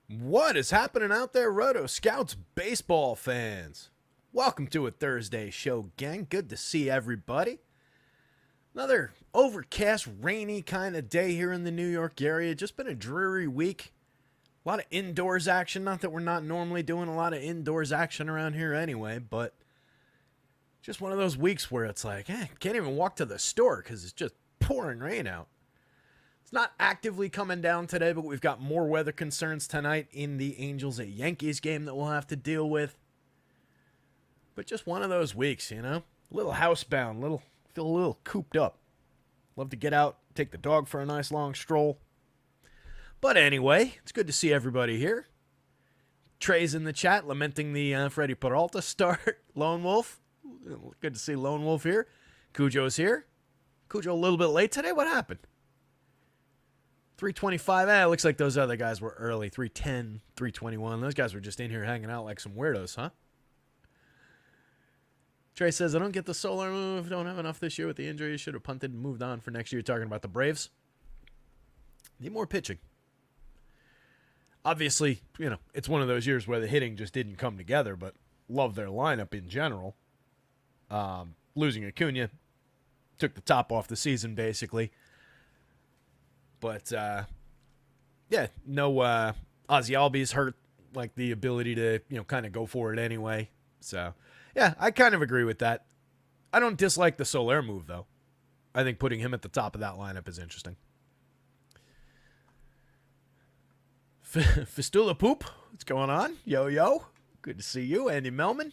What is happening out there, Roto Scouts baseball fans? Welcome to a Thursday show, gang. Good to see everybody. Another overcast, rainy kind of day here in the New York area. Just been a dreary week. A lot of indoors action. Not that we're not normally doing a lot of indoors action around here anyway, but just one of those weeks where it's like, can't even walk to the store because it's just pouring rain out. It's not actively coming down today, but we've got more weather concerns tonight in the Angels at Yankees game that we'll have to deal with. But just one of those weeks, you know? A little housebound, feel a little cooped up. Love to get out, take the dog for a nice long stroll. But anyway, it's good to see everybody here. Trey's in the chat lamenting the Freddie Peralta start. Lone Wolf, good to see Lone Wolf here. Cujo's here. Cujo a little bit late today. What happened? 325. Looks like those other guys were early. 310, 321. Those guys were just in here hanging out like some weirdos, huh? Trey says, I don't get the Solar move. Don't have enough this year with the injury. Should have punted and moved on for next year. Talking about the Braves. Need more pitching. Obviously, you know, it's one of those years where the hitting just didn't come together, but love their lineup in general. Losing Acuna took the top off the season, basically. But, no Ozzy Albies hurt, like, the ability to, kind of go for it anyway. So, yeah, I kind of agree with that. I don't dislike the Soler move, though. I think putting him at the top of that lineup is interesting. Fistula Poop, what's going on? Yo. Good to see you. Andy Melman.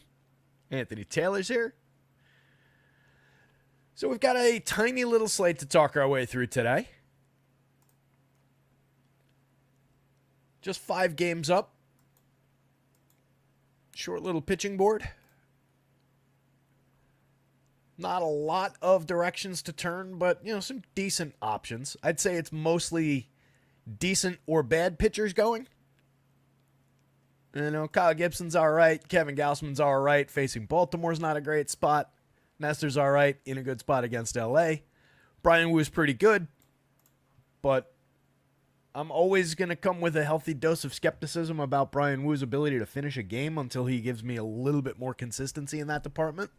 Anthony Taylor's here. So we've got a tiny little slate to talk our way through today. Just 5 games up. Short little pitching board. Not a lot of directions to turn, but, some decent options. I'd say it's mostly decent or bad pitchers going. Kyle Gibson's all right. Kevin Gausman's all right. Facing Baltimore's not a great spot. Nestor's all right. In a good spot against L.A. Brian Woo's pretty good, but I'm always going to come with a healthy dose of skepticism about Brian Woo's ability to finish a game until he gives me a little bit more consistency in that department.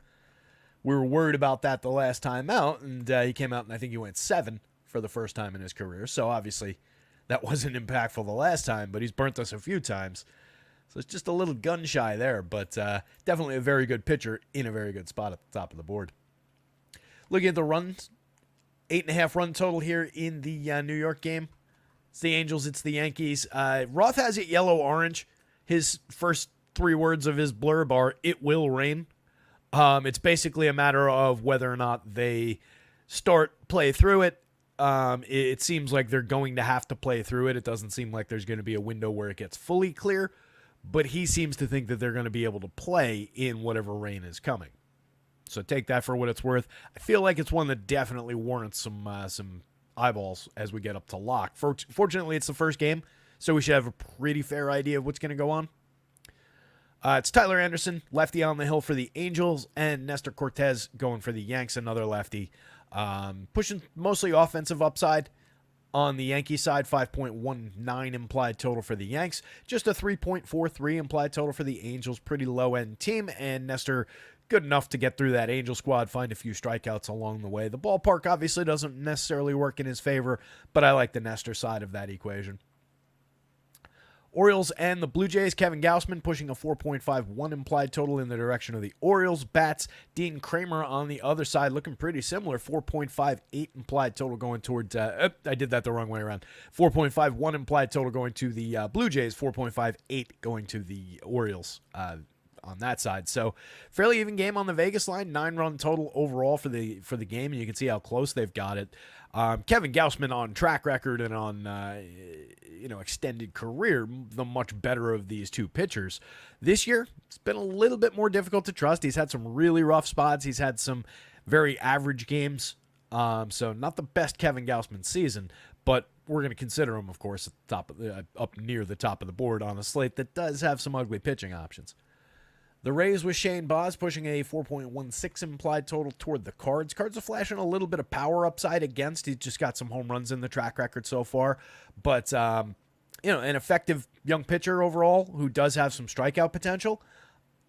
We were worried about that the last time out, and he came out and I think he went 7 for the first time in his career. So obviously that wasn't impactful the last time, but he's burnt us a few times. So it's just a little gun shy there, but definitely a very good pitcher in a very good spot at the top of the board. Looking at the runs, 8.5 run total here in the New York game. It's the Angels, it's the Yankees. Roth has it yellow-orange. His first 3 words of his blurb are, "It will rain." It's basically a matter of whether or not they play through it. It seems like they're going to have to play through it. It doesn't seem like there's going to be a window where it gets fully clear, but he seems to think that they're going to be able to play in whatever rain is coming. So take that for what it's worth. I feel like it's one that definitely warrants some eyeballs as we get up to lock. Fortunately, it's the first game, so we should have a pretty fair idea of what's going to go on. It's Tyler Anderson, lefty on the hill for the Angels, and Nestor Cortez going for the Yanks, another lefty. Pushing mostly offensive upside on the Yankee side, 5.19 implied total for the Yanks. Just a 3.43 implied total for the Angels, pretty low-end team, and Nestor good enough to get through that Angel squad, find a few strikeouts along the way. The ballpark obviously doesn't necessarily work in his favor, but I like the Nestor side of that equation. Orioles and the Blue Jays, Kevin Gausman pushing a 4.51 implied total in the direction of the Orioles. Bats, Dean Kramer on the other side looking pretty similar, 4.58 implied total going towards, I did that the wrong way around, 4.51 implied total going to the Blue Jays, 4.58 going to the Orioles on that side. So fairly even game on the Vegas line, 9-run total overall for the game, and you can see how close they've got it. Kevin Gausman on track record and on extended career, the much better of these two pitchers. This year, it's been a little bit more difficult to trust. He's had some really rough spots. He's had some very average games. So not the best Kevin Gausman season, but we're going to consider him, of course, at the top up near the top of the board on a slate that does have some ugly pitching options. The Rays with Shane Baz pushing a 4.16 implied total toward the Cards. Cards are flashing a little bit of power upside against. He's just got some home runs in the track record so far. But, an effective young pitcher overall who does have some strikeout potential.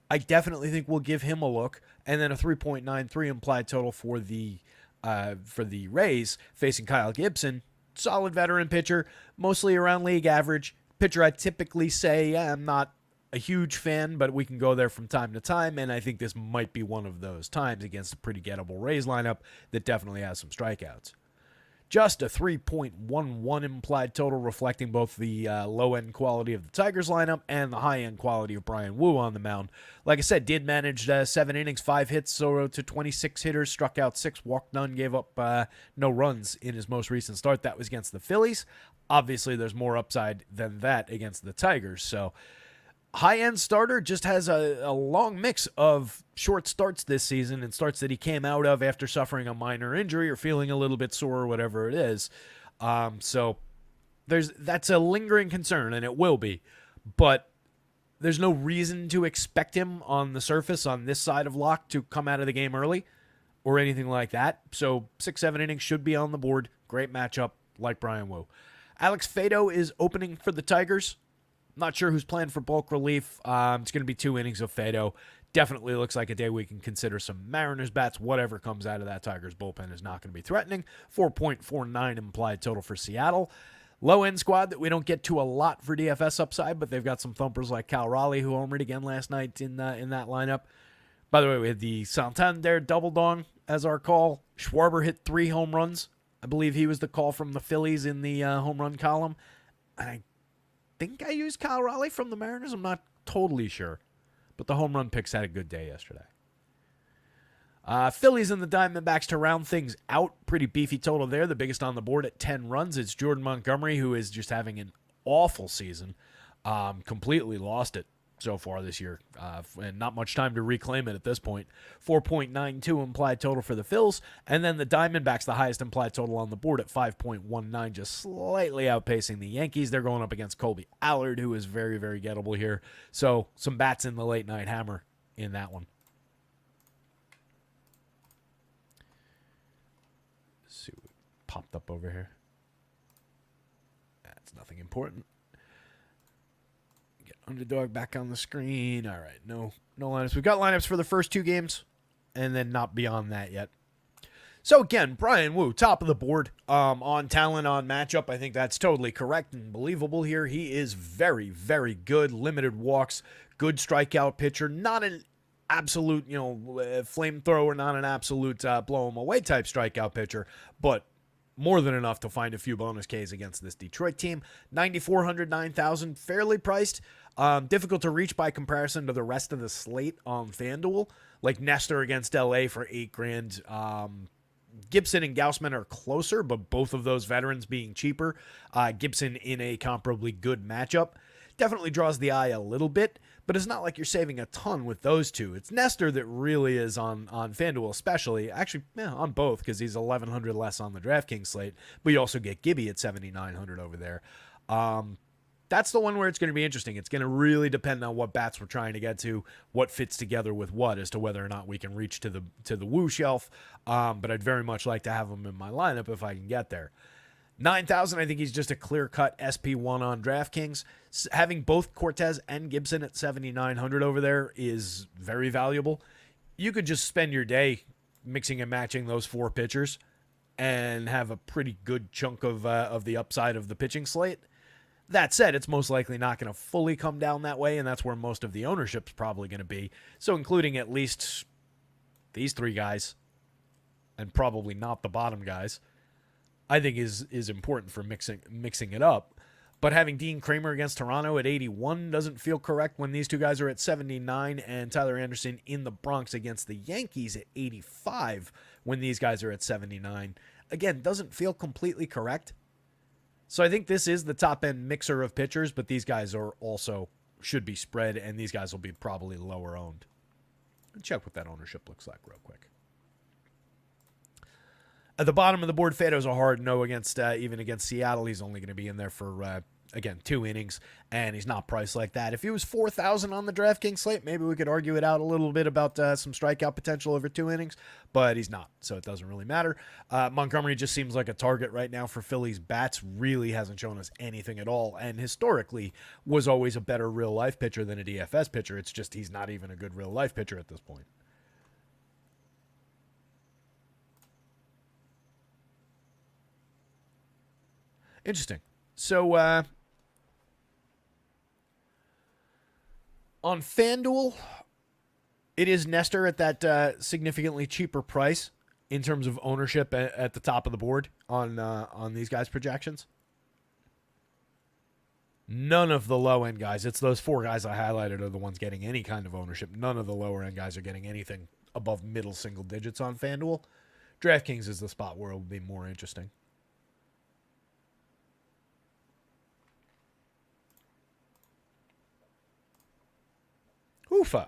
I definitely think we'll give him a look. And then a 3.93 implied total for the Rays facing Kyle Gibson. Solid veteran pitcher, mostly around league average. Pitcher I typically say I'm not a huge fan, but we can go there from time to time, and I think this might be one of those times against a pretty gettable Rays lineup that definitely has some strikeouts. Just a 3.11 implied total, reflecting both the low-end quality of the Tigers lineup and the high-end quality of Brian Wu on the mound. Like I said, did manage 7 innings, 5 hits, so to 26 hitters, struck out 6, walked none, gave up no runs in his most recent start. That was against the Phillies. Obviously, there's more upside than that against the Tigers, so high-end starter just has a long mix of short starts this season and starts that he came out of after suffering a minor injury or feeling a little bit sore or whatever it is. So that's a lingering concern, and it will be. But there's no reason to expect him on the surface on this side of lock to come out of the game early or anything like that. So 6-7 innings should be on the board. Great matchup, like Brian Wu. Alex Faedo is opening for the Tigers. Not sure who's playing for bulk relief. It's going to be 2 innings of Faedo. Definitely looks like a day we can consider some Mariners bats. Whatever comes out of that Tigers bullpen is not going to be threatening. 4.49 implied total for Seattle. Low-end squad that we don't get to a lot for DFS upside, but they've got some thumpers like Cal Raleigh, who homered again last night in that lineup. By the way, we had the Santander double dong as our call. Schwarber hit 3 home runs. I believe he was the call from the Phillies in the home run column. And I think I used Kyle Raleigh from the Mariners. I'm not totally sure. But the home run picks had a good day yesterday. Phillies and the Diamondbacks to round things out. Pretty beefy total there. The biggest on the board at 10 runs. It's Jordan Montgomery, who is just having an awful season. Completely lost it so far this year. And not much time to reclaim it at this point. 4.92 implied total for the Phils. And then the Diamondbacks, the highest implied total on the board at 5.19, just slightly outpacing the Yankees. They're going up against Colby Allard, who is very, very gettable here. So some bats in the late night hammer in that one. Let's see what popped up over here. That's nothing important. Underdog back on the screen. All right, no lineups. We've got lineups for the first 2 games, and then not beyond that yet. So again, Brian Wu, top of the board on talent, on matchup. I think that's totally correct and believable here. He is very, very good. Limited walks, good strikeout pitcher. Not an absolute, flamethrower, not an absolute blow him away type strikeout pitcher, but more than enough to find a few bonus Ks against this Detroit team. 9,400, 9,000, fairly priced. Difficult to reach by comparison to the rest of the slate on FanDuel, like Nestor against LA for $8,000. Gibson and Gausman are closer, but both of those veterans being cheaper. Gibson in a comparably good matchup. Definitely draws the eye a little bit, but it's not like you're saving a ton with those two. It's Nestor that really is on FanDuel especially. Actually, on both, because he's 1,100 less on the DraftKings slate, but you also get Gibby at 7,900 over there. That's the one where it's going to be interesting. It's going to really depend on what bats we're trying to get to, what fits together with what, as to whether or not we can reach to the Woo shelf. But I'd very much like to have him in my lineup if I can get there. 9,000, I think he's just a clear-cut SP1 on DraftKings. Having both Cortez and Gibson at 7,900 over there is very valuable. You could just spend your day mixing and matching those 4 pitchers and have a pretty good chunk of the upside of the pitching slate. That said, it's most likely not going to fully come down that way, and that's where most of the ownership's probably going to be. So including at least these 3 guys, and probably not the bottom guys, I think is important for mixing it up. But having Dean Kramer against Toronto at 81 doesn't feel correct when these 2 guys are at 79, and Tyler Anderson in the Bronx against the Yankees at 85 when these guys are at 79. Again, doesn't feel completely correct. So I think this is the top-end mixer of pitchers, but these guys are also should be spread, and these guys will be probably lower owned. Let's check what that ownership looks like real quick. At the bottom of the board, Faedo's a hard no against even against Seattle. He's only going to be in there for again, 2 innings, and he's not priced like that. If he was 4,000 on the DraftKings slate, maybe we could argue it out a little bit about some strikeout potential over 2 innings, but he's not, so it doesn't really matter. Montgomery just seems like a target right now for Phillies bats. Really hasn't shown us anything at all, and historically was always a better real-life pitcher than a DFS pitcher. It's just he's not even a good real-life pitcher at this point. Interesting. So, on FanDuel, it is Nestor at that significantly cheaper price in terms of ownership at the top of the board on these guys' projections. None of the low-end guys, it's those 4 guys I highlighted, are the ones getting any kind of ownership. None of the lower-end guys are getting anything above middle single digits on FanDuel. DraftKings is the spot where it will be more interesting. Oofa.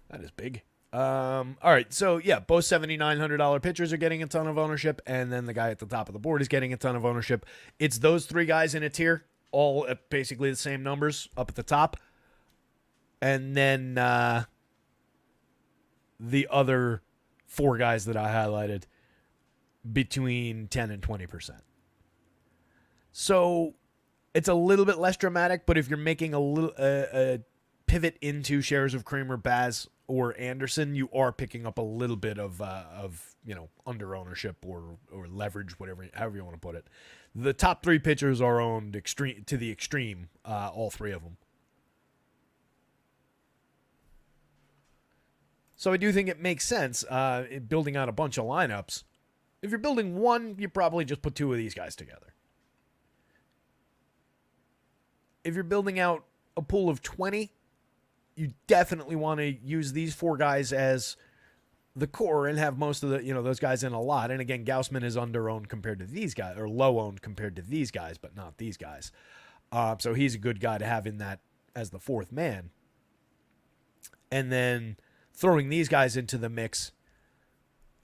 That is big. All right, so yeah, both $7,900 pitchers are getting a ton of ownership, and then the guy at the top of the board is getting a ton of ownership. It's those 3 guys in a tier, all at basically the same numbers up at the top. And then the other 4 guys that I highlighted between 10 and 20%. So it's a little bit less dramatic, but if you're making a pivot into shares of Kramer, Baz, or Anderson, you are picking up a little bit of under ownership or leverage, however you want to put it. The top 3 pitchers are owned to the extreme, all 3 of them. So I do think it makes sense building out a bunch of lineups. If you're building one, you probably just put 2 of these guys together. If you're building out a pool of 20, you definitely want to use these 4 guys as the core and have most of the, those guys in a lot. And again, Gausman is under-owned compared to these guys, or low-owned compared to these guys, but not these guys. So he's a good guy to have in that as the 4th man. And then throwing these guys into the mix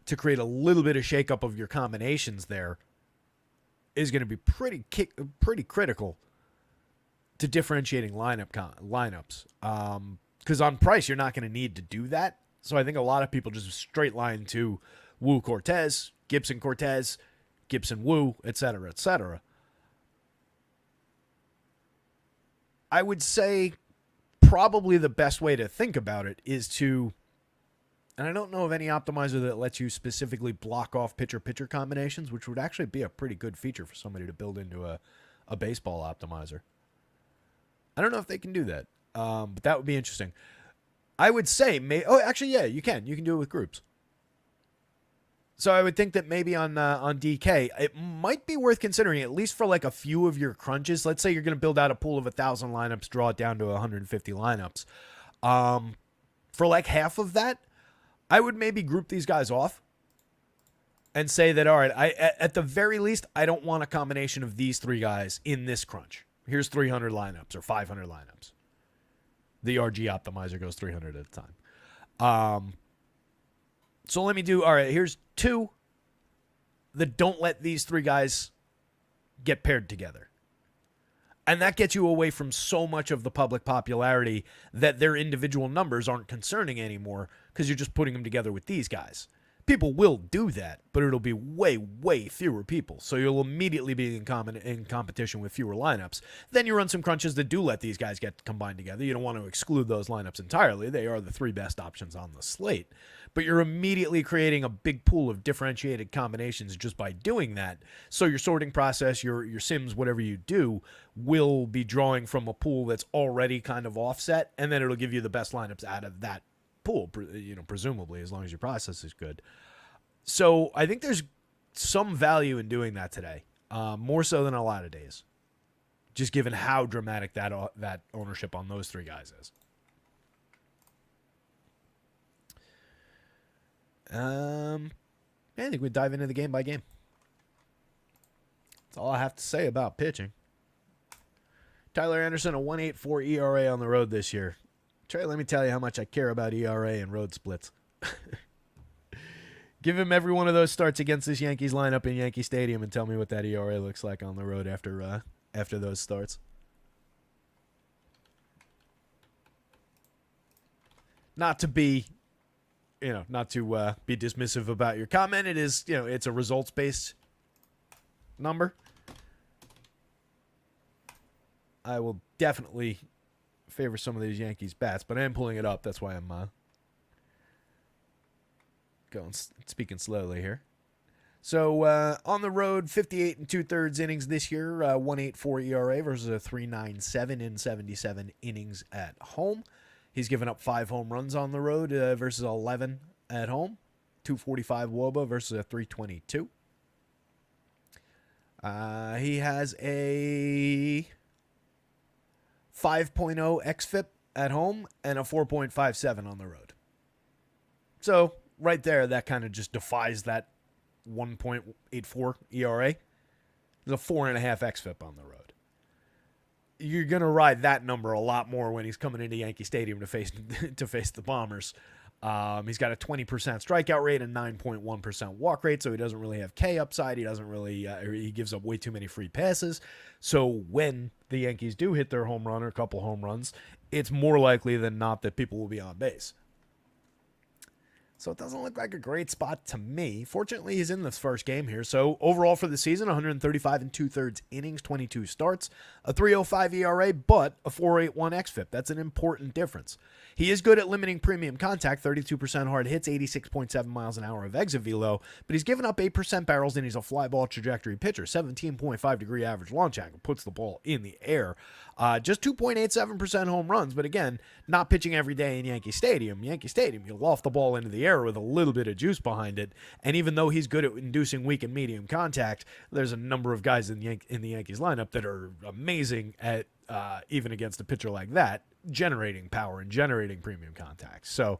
to create a little bit of shakeup of your combinations there is going to be pretty critical to differentiating lineups. Because on price, you're not going to need to do that. So I think a lot of people just straight line to Woo Cortez, Gibson Cortez, Gibson Woo, etc., etc. I would say probably the best way to think about it is to, and I don't know of any optimizer that lets you specifically block off pitcher-pitcher combinations, which would actually be a pretty good feature for somebody to build into a baseball optimizer. I don't know if they can do that, but that would be interesting. I would say, actually, yeah, you can. You can do it with groups. So I would think that maybe on DK, it might be worth considering, at least for like a few of your crunches. Let's say you're going to build out a pool of 1,000 lineups, draw it down to 150 lineups. For like half of that, I would maybe group these guys off and say that, all right, at the very least, I don't want a combination of these 3 guys in this crunch. Here's 300 lineups or 500 lineups. The RG optimizer goes 300 at a time. So let me do, all right, here's 2 that don't let these 3 guys get paired together. And that gets you away from so much of the public popularity that their individual numbers aren't concerning anymore because you're just putting them together with these guys. People will do that, but it'll be way, way fewer people. So you'll immediately be in competition with fewer lineups. Then you run some crunches that do let these guys get combined together. You don't want to exclude those lineups entirely. They are the 3 best options on the slate. But you're immediately creating a big pool of differentiated combinations just by doing that. So your sorting process, your sims, whatever you do, will be drawing from a pool that's already kind of offset, and then it'll give you the best lineups out of that pool, presumably, as long as your process is good. So I think there's some value in doing that today, more so than a lot of days, just given how dramatic that ownership on those 3 guys is. I think we dive into the game by game. That's all I have to say about pitching. Tyler Anderson, a 1.84 ERA on the road this year. Trey, let me tell you how much I care about ERA and road splits. Give him every one of those starts against this Yankees lineup in Yankee Stadium and tell me what that ERA looks like on the road after after those starts. Not to be dismissive about your comment. It is, it's a results-based number. I will definitely favor some of these Yankees bats, but I am pulling it up. That's why I'm speaking slowly here. So on the road, 58 and 2/3 innings this year, 1.84 ERA versus a 3.97 in 77 innings at home. He's given up 5 home runs on the road versus 11 at home. 245 WOBA versus a 322. He has a 5.0 xFIP at home and a 4.57 on the road. So right there, that kind of just defies that 1.84 ERA. There's a 4.5 xFIP on the road. You're going to ride that number a lot more when he's coming into Yankee Stadium to face the Bombers. He's got a 20% strikeout rate and 9.1% walk rate, so he doesn't really have K upside. He doesn't really he gives up way too many free passes. So when the Yankees do hit their home run or a couple home runs, it's more likely than not that people will be on base. So it doesn't look like a great spot to me. Fortunately, he's in this first game here. So overall for the season, 135 and 2/3 innings, 22 starts, a 3.05 ERA, but a 4.81 xFIP. That's an important difference. He is good at limiting premium contact, 32% hard hits, 86.7 miles an hour of exit velo, but he's given up 8% barrels and he's a fly ball trajectory pitcher, 17.5 degree average launch angle, puts the ball in the air. Just 2.87% home runs, but again, not pitching every day in Yankee Stadium. Yankee Stadium, you loft the ball into the air with a little bit of juice behind it, and even though he's good at inducing weak and medium contact, there's a number of guys in the Yankees lineup that are amazing at, even against a pitcher like that, generating power and generating premium contact. So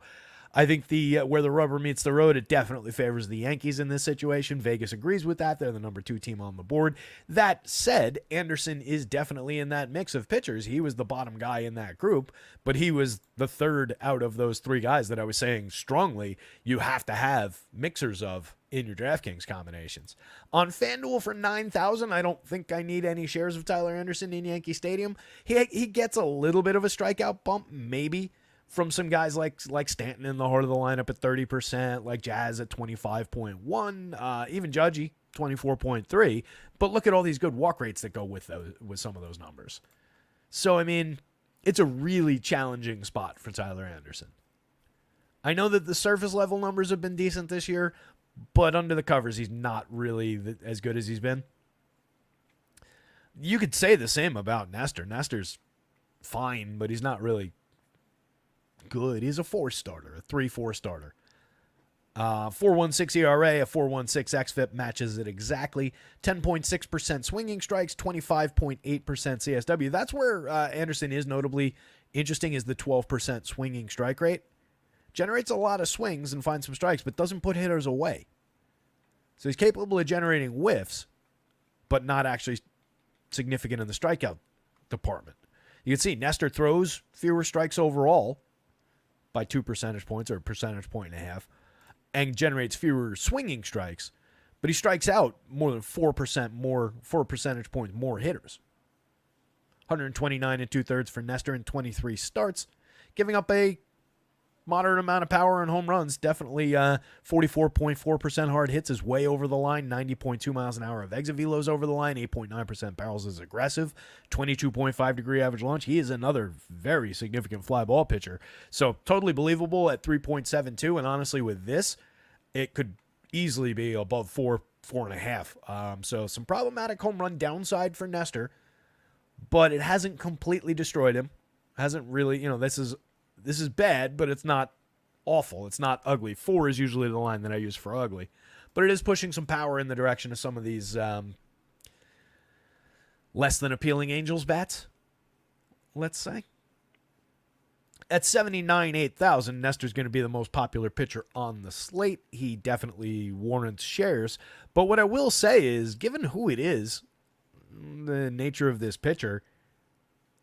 I think where the rubber meets the road, it definitely favors the Yankees in this situation. Vegas agrees with that. They're the number 2 team on the board. That said, Anderson is definitely in that mix of pitchers. He was the bottom guy in that group, but he was the third out of those 3 guys that I was saying strongly you have to have mixers of in your DraftKings combinations. On FanDuel for $9,000, I don't think I need any shares of Tyler Anderson in Yankee Stadium. He gets a little bit of a strikeout bump, maybe, from some guys like Stanton in the heart of the lineup at 30%, like Jazz at 25.1, even Judgy 24.3. But look at all these good walk rates that go with some of those numbers. So I mean, it's a really challenging spot for Tyler Anderson. I know that the surface level numbers have been decent this year, but under the covers, he's not really as good as he's been. You could say the same about Nestor. Nestor's fine, but he's not really good. He's a 4 starter, a 3-4 starter. 4.16 ERA, a 4.16 xFIP matches it exactly. 10.6% swinging strikes, 25.8% CSW. That's where Anderson is notably interesting, is the 12% swinging strike rate. Generates a lot of swings and finds some strikes, but doesn't put hitters away. So he's capable of generating whiffs, but not actually significant in the strikeout department. You can see Nestor throws fewer strikes overall by 2 percentage points, or a percentage point and a half, and generates fewer swinging strikes, but he strikes out more than 4 percentage points more hitters. 129 and 2/3 for Nestor in 23 starts, giving up a moderate amount of power and home runs. Definitely 44.4% hard hits is way over the line. 90.2 miles an hour of exit velos over the line. 8.9% barrels is aggressive. 22.5 degree average launch. He is another very significant fly ball pitcher. So totally believable at 3.72. And honestly, with this, it could easily be above 4.5. So some problematic home run downside for Nestor, but it hasn't completely destroyed him. Hasn't really, this is bad, but it's not awful. It's not ugly. 4 is usually the line that I use for ugly. But it is pushing some power in the direction of some of these less than appealing Angels bats, let's say. At 79,800, Nestor's going to be the most popular pitcher on the slate. He definitely warrants shares. But what I will say is, given who it is, the nature of this pitcher,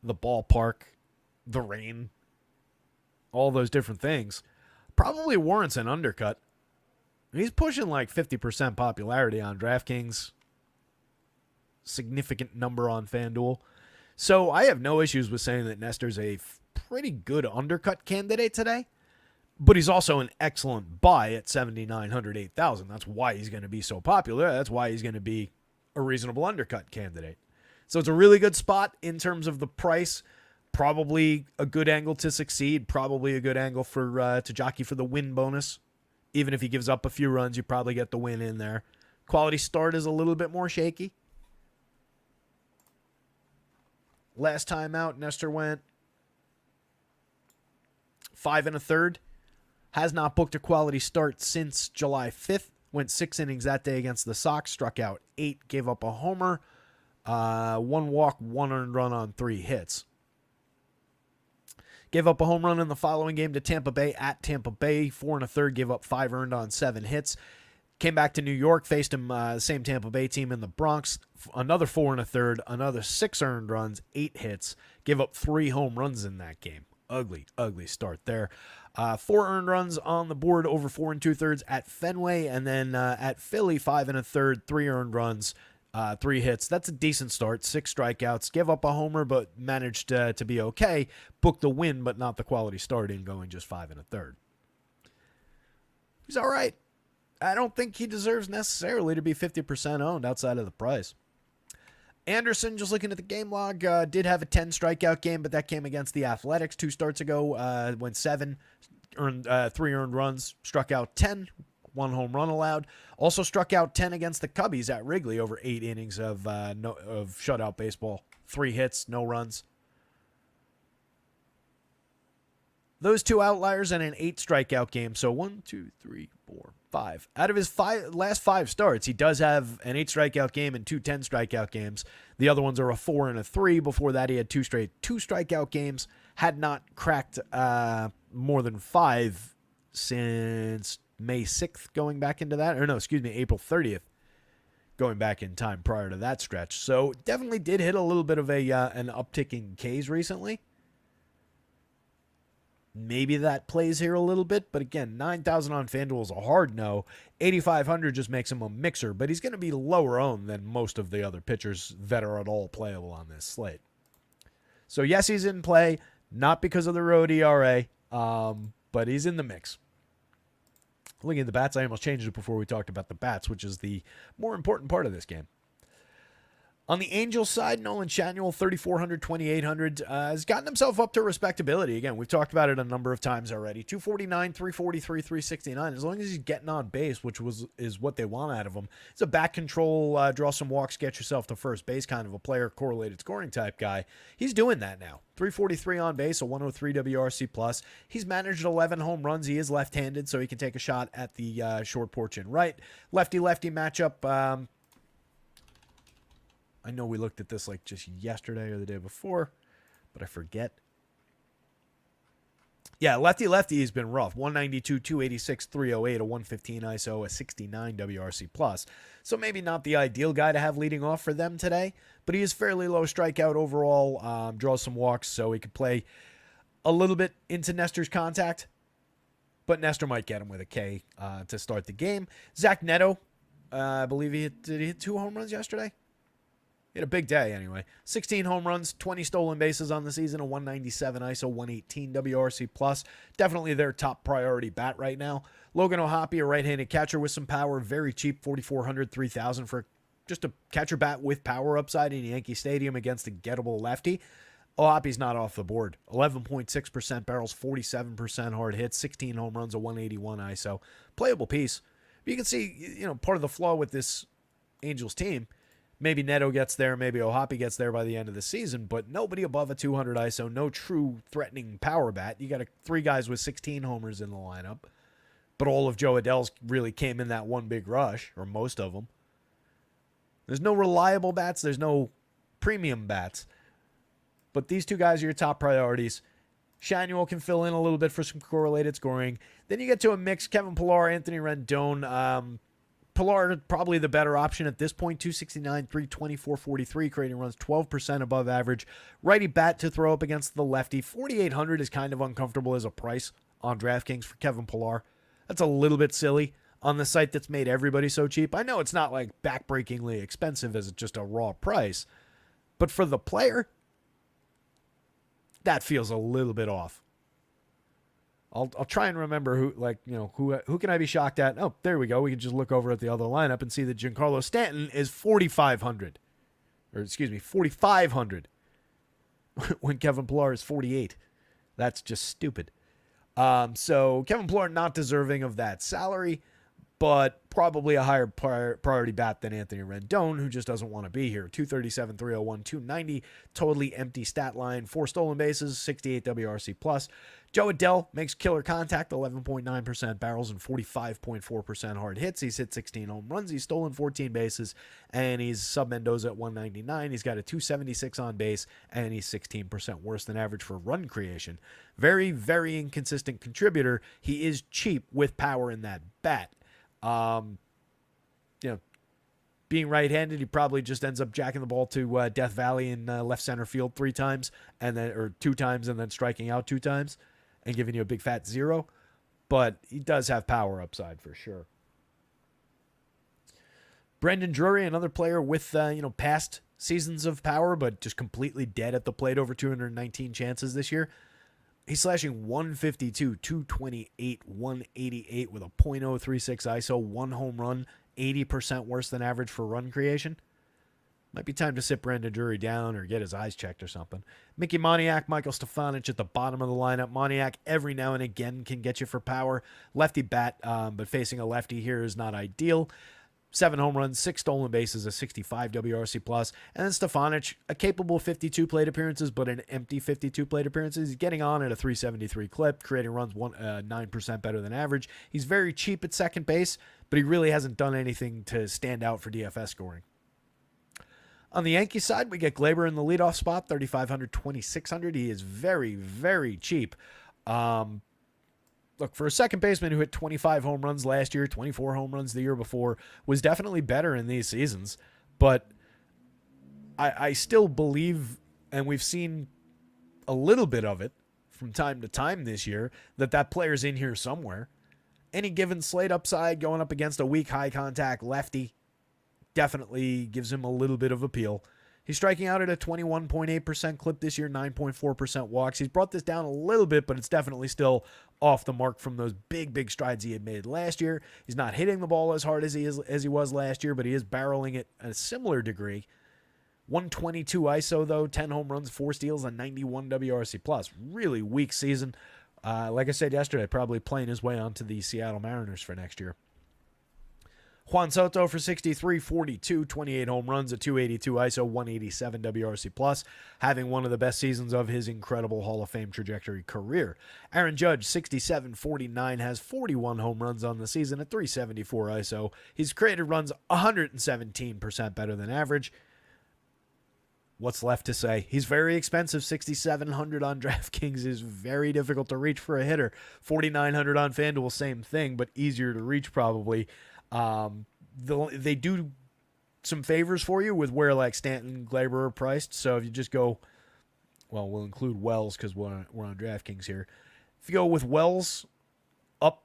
the ballpark, the rain, all those different things, probably warrants an undercut. He's pushing like 50% popularity on DraftKings. significant number on FanDuel. So I have no issues with saying that Nestor's a pretty good undercut candidate today. But he's also an excellent buy at 7,900, 8,000. That's why he's going to be so popular. That's why he's going to be a reasonable undercut candidate. So it's a really good spot in terms of the price. Probably a good angle to succeed. Probably a good angle for to jockey for the win bonus. Even if he gives up a few runs, you probably get the win in there. Quality start is a little bit more shaky. Last time out, Nestor went 5 1/3. Has not booked a quality start since July 5th. Went 6 innings that day against the Sox. Struck out 8. Gave up a homer. 1 walk, 1 earned run on 3 hits. Gave up a home run in the following game to Tampa Bay at Tampa Bay. 4 1/3. Gave up 5 earned on 7 hits. Came back to New York. Faced him, same Tampa Bay team in the Bronx. Another 4 1/3. Another 6 earned runs, 8 hits. Gave up 3 home runs in that game. Ugly start there. 4 earned runs on the board over 4 2/3 at Fenway, and then at Philly, 5 1/3, 3 earned runs, 3 hits. That's a decent start. 6 strikeouts. Give up a homer, but managed to be okay. Booked the win, but not the quality start in going just 5 1/3. He's all right. I don't think he deserves necessarily to be 50% owned outside of the price. Anderson, just looking at the game log, did have a 10 strikeout game, but that came against the Athletics 2 starts ago. Went 7, earned 3 earned runs, struck out 10, 1 home run allowed. Also struck out 10 against the Cubbies at Wrigley over 8 innings of shutout baseball. 3 hits, no runs. Those 2 outliers and an 8 strikeout game. So 1, 2, 3, 4, 5. Out of his last 5 starts, he does have an 8 strikeout game and 2 10 strikeout games. The other ones are a 4 and a 3. Before that, he had 2 straight 2 strikeout games. Had not cracked more than 5 since May 6th going back into that. Or no, excuse me, April 30th going back in time prior to that stretch. So definitely did hit a little bit of an uptick in Ks recently. Maybe that plays here a little bit, but again, 9,000 on FanDuel is a hard no. 8,500 just makes him a mixer, but he's going to be lower owned than most of the other pitchers that are at all playable on this slate. So yes, he's in play, not because of the road ERA, but he's in the mix. Looking at the bats, I almost changed it before we talked about the bats, which is the more important part of this game. On the Angels side, Nolan Schanuel, 3,400, 2,800, has gotten himself up to respectability. Again, we've talked about it a number of times already. 249, 343, 369. As long as he's getting on base, which is what they want out of him. It's a back control, draw some walks, get yourself to first base kind of a player, correlated scoring type guy. He's doing that now. 343 on base, a 103 WRC+. He's managed 11 home runs. He is left-handed, so he can take a shot at the short porch and right. Lefty-lefty matchup. I know we looked at this like just yesterday or the day before, but I forget. Yeah, lefty-lefty has been rough. 192, 286, 308, a 115 ISO, a 69 WRC+. So maybe not the ideal guy to have leading off for them today, but he is fairly low strikeout overall, draws some walks, so he could play a little bit into Nestor's contact, but Nestor might get him with a K to start the game. Zach Neto, I believe did he hit 2 home runs yesterday? He had a big day anyway. 16 home runs, 20 stolen bases on the season, a 197 ISO, 118 WRC+. Definitely their top priority bat right now. Logan O'Hoppe, a right-handed catcher with some power, very cheap, 4,400, 3,000 for just a catcher bat with power upside in Yankee Stadium against a gettable lefty. O'Hoppe's not off the board. 11.6% barrels, 47% hard hits, 16 home runs, a 181 ISO. Playable piece. But you can see, part of the flaw with this Angels team. Maybe Neto gets there, maybe O'Hoppe gets there by the end of the season, but nobody above a 200 ISO, no true threatening power bat. You got 3 guys with 16 homers in the lineup, but all of Joe Adell's really came in that one big rush, or most of them. There's no reliable bats, there's no premium bats, but these 2 guys are your top priorities. Schanuel can fill in a little bit for some correlated scoring. Then you get to a mix, Kevin Pillar, Anthony Rendon. Pillar probably the better option at this point. 269, 320, 443, creating runs 12% above average. Righty bat to throw up against the lefty. 4,800 is kind of uncomfortable as a price on DraftKings for Kevin Pillar. That's a little bit silly. on the site that's made everybody so cheap. I know it's not like backbreakingly expensive as just a raw price, but for the player, that feels a little bit off. I'll try and remember who can I be shocked at? Oh, there we go. We can just look over at the other lineup and see that Giancarlo Stanton is 4,500. Or excuse me, 4,500 when Kevin Pillar is 48. That's just stupid. So Kevin Pillar not deserving of that salary, but probably a higher priority bat than Anthony Rendon, who just doesn't want to be here. 237, 301, 290, totally empty stat line, 4 stolen bases, 68 WRC plus. Joe Adell makes killer contact, 11.9% barrels and 45.4% hard hits. He's hit 16 home runs. He's stolen 14 bases, and he's sub-Mendoza at 199. He's got a 276 on base, and he's 16% worse than average for run creation. Very, very inconsistent contributor. He is cheap with power in that bat. Being right-handed, he probably just ends up jacking the ball to Death Valley in left center field 3 times, or 2 times, and then striking out 2 times and giving you a big fat 0. But he does have power upside for sure. Brendan Drury, another player with past seasons of power, but just completely dead at the plate, over 219 chances this year. He's slashing 152, 228, 188 with a .036 ISO, 1 home run, 80% worse than average for run creation. Might be time to sit Brendan Drury down or get his eyes checked or something. Mickey Moniak, Michael Stefanich at the bottom of the lineup. Moniak every now and again can get you for power. Lefty bat, but facing a lefty here is not ideal. 7 home runs, 6 stolen bases, a 65 WRC plus. And then Stefanich, a capable 52 plate appearances, but an empty 52 plate appearances. He's getting on at a 373 clip, creating runs 9% better than average. He's very cheap at second base, but he really hasn't done anything to stand out for DFS scoring. On the Yankees side, we get Gleyber in the leadoff spot, 3,500, 2,600. He is very, very cheap. Look, for a second baseman who hit 25 home runs last year, 24 home runs the year before, was definitely better in these seasons. But I still believe, and we've seen a little bit of it from time to time this year, that player's in here somewhere. Any given slate upside going up against a weak high contact lefty definitely gives him a little bit of appeal. He's striking out at a 21.8% clip this year, 9.4% walks. He's brought this down a little bit, but it's definitely still off the mark from those big, big strides he had made last year. He's not hitting the ball as hard as he was last year, but he is barreling it at a similar degree. 122 ISO, though, 10 home runs, 4 steals, and 91 WRC+. Really weak season. Like I said yesterday, probably playing his way onto the Seattle Mariners for next year. Juan Soto for 63, 42, 28 home runs, a 282 ISO, 187 WRC+, having one of the best seasons of his incredible Hall of Fame trajectory career. Aaron Judge, 67, 49, has 41 home runs on the season, a 374 ISO. He's created runs 117% better than average. What's left to say? He's very expensive. 6,700 on DraftKings is very difficult to reach for a hitter. 4,900 on FanDuel, same thing, but easier to reach probably. They do some favors for you with where like Stanton, Gleyber are priced. So if you just go, well, we'll include Wells because we're on DraftKings here. If you go with Wells up,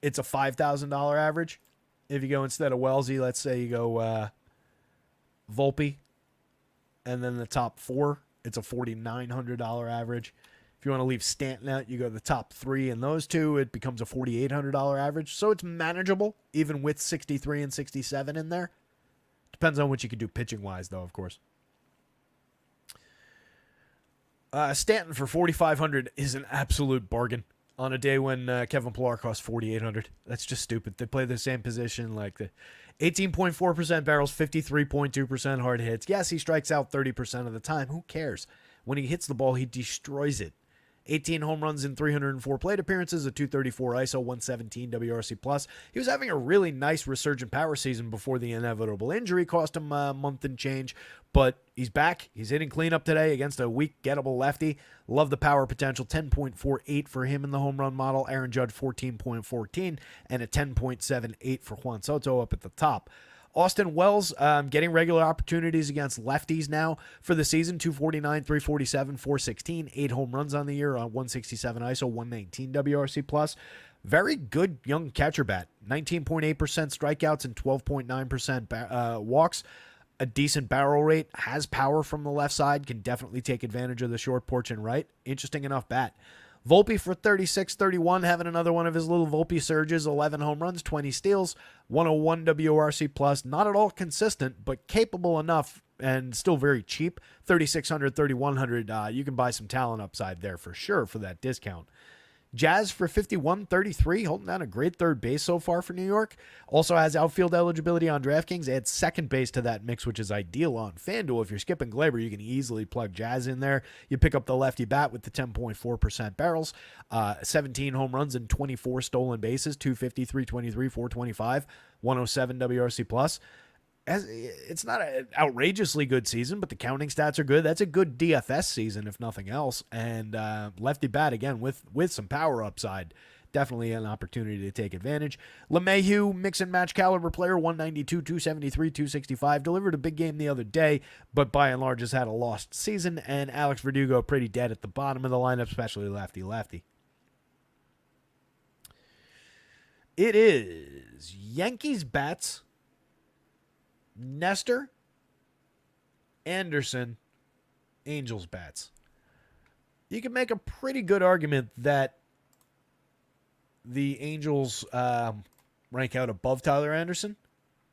it's a $5,000 average. If you go instead of Wellsy, let's say you go Volpe, and then the top 4, it's a $4,900 average. If you want to leave Stanton out, you go to the top 3, and those two, it becomes a $4,800 average. So it's manageable, even with 63 and 67 in there. Depends on what you can do pitching-wise, though, of course. Stanton for 4,500 is an absolute bargain on a day when Kevin Pillar costs 4,800. That's just stupid. They play the same position, like the 18.4% barrels, 53.2% hard hits. Yes, he strikes out 30% of the time. Who cares? When he hits the ball, he destroys it. 18 home runs in 304 plate appearances, a 234 ISO, 117 WRC+. He was having a really nice resurgent power season before the inevitable injury cost him a month and change, but he's back. He's hitting cleanup today against a weak, gettable lefty. Love the power potential. 10.48 for him in the home run model. Aaron Judge, 14.14, and a 10.78 for Juan Soto up at the top. Austin Wells getting regular opportunities against lefties now for the season. 249, 347, 416, 8 home runs on the year, 167 ISO, 119 WRC+. Very good young catcher bat. 19.8% strikeouts and 12.9% walks. A decent barrel rate. Has power from the left side. Can definitely take advantage of the short porch and right. Interesting enough bat. Volpe for 36-31, having another one of his little Volpe surges. 11 home runs, 20 steals, 101 WRC plus. Not at all consistent, but capable enough and still very cheap. 3,600, 3,100. You can buy some talent upside there for sure for that discount. Jazz for 51-33, holding down a great third base so far for New York. Also has outfield eligibility on DraftKings. Add second base to that mix, which is ideal on FanDuel. If you're skipping Glaber, you can easily plug Jazz in there. You pick up the lefty bat with the 10.4% barrels, 17 home runs and 24 stolen bases, 250, 323, 425, 107 WRC plus. It's not an outrageously good season, but the counting stats are good. That's a good DFS season, if nothing else. And lefty bat, again, with some power upside. Definitely an opportunity to take advantage. LeMahieu, mix and match caliber player, 192, 273, 265. Delivered a big game the other day, but by and large has had a lost season. And Alex Verdugo pretty dead at the bottom of the lineup, especially lefty-lefty. It is Yankees bats. Nestor, Anderson, Angels bats. You can make a pretty good argument that the Angels rank out above Tyler Anderson,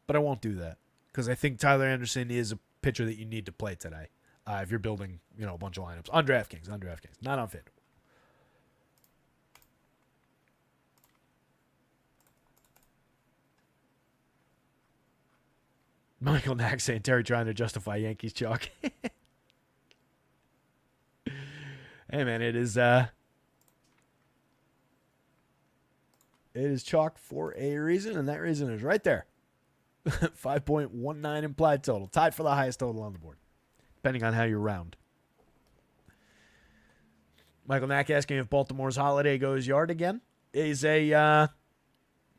but I won't do that because I think Tyler Anderson is a pitcher that you need to play today if you're building a bunch of lineups on DraftKings, not on FanDuel. Michael Knack saying Terry trying to justify Yankees chalk. Hey man, it is chalk for a reason, and that reason is right there. 5.19 implied total. Tied for the highest total on the board, depending on how you round. Michael Knack asking if Baltimore's Holiday goes yard again. Is a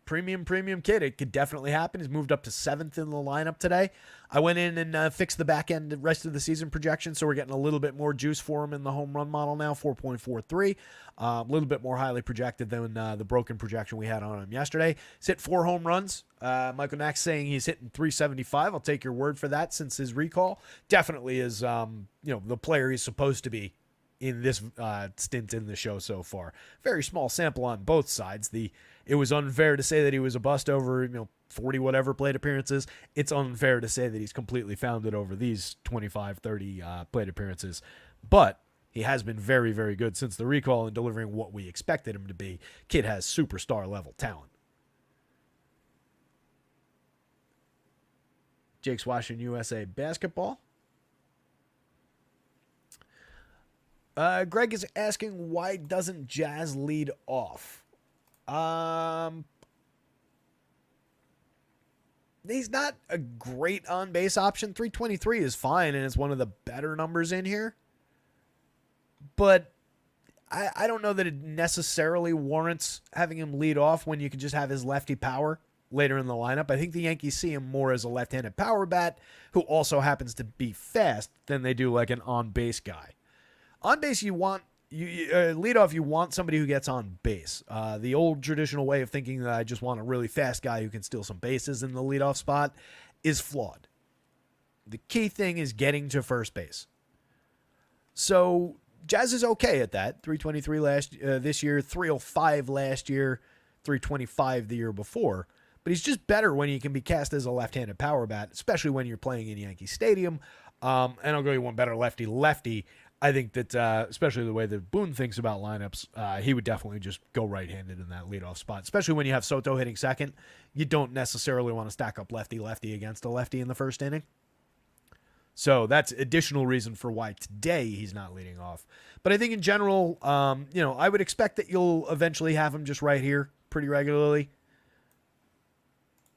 premium kid. It could definitely happen. He's moved up to 7th in the lineup today. I went in and fixed the back end rest of the season projection, so we're getting a little bit more juice for him in the home run model now, 4.43. A little bit more highly projected than the broken projection we had on him yesterday. He's hit 4 home runs. Michael Knack's saying he's hitting 375. I'll take your word for that since his recall. Definitely is the player he's supposed to be in this stint in the show so far. Very small sample on both sides. It was unfair to say that he was a bust over 40 whatever plate appearances. It's unfair to say that he's completely founded over these 25, 30 plate appearances. But he has been very, very good since the recall and delivering what we expected him to be. Kid has superstar level talent. Jake's watching USA basketball. Greg is asking, why doesn't Jazz lead off? He's not a great on-base option. 323 is fine, and it's one of the better numbers in here. But I don't know that it necessarily warrants having him lead off when you can just have his lefty power later in the lineup. I think the Yankees see him more as a left-handed power bat who also happens to be fast than they do like an on-base guy. On base, you want lead off. You want somebody who gets on base. The old traditional way of thinking that I just want a really fast guy who can steal some bases in the leadoff spot is flawed. The key thing is getting to first base. So Jazz is okay at that. 323 this year, 305 last year, 325 the year before. But he's just better when he can be cast as a left-handed power bat, especially when you're playing in Yankee Stadium. And I'll go you one better lefty. I think that, especially the way that Boone thinks about lineups, he would definitely just go right-handed in that leadoff spot, especially when you have Soto hitting second. You don't necessarily want to stack up lefty against a lefty in the first inning. So that's additional reason for why today he's not leading off. But I think in general, I would expect that you'll eventually have him just right here pretty regularly.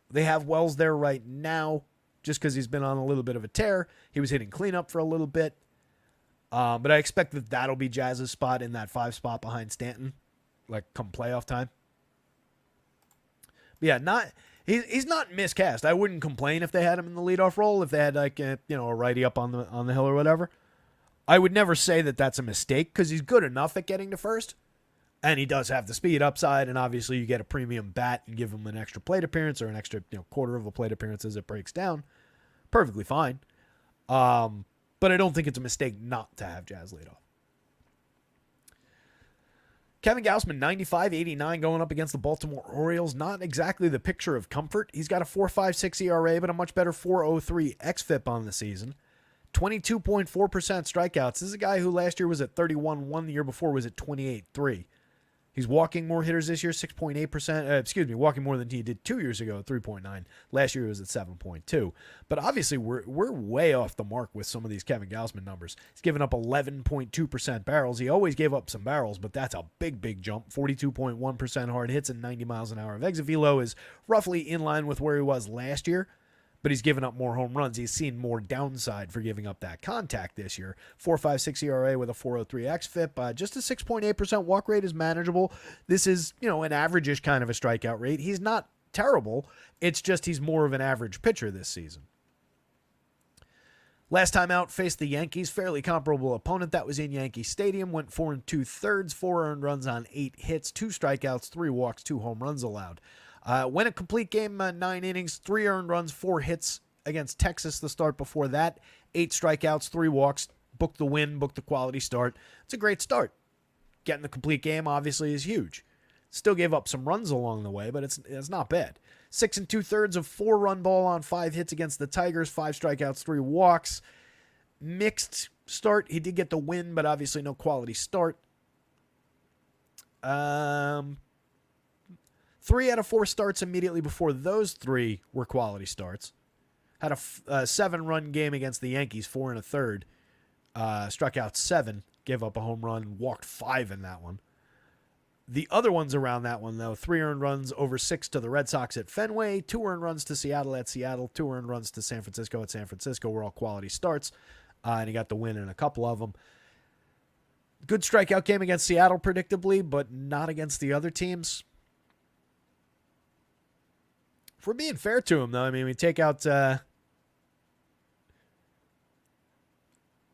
They have Wells there right now just because he's been on a little bit of a tear. He was hitting cleanup for a little bit. But I expect that that'll be Jazz's spot in that 5 spot behind Stanton, like come playoff time. But yeah, he's not miscast. I wouldn't complain if they had him in the leadoff role, if they had like a righty up on the hill or whatever. I would never say that that's a mistake because he's good enough at getting to first. And he does have the speed upside, and obviously you get a premium bat and give him an extra plate appearance or an extra quarter of a plate appearance as it breaks down. Perfectly fine. But I don't think it's a mistake not to have Jazz lead off. Kevin Gausman, 95-89 going up against the Baltimore Orioles. Not exactly the picture of comfort. He's got a 4.56 ERA, but a much better 4.03 xFIP on the season. 22.4% strikeouts. This is a guy who last year was at 31.1. The year before was at 28.3. He's walking more hitters this year, 6.8%. Walking more than he did 2 years ago, 3.9. Last year he was at 7.2. But obviously we're way off the mark with some of these Kevin Gausman numbers. He's given up 11.2% barrels. He always gave up some barrels, but that's a big jump. 42.1% hard hits and 90 miles an hour of exit velo is roughly in line with where he was last year. But he's given up more home runs. He's seen more downside for giving up that contact this year. 4.56 ERA with a 4.03 xFIP. Just a 6.8% walk rate is manageable. This is, an average-ish kind of a strikeout rate. He's not terrible. It's just he's more of an average pitcher this season. Last time out, faced the Yankees. Fairly comparable opponent. That was in Yankee Stadium. Went 4 2/3, 4 earned runs on 8 hits, 2 strikeouts, 3 walks, 2 home runs allowed. Went a complete game, 9 innings, 3 earned runs, 4 hits against Texas the start before that. 8 strikeouts, 3 walks, booked the win, booked the quality start. It's a great start. Getting the complete game obviously is huge. Still gave up some runs along the way, but it's not bad. 6 2/3 of 4-run ball on 5 hits against the Tigers, 5 strikeouts, 3 walks. Mixed start. He did get the win, but obviously no quality start. 3 out of 4 starts immediately before those 3 were quality starts. Had a 7-run game against the Yankees, 4 1/3. Struck out 7, gave up a home run, walked 5 in that one. The other ones around that one, though, 3 earned runs over 6 to the Red Sox at Fenway, 2 earned runs to Seattle at Seattle, 2 earned runs to San Francisco at San Francisco were all quality starts, and he got the win in a couple of them. Good strikeout game against Seattle, predictably, but not against the other teams. If we're being fair to him, though, we take out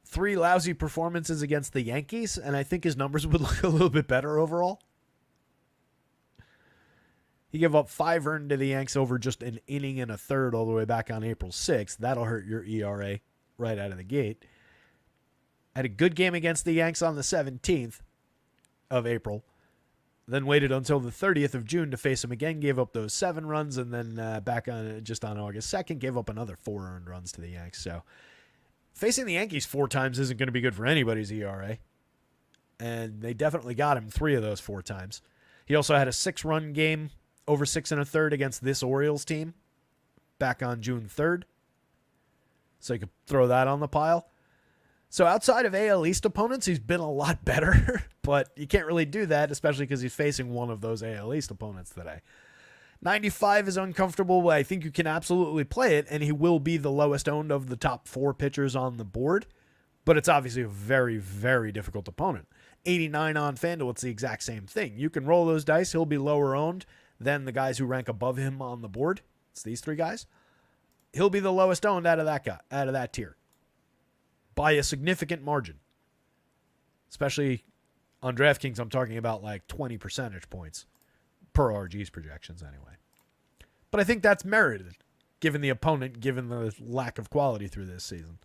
3 lousy performances against the Yankees, and I think his numbers would look a little bit better overall. He gave up 5 earned to the Yanks over just an inning and a third all the way back on April 6th. That'll hurt your ERA right out of the gate. Had a good game against the Yanks on the 17th of April. Then waited until the 30th of June to face him again, gave up those 7 runs, and then back on August 2nd, gave up another 4 earned runs to the Yanks. So facing the Yankees 4 times isn't going to be good for anybody's ERA. And they definitely got him 3 of those 4 times. He also had a 6-run game over 6 1/3 against this Orioles team back on June 3rd. So you could throw that on the pile. So outside of AL East opponents, he's been a lot better, but you can't really do that, especially because he's facing one of those AL East opponents today. 95 is uncomfortable, but I think you can absolutely play it, and he will be the lowest owned of the top 4 pitchers on the board, but it's obviously a very, very difficult opponent. 89 on FanDuel, it's the exact same thing. You can roll those dice, he'll be lower owned than the guys who rank above him on the board. It's these 3 guys. He'll be the lowest owned out of that tier, by a significant margin. Especially on DraftKings, I'm talking about like 20 percentage points per RG's projections anyway. But I think that's merited, given the opponent, given the lack of quality through this season.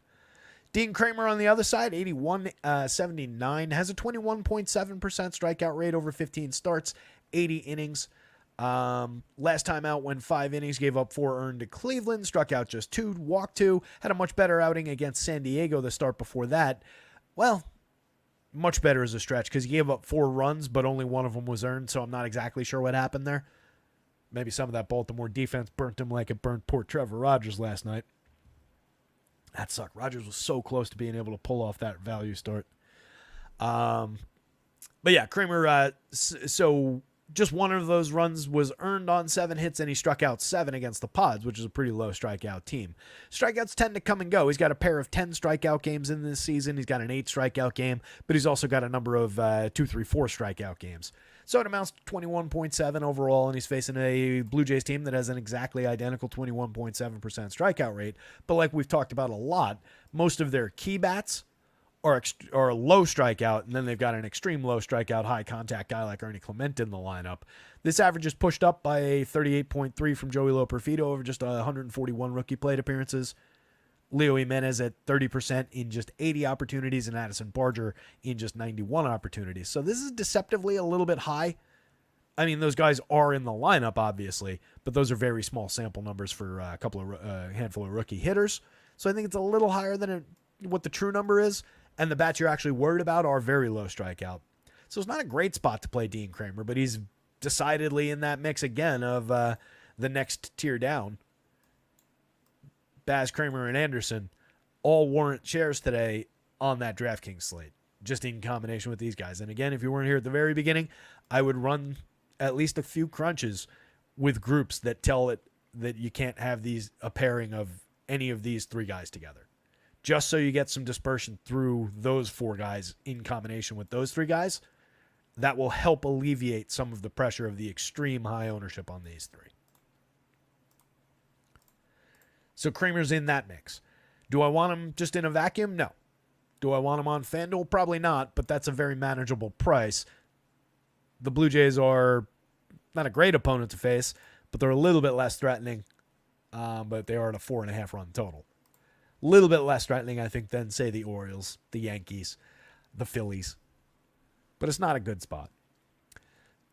Dean Kramer on the other side, 81-79, has a 21.7% strikeout rate over 15 starts, 80 innings. Last time out went 5 innings, gave up 4 earned to Cleveland, struck out just 2, walked 2, had a much better outing against San Diego the start before that. Well, much better as a stretch because he gave up 4 runs, but only 1 of them was earned, so I'm not exactly sure what happened there. Maybe some of that Baltimore defense burnt him like it burnt poor Trevor Rogers last night. That sucked. Rogers was so close to being able to pull off that value start. But yeah, Kramer, so just 1 of those runs was earned on 7 hits, and he struck out 7 against the Pods, which is a pretty low strikeout team. Strikeouts tend to come and go. He's got a pair of 10 strikeout games in this season. He's got an 8 strikeout game, but he's also got a number of 2, 3, 4 strikeout games. So it amounts to 21.7 overall, and he's facing a Blue Jays team that has an exactly identical 21.7% strikeout rate. But like we've talked about a lot, most of their key bats or a low strikeout, and then they've got an extreme low strikeout, high contact guy like Ernie Clement in the lineup. This average is pushed up by a 38.3 from Joey Loperfido over just 141 rookie plate appearances. Leo Jimenez at 30% in just 80 opportunities, and Addison Barger in just 91 opportunities. So this is deceptively a little bit high. I mean, those guys are in the lineup, obviously, but those are very small sample numbers for a handful of rookie hitters. So I think it's a little higher than what the true number is, and the bats you're actually worried about are very low strikeout. So it's not a great spot to play Dean Kramer, but he's decidedly in that mix again of the next tier down. Baz, Kramer, and Anderson all warrant shares today on that DraftKings slate, just in combination with these guys. And again, if you weren't here at the very beginning, I would run at least a few crunches with groups that tell it that you can't have a pairing of any of these three guys together, just so you get some dispersion through those four guys in combination with those three guys. That will help alleviate some of the pressure of the extreme high ownership on these three. So Kramer's in that mix. Do I want him just in a vacuum? No. Do I want him on FanDuel? Probably not, but that's a very manageable price. The Blue Jays are not a great opponent to face, but they're a little bit less threatening, but they are at a 4.5 run total. A little bit less threatening, I think, than, say, the Orioles, the Yankees, the Phillies. But it's not a good spot.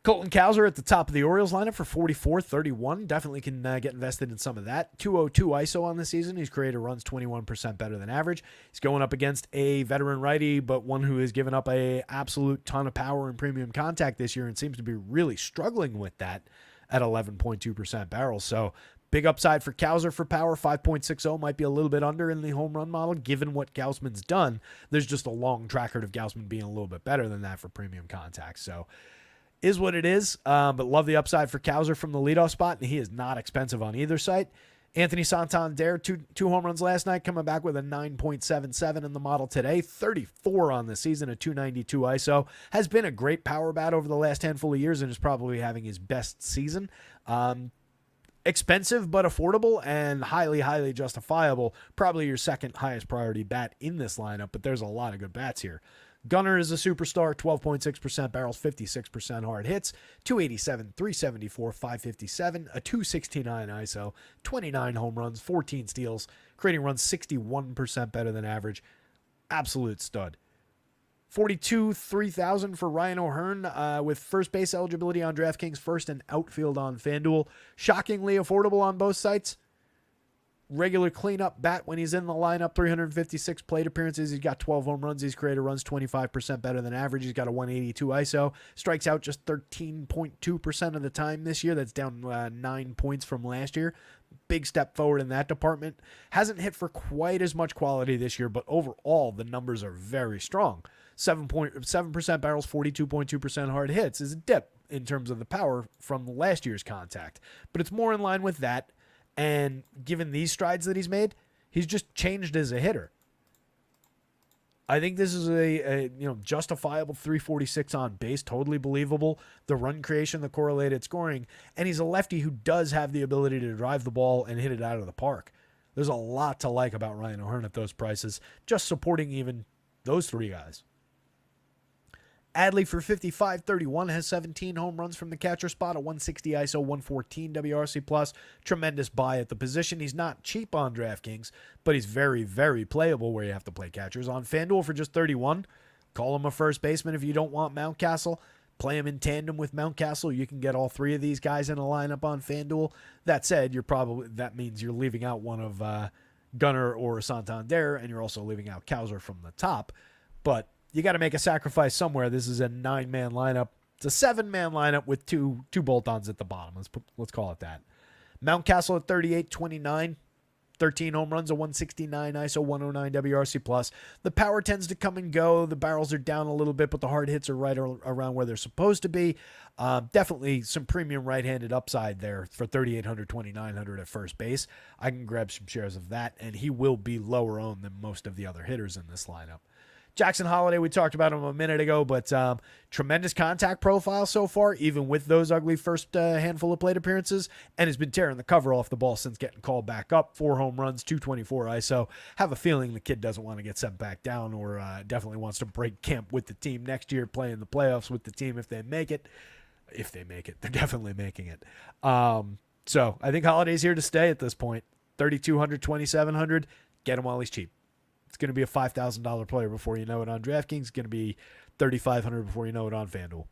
Colton Cowser at the top of the Orioles lineup for 44.31. Definitely can get invested in some of that. 202 ISO on the season. His creator runs 21% better than average. He's going up against a veteran righty, but one who has given up a absolute ton of power and premium contact this year and seems to be really struggling with that at 11.2% barrels. So big upside for Cowser for power. 5.60 might be a little bit under in the home run model, given what Gausman's done. There's just a long track record of Gausman being a little bit better than that for premium contact. So is what it is, but love the upside for Cowser from the leadoff spot, and he is not expensive on either site. Anthony Santander, two home runs last night, coming back with a 9.77 in the model today. 34 on the season, a 292 ISO. Has been a great power bat over the last handful of years and is probably having his best season. Expensive but affordable and highly, highly justifiable. Probably your second highest priority bat in this lineup, but there's a lot of good bats here. Gunnar is a superstar, 12.6% barrels, 56% hard hits, 287, 374, 557, a 269 ISO, 29 home runs, 14 steals, creating runs 61% better than average. Absolute stud. 42,300 for Ryan O'Hearn with first base eligibility on DraftKings, first and outfield on FanDuel. Shockingly affordable on both sites. Regular cleanup bat when he's in the lineup, 356 plate appearances. He's got 12 home runs. His creator runs 25% better than average. He's got a 182 ISO. Strikes out just 13.2% of the time this year. That's down 9 points from last year. Big step forward in that department. Hasn't hit for quite as much quality this year, but overall the numbers are very strong. 7% barrels, 42.2% hard hits is a dip in terms of the power from last year's contact. But it's more in line with that. And given these strides that he's made, he's just changed as a hitter. I think this is a justifiable 346 on base, totally believable. The run creation, the correlated scoring, and he's a lefty who does have the ability to drive the ball and hit it out of the park. There's a lot to like about Ryan O'Hearn at those prices, just supporting even those three guys. Adley for 55.31 has 17 home runs from the catcher spot, a 160 ISO, 114 WRC+. Tremendous buy at the position. He's not cheap on DraftKings, but he's very, very playable where you have to play catchers. On FanDuel for just 31, call him a first baseman if you don't want Mountcastle. Play him in tandem with Mountcastle. You can get all three of these guys in a lineup on FanDuel. That said, that means you're leaving out one of Gunnar or Santander, and you're also leaving out Cowser from the top. But you got to make a sacrifice somewhere. This is a 9-man lineup. It's a 7-man lineup with two bolt-ons at the bottom. Let's call it that. Mountcastle at 38.29, 13 home runs, a 169 ISO, 109 WRC+. The power tends to come and go. The barrels are down a little bit, but the hard hits are right around where they're supposed to be. Definitely some premium right-handed upside there for 3,800, 2,900 at first base. I can grab some shares of that, and he will be lower owned than most of the other hitters in this lineup. Jackson Holiday, we talked about him a minute ago, but tremendous contact profile so far, even with those ugly first handful of plate appearances, and has been tearing the cover off the ball since getting called back up. 4 home runs, 224 ISO. Have a feeling the kid doesn't want to get sent back down, or definitely wants to break camp with the team next year, play in the playoffs with the team if they make it. If they make it, they're definitely making it. So I think Holiday's here to stay at this point. 3,200, 2,700. Get him while he's cheap. It's going to be a $5,000 player before you know it on DraftKings. It's going to be $3,500 before you know it on FanDuel.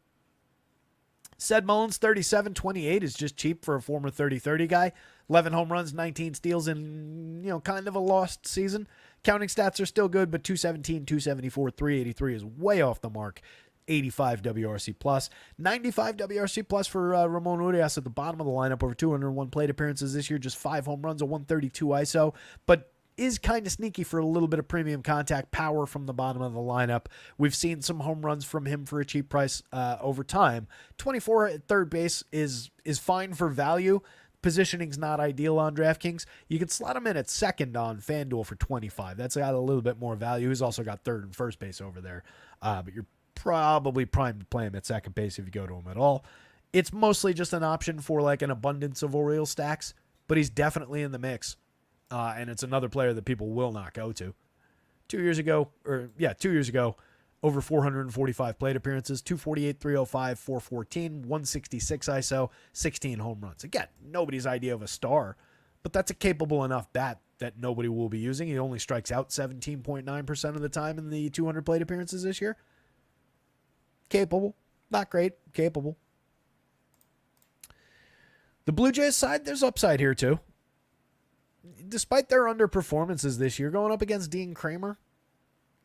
Ced Mullins, 37-28 is just cheap for a former 30-30 guy. 11 home runs, 19 steals in, kind of a lost season. Counting stats are still good, but 217, 274, 383 is way off the mark. 85 WRC plus. 95 WRC plus for Ramon Urias at the bottom of the lineup. Over 201 plate appearances this year. Just 5 home runs, a 132 ISO. But is kind of sneaky for a little bit of premium contact power from the bottom of the lineup. We've seen some home runs from him for a cheap price over time. 24 at third base is fine for value. Positioning's not ideal on DraftKings. You can slot him in at second on FanDuel for 25. That's got a little bit more value. He's also got third and first base over there. But you're probably primed to play him at second base if you go to him at all. It's mostly just an option for like an abundance of Orioles stacks, but he's definitely in the mix. And it's another player that people will not go to. 2 years ago, over 445 plate appearances, 248, 305, 414, 166 ISO, 16 home runs. Again, nobody's idea of a star, but that's a capable enough bat that nobody will be using. He only strikes out 17.9% of the time in the 200 plate appearances this year. Capable. Not great. Capable. The Blue Jays side, there's upside here too. Despite their underperformances this year, going up against Dean Kramer,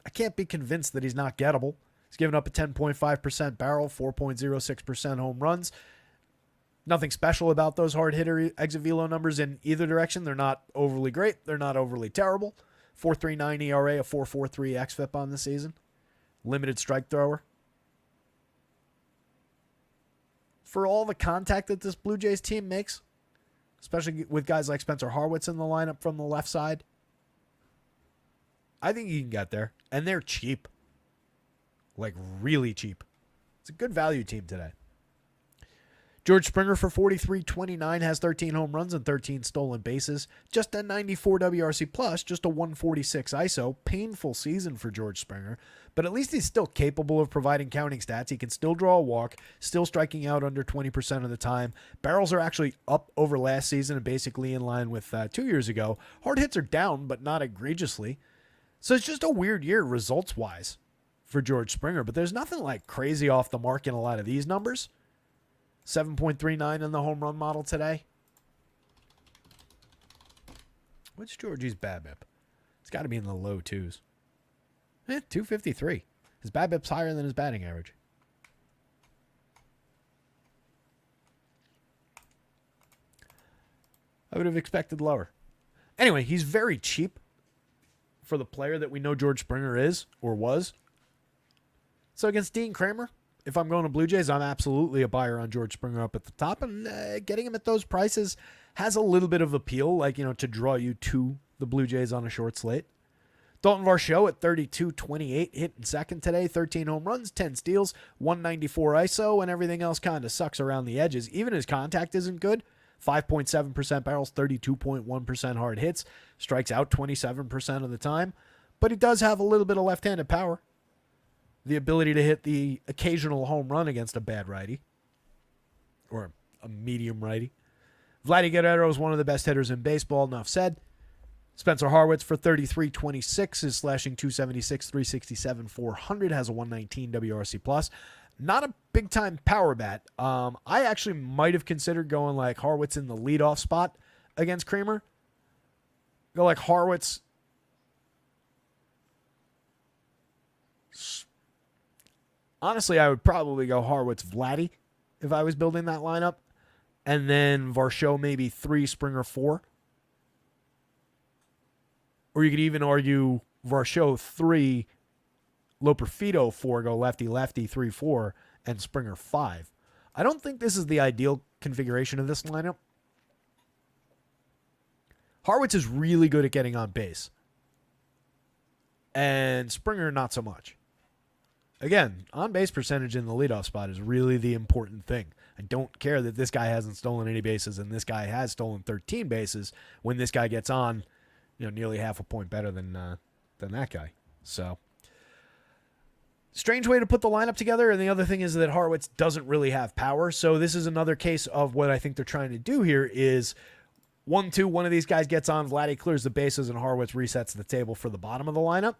I can't be convinced that he's not gettable. He's given up a 10.5% barrel, 4.06% home runs. Nothing special about those hard hitter exit velo numbers in either direction. They're not overly great. They're not overly terrible. 4.39 ERA, a 4.43 xFIP on the season. Limited strike thrower. For all the contact that this Blue Jays team makes, especially with guys like Spencer Harwitz in the lineup from the left side, I think you can get there. And they're cheap. Like, really cheap. It's a good value team today. George Springer for 43-29 has 13 home runs and 13 stolen bases. Just a 94 WRC plus, just a 146 ISO. Painful season for George Springer, but at least he's still capable of providing counting stats. He can still draw a walk, still striking out under 20% of the time. Barrels are actually up over last season and basically in line with 2 years ago. Hard hits are down, but not egregiously. So it's just a weird year results-wise for George Springer, but there's nothing like crazy off the mark in a lot of these numbers. 7.39 in the home run model today. What's Georgie's BABIP? It's got to be in the low twos. 253. His BABIP's higher than his batting average. I would have expected lower. Anyway, he's very cheap for the player that we know George Springer is or was. So against Dean Kramer, if I'm going to Blue Jays, I'm absolutely a buyer on George Springer up at the top, and getting him at those prices has a little bit of appeal, like, to draw you to the Blue Jays on a short slate. Dalton Varsho at 32-28, hitting second today, 13 home runs, 10 steals, 194 ISO, and everything else kind of sucks around the edges. Even his contact isn't good. 5.7% barrels, 32.1% hard hits, strikes out 27% of the time, but he does have a little bit of left-handed power. The ability to hit the occasional home run against a bad righty or a medium righty. Vladdy Guerrero is one of the best hitters in baseball, enough said. Spencer Harwitz for 33-26 is slashing 276, 367, 400, has a 119 WRC plus. Not a big-time power bat. I actually might have considered going like Harwitz in the leadoff spot against Kramer. Go like Harwitz. Honestly, I would probably go Harwitz Vladdy if I was building that lineup. And then Varsho maybe 3, Springer 4. Or you could even argue Varsho 3, Loperfido 4, go lefty-lefty 3-4, and Springer 5. I don't think this is the ideal configuration of this lineup. Harwitz is really good at getting on base. and Springer not so much. Again, on-base percentage in the leadoff spot is really the important thing. I don't care that this guy hasn't stolen any bases and this guy has stolen 13 bases when this guy gets on, nearly half a point better than that guy. So, strange way to put the lineup together. And the other thing is that Horwitz doesn't really have power. So this is another case of what I think they're trying to do here is 1-2, one of these guys gets on, Vladdy clears the bases, and Horwitz resets the table for the bottom of the lineup.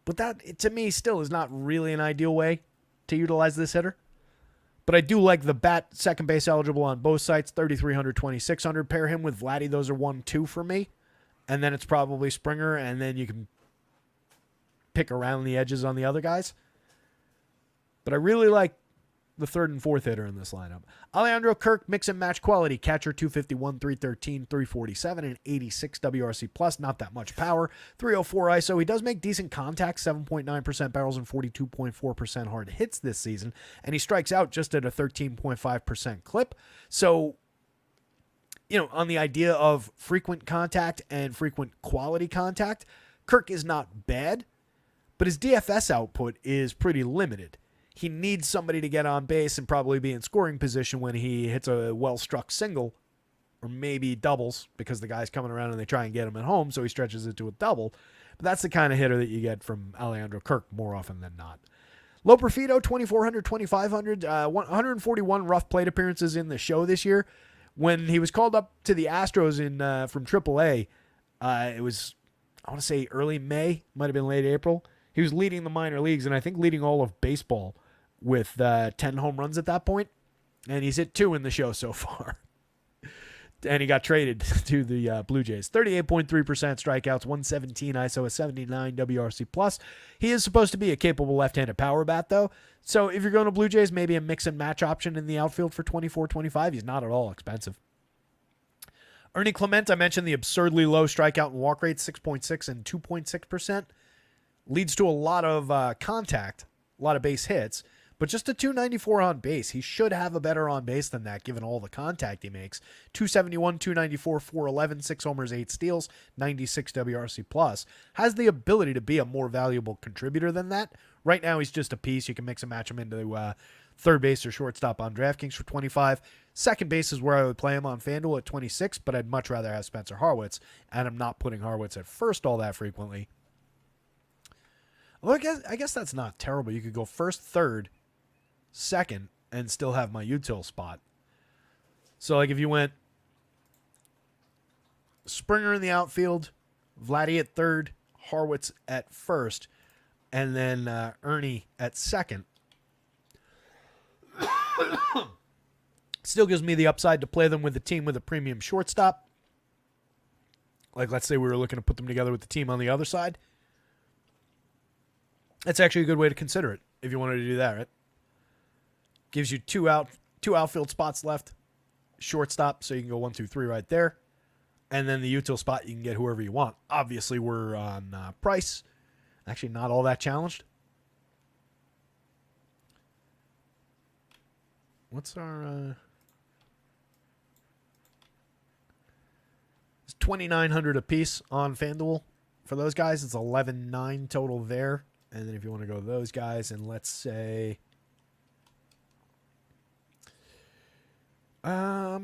But that, to me, still is not really an ideal way to utilize this hitter. But I do like the bat, second base eligible on both sites, 3,300, 2,600. Pair him with Vladdy. Those are 1-2 for me. And then it's probably Springer, and then you can pick around the edges on the other guys. But I really like the third and fourth hitter in this lineup. Alejandro Kirk, mix and match quality. Catcher, 251, 313, 347, and 86 WRC+. Plus. Not that much power. 304 ISO. He does make decent contact, 7.9% barrels and 42.4% hard hits this season. And he strikes out just at a 13.5% clip. So, on the idea of frequent contact and frequent quality contact, Kirk is not bad, but his DFS output is pretty limited. He needs somebody to get on base and probably be in scoring position when he hits a well-struck single or maybe doubles because the guy's coming around and they try and get him at home, so he stretches it to a double. But that's the kind of hitter that you get from Alejandro Kirk more often than not. Lo Perfido, 2,400, 2,500, 141 rough plate appearances in the show this year. When he was called up to the Astros from AAA, it was, I want to say early May, might have been late April. He was leading the minor leagues and I think leading all of baseball with 10 home runs at that point. And he's hit 2 in the show so far. And he got traded to the Blue Jays. 38.3% strikeouts, 117 ISO, a 79 WRC+. Plus. He is supposed to be a capable left-handed power bat, though. So if you're going to Blue Jays, maybe a mix-and-match option in the outfield for 24-25. He's not at all expensive. Ernie Clement, I mentioned the absurdly low strikeout and walk rates, 6.6 and 2.6%. Leads to a lot of contact, a lot of base hits. But just a 294 on base. He should have a better on base than that given all the contact he makes. 271, 294, 411, 6 homers, 8 steals, 96 WRC+. Plus. Has the ability to be a more valuable contributor than that. Right now he's just a piece. You can mix and match him into third base or shortstop on DraftKings for 25. Second base is where I would play him on FanDuel at 26, but I'd much rather have Spencer Horwitz, and I'm not putting Horwitz at first all that frequently. Well, I guess that's not terrible. You could go first, third, second, and still have my util spot. So, like, if you went Springer in the outfield, Vladdy at third, Horwitz at first, and then Ernie at second, still gives me the upside to play them with a team with a premium shortstop. Like, let's say we were looking to put them together with the team on the other side. That's actually a good way to consider it if you wanted to do that, right? Gives you two outfield spots left, shortstop, so you can go 1, 2, 3 right there. And then the util spot, you can get whoever you want. Obviously, we're on price. Actually, not all that challenged. What's our... It's $2,900 a piece on FanDuel. For those guys, it's $11,900 total there. And then if you want to go those guys, and let's say... I'll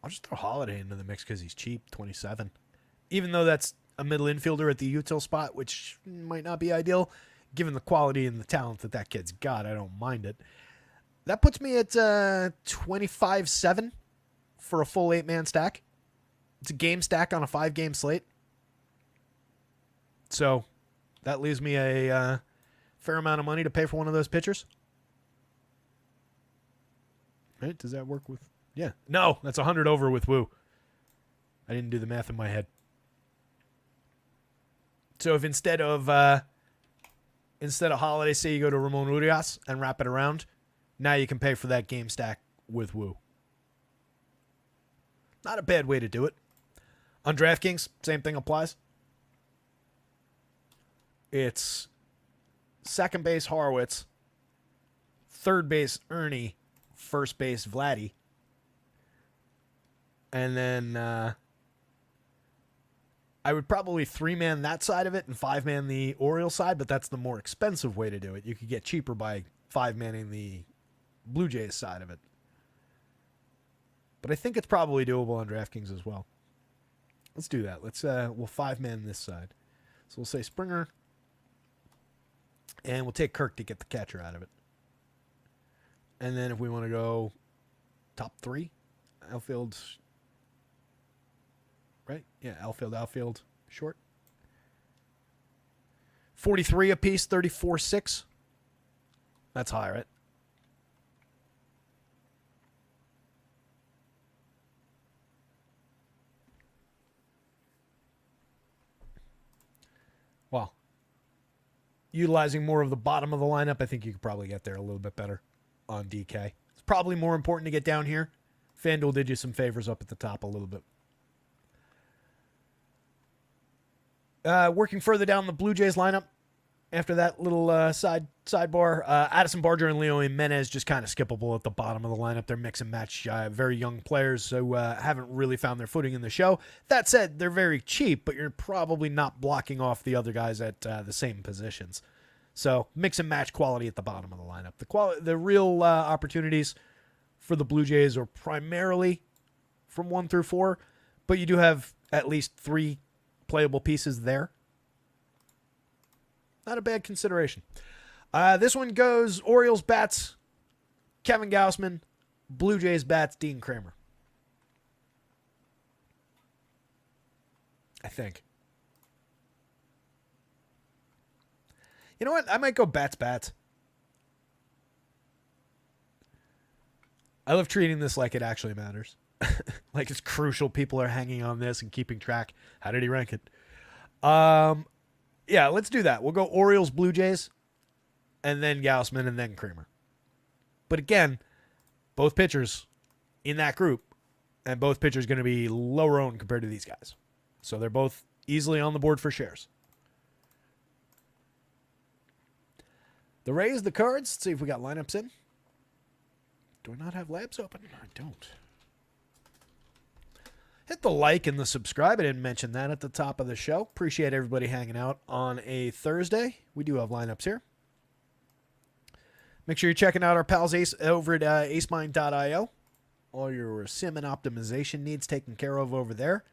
just throw Holiday into the mix because he's cheap, 27. Even though that's a middle infielder at the util spot, which might not be ideal, given the quality and the talent that kid's got, I don't mind it. That puts me at 25-7 for a full 8-man stack. It's a game stack on a 5-game slate. So that leaves me a fair amount of money to pay for one of those pitchers. Right? Does that work with... Yeah. No, that's 100 over with Woo. I didn't do the math in my head. So if instead of Holiday, say you go to Ramon Urias and wrap it around, now you can pay for that game stack with Woo. Not a bad way to do it. On DraftKings, same thing applies. It's second base Horwitz, third base Ernie, first base Vladdy, and then I would probably 3-man that side of it and 5-man the Orioles side, but that's the more expensive way to do it. You could get cheaper by 5-manning the Blue Jays side of it. But I think it's probably doable on DraftKings as well. Let's do that. We'll 5-man this side. So we'll say Springer, and we'll take Kirk to get the catcher out of it. And then if we want to go top 3, outfield, right? Yeah, outfield, short. 43 apiece, 34-6. That's high, right? Well, utilizing more of the bottom of the lineup, I think you could probably get there a little bit better on DK. It's probably more important to get down here. FanDuel did you some favors up at the top a little bit. Working further down the Blue Jays lineup, after that little sidebar, Addison Barger and Leo Jimenez just kind of skippable at the bottom of the lineup. They're mix and match, very young players, so haven't really found their footing in the show. That said, they're very cheap, but you're probably not blocking off the other guys at the same positions. So mix and match quality at the bottom of the lineup. The real opportunities for the Blue Jays are primarily from 1 through 4, but you do have at least 3 playable pieces there. Not a bad consideration. This one goes Orioles bats, Kevin Gausman, Blue Jays bats, Dean Kramer. I think. You know what? I might go bats. I love treating this like it actually matters. Like it's crucial. People are hanging on this and keeping track. How did he rank it? Yeah, let's do that. We'll go Orioles, Blue Jays, and then Gausman, and then Kramer. But again, both pitchers in that group, and both pitchers going to be lower owned compared to these guys. So they're both easily on the board for shares. The Rays, the Cards. Let's see if we got lineups in. Do I not have labs open? I don't. Hit the like and the subscribe. I didn't mention that at the top of the show. Appreciate everybody hanging out on a Thursday. We do have lineups here. Make sure you're checking out our pals over at acemind.io. All your sim and optimization needs taken care of over there.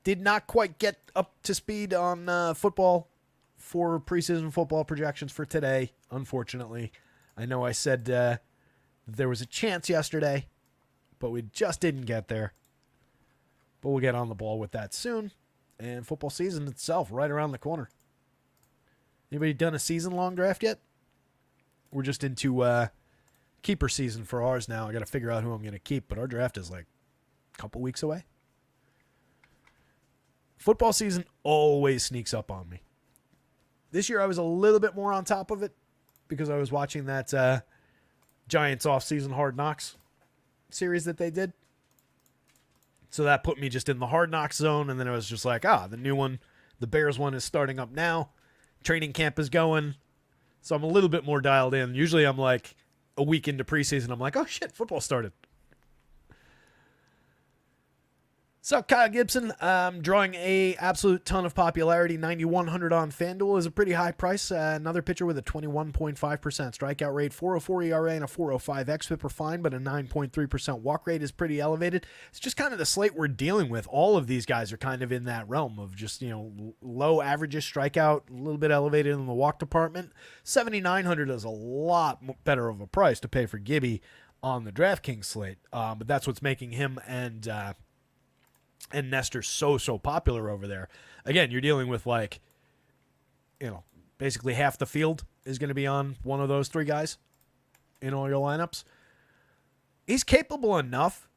Did not quite get up to speed on football for preseason football projections for today, unfortunately. I know I said there was a chance yesterday, but we just didn't get there. But we'll get on the ball with that soon. And football season itself right around the corner. Anybody done a season-long draft yet? We're just into keeper season for ours now. I got to figure out who I'm going to keep, but our draft is like a couple weeks away. Football season always sneaks up on me. This year I was a little bit more on top of it because I was watching that Giants off-season Hard Knocks series that they did. So that put me just in the Hard Knocks zone, and then it was just like, the new one, the Bears one is starting up now. Training camp is going. So I'm a little bit more dialed in. Usually I'm like a week into preseason, I'm like, oh shit, football started. So Kyle Gibson, drawing a absolute ton of popularity. 9,100 on FanDuel is a pretty high price. Another pitcher with a 21.5% strikeout rate, 4.04 ERA, and a 4.05 xFIP are fine, but a 9.3% walk rate is pretty elevated. It's just kind of the slate we're dealing with. All of these guys are kind of in that realm of just, low averages, strikeout, a little bit elevated in the walk department. 7,900 is a lot better of a price to pay for Gibby on the DraftKings slate, but that's what's making him and Nestor so popular over there. Again, you're dealing with basically half the field is going to be on one of those 3 guys in all your lineups. He's capable enough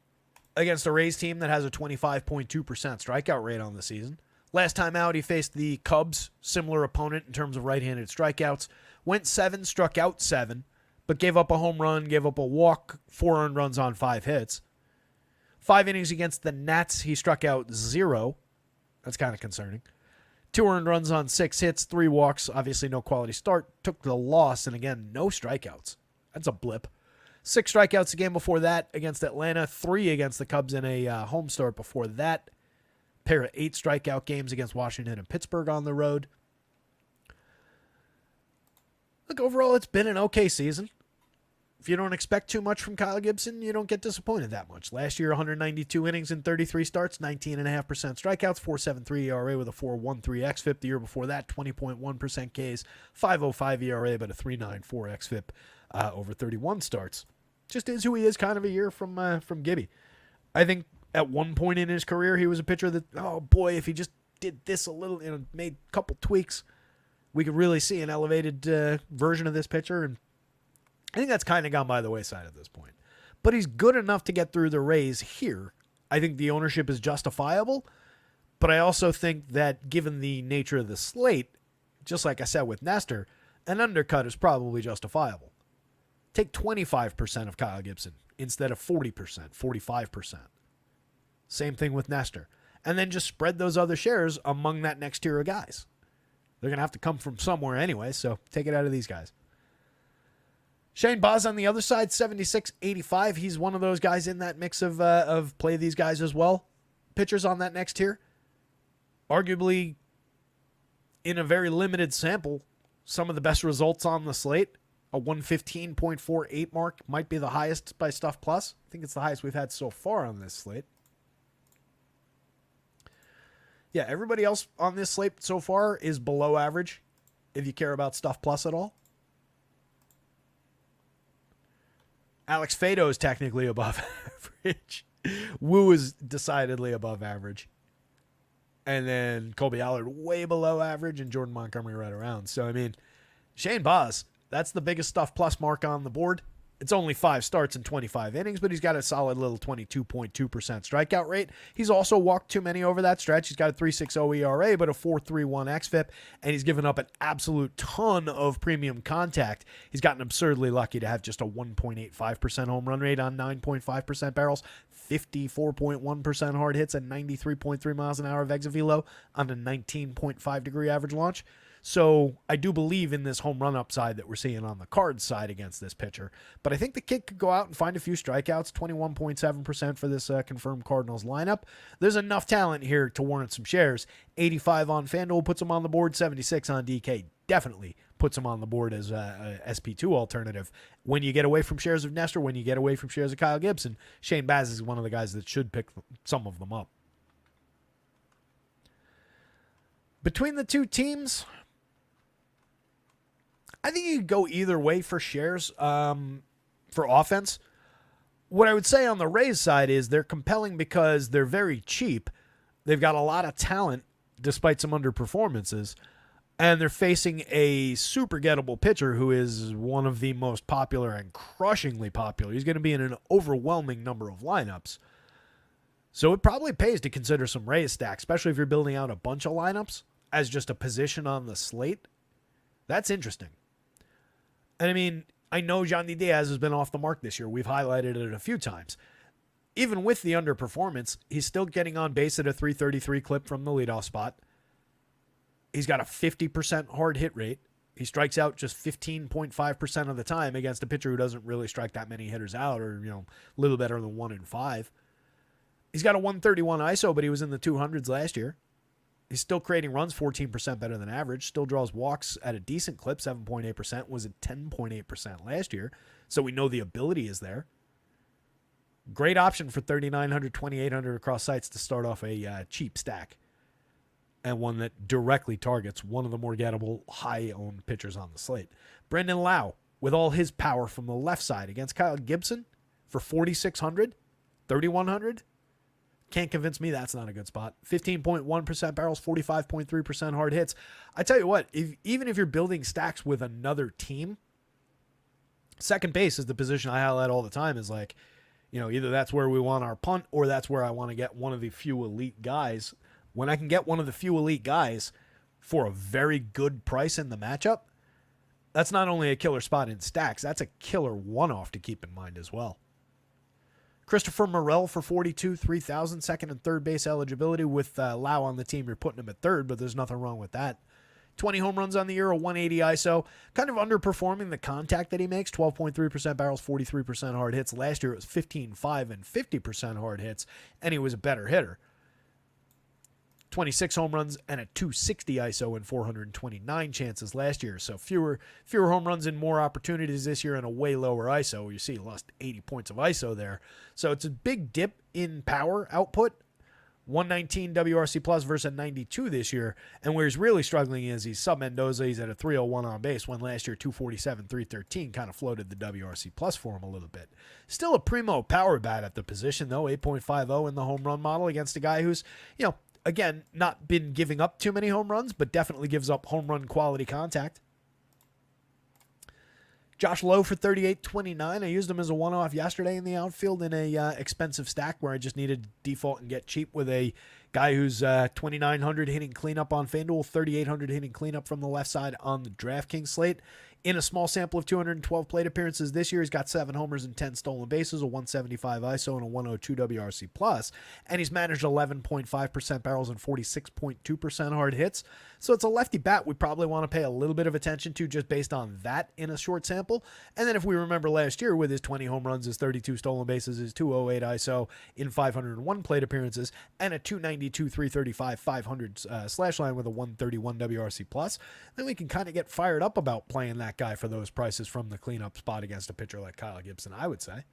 against a Rays team that has a 25.2% strikeout rate on the season. Last time out, he faced the Cubs, similar opponent in terms of right-handed strikeouts. Went 7, struck out 7, but gave up a home run, gave up a walk, 4 earned runs on 5 hits. 5 innings against the Nats, he struck out 0. That's kind of concerning. 2 earned runs on 6 hits, 3 walks. Obviously no quality start. Took the loss, and again, no strikeouts. That's a blip. 6 strikeouts the game before that against Atlanta. 3 against the Cubs in a home start before that. Pair of 8 strikeout games against Washington and Pittsburgh on the road. Look, overall, it's been an okay season. If you don't expect too much from Kyle Gibson, you don't get disappointed that much. Last year, 192 innings in 33 starts, 19.5% strikeouts, 4.73 ERA with a 4.13 xFIP. The year before that, 20.1% Ks, 5.05 ERA, but a 3.94 xFIP over 31 starts. Just is who he is, kind of a year from Gibby. I think at one point in his career, he was a pitcher that, oh boy, if he just did this a little, made a couple tweaks, we could really see an elevated version of this pitcher. And I think that's kind of gone by the wayside at this point. But he's good enough to get through the Rays here. I think the ownership is justifiable. But I also think that given the nature of the slate, just like I said with Nestor, an undercut is probably justifiable. Take 25% of Kyle Gibson instead of 40%, 45%. Same thing with Nestor. And then just spread those other shares among that next tier of guys. They're going to have to come from somewhere anyway, so take it out of these guys. Shane Baz on the other side, 76.85. He's one of those guys in that mix of play these guys as well. Pitchers on that next tier. Arguably, in a very limited sample, some of the best results on the slate. A 115.48 mark might be the highest by Stuff Plus. I think it's the highest we've had so far on this slate. Yeah, everybody else on this slate so far is below average, if you care about Stuff Plus at all. Alex Fado is technically above average. Wu is decidedly above average. And then Colby Allard way below average and Jordan Montgomery right around. So, I mean, Shane Baz, that's the biggest Stuff Plus mark on the board. It's only 5 starts and 25 innings, but he's got a solid little 22.2% strikeout rate. He's also walked too many over that stretch. He's got a 3.60 ERA, but a 4.31 xFIP, and he's given up an absolute ton of premium contact. He's gotten absurdly lucky to have just a 1.85% home run rate on 9.5% barrels, 54.1% hard hits, and 93.3 miles an hour of exit velo on a 19.5 degree average launch. So I do believe in this home run upside that we're seeing on the Cards side against this pitcher. But I think the kid could go out and find a few strikeouts, 21.7% for this confirmed Cardinals lineup. There's enough talent here to warrant some shares. 85 on FanDuel puts him on the board, 76 on DK definitely puts him on the board as a SP2 alternative. When you get away from shares of Nestor, when you get away from shares of Kyle Gibson, Shane Baz is one of the guys that should pick some of them up. Between the two teams, I think you could go either way for shares for offense. What I would say on the Rays side is they're compelling because they're very cheap. They've got a lot of talent despite some underperformances, and they're facing a super gettable pitcher who is one of the most popular and crushingly popular. He's going to be in an overwhelming number of lineups. So it probably pays to consider some Rays stacks, especially if you're building out a bunch of lineups as just a position on the slate. That's interesting. And I mean, I know Johnny Diaz has been off the mark this year. We've highlighted it a few times. Even with the underperformance, he's still getting on base at a 333 clip from the leadoff spot. He's got a 50% hard hit rate. He strikes out just 15.5% of the time against a pitcher who doesn't really strike that many hitters out, or, a little better than 1 in 5. He's got a 131 ISO, but he was in the 200s last year. He's still creating runs 14% better than average, still draws walks at a decent clip, 7.8%, was at 10.8% last year. So we know the ability is there. Great option for 3,900, 2,800 across sites to start off a cheap stack. And one that directly targets one of the more gettable, high-owned pitchers on the slate. Brendan Lau, with all his power from the left side against Kyle Gibson for 4,600, 3,100. Can't convince me that's not a good spot. 15.1% barrels, 45.3% hard hits. I tell you what, even if you're building stacks with another team, second base is the position I highlight all the time, is like, either that's where we want our punt or that's where I want to get one of the few elite guys. When I can get one of the few elite guys for a very good price in the matchup, that's not only a killer spot in stacks, that's a killer one-off to keep in mind as well. Christopher Morel for 42, 3,000, second and third base eligibility. With Lau on the team, you're putting him at third, but there's nothing wrong with that. 20 home runs on the year, a 180 ISO. Kind of underperforming the contact that he makes, 12.3% barrels, 43% hard hits. Last year it was 15.5 and 50% hard hits, and he was a better hitter. 26 home runs and a 260 ISO and 429 chances last year. So fewer home runs and more opportunities this year and a way lower ISO. You see, he lost 80 points of ISO there. So it's a big dip in power output. 119 WRC plus versus 92 this year. And where he's really struggling is he's sub Mendoza. He's at a 301 on base when last year 247, 313 kind of floated the WRC plus for him a little bit. Still a primo power bat at the position though, 8.50 in the home run model against a guy who's, again, not been giving up too many home runs, but definitely gives up home run quality contact. Josh Lowe for 38.29. I used him as a one-off yesterday in the outfield in a expensive stack where I just needed to default and get cheap with a guy who's 2,900 hitting cleanup on FanDuel, 3,800 hitting cleanup from the left side on the DraftKings slate. In a small sample of 212 plate appearances this year, he's got 7 homers and 10 stolen bases, a 175 ISO, and a 102 WRC plus, and he's managed 11.5% barrels and 46.2% hard hits. So it's a lefty bat we probably want to pay a little bit of attention to just based on that in a short sample. And then if we remember last year with his 20 home runs, his 32 stolen bases, his 208 ISO in 501 plate appearances, and a 292, 335, 500 slash line with a 131 WRC plus, then we can kind of get fired up about playing that guy for those prices from the cleanup spot against a pitcher like Kyle Gibson, I would say.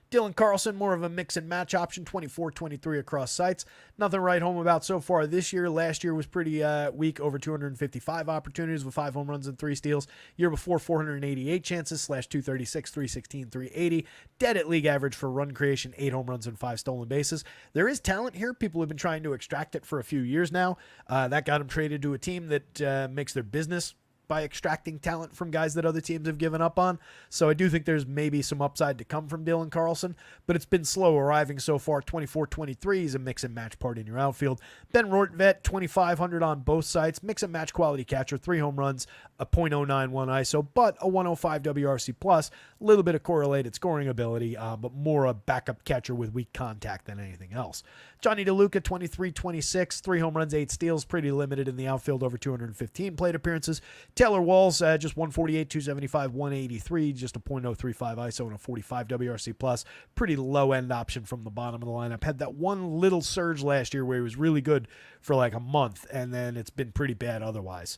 Dylan Carlson, more of a mix and match option, 24-23 across sites. Nothing to write home about so far this year. Last year was pretty weak, over 255 opportunities with 5 home runs and 3 steals. Year before, 488 chances, / 236, 316, 380. Dead at league average for run creation, 8 home runs and 5 stolen bases. There is talent here. People have been trying to extract it for a few years now. That got him traded to a team that makes their business by extracting talent from guys that other teams have given up on. So I do think there's maybe some upside to come from Dylan Carlson, but it's been slow arriving so far. 24-23 is a mix and match part in your outfield. Ben Rortvedt, 2,500 on both sides. Mix and match quality catcher, 3 home runs, a .091 ISO, but a 105 WRC plus. A little bit of correlated scoring ability, but more a backup catcher with weak contact than anything else. Johnny DeLuca, 23-26, 3 home runs, 8 steals, pretty limited in the outfield, over 215 plate appearances. Taylor Walls, just 148, 275, 183, just a .035 ISO and a 45 WRC plus. Pretty low-end option from the bottom of the lineup. Had that one little surge last year where he was really good for like a month, and then it's been pretty bad otherwise.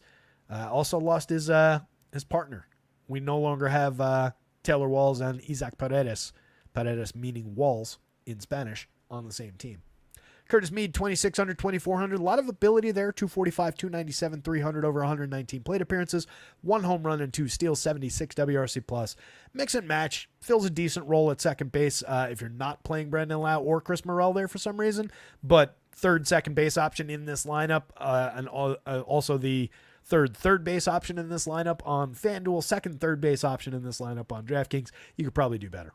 Also lost his partner. We no longer have Taylor Walls and Isaac Paredes meaning Walls in Spanish, on the same team. Curtis Mead, 2,600, 2,400. A lot of ability there. 245, 297, 300 over 119 plate appearances. 1 home run and 2 steals, 76 WRC plus. Mix and match. Fills a decent role at second base if you're not playing Brandon Lau or Chris Morel there for some reason. But second base option in this lineup, and also the third base option in this lineup on FanDuel. Second third base option in this lineup on DraftKings. You could probably do better.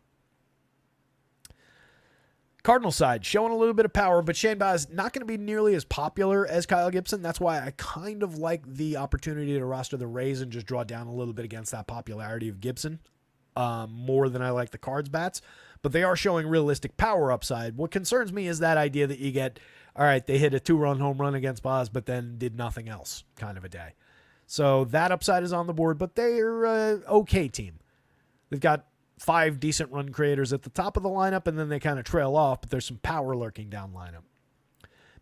Cardinal side, showing a little bit of power, but Shane Baz not going to be nearly as popular as Kyle Gibson. That's why I kind of like the opportunity to roster the Rays and just draw down a little bit against that popularity of Gibson, more than I like the Cards bats. But they are showing realistic power upside. What concerns me is that idea that you get, all right, they hit a 2-run home run against Baz, but then did nothing else kind of a day. So that upside is on the board, but they're an okay team. They've got 5 decent run creators at the top of the lineup, and then they kind of trail off, but there's some power lurking down lineup.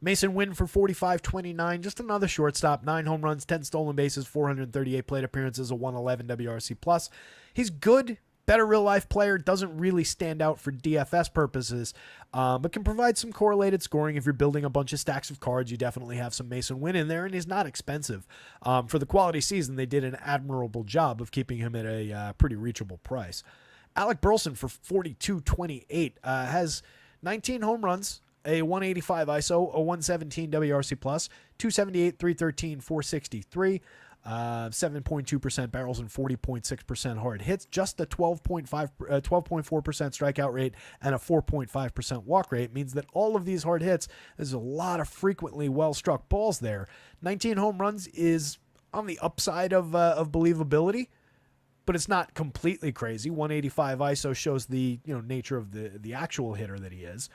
Mason Wynn for 45-29, just another shortstop, 9 home runs, 10 stolen bases, 438 plate appearances, a 111 WRC plus. He's good, better real-life player, doesn't really stand out for DFS purposes, but can provide some correlated scoring. If you're building a bunch of stacks of cards, you definitely have some Mason Wynn in there, and he's not expensive. For the quality season, they did an admirable job of keeping him at a pretty reachable price. Alec Burleson for 42-28 has 19 home runs, a 185 ISO, a 117 WRC plus, 278, 313, 463, 7.2% barrels and 40.6% hard hits, just a 12.4% strikeout rate and a 4.5% walk rate means that all of these hard hits, there's a lot of frequently well-struck balls there. 19 home runs is on the upside of believability, but it's not completely crazy. 185 ISO shows the nature of the actual hitter that he is.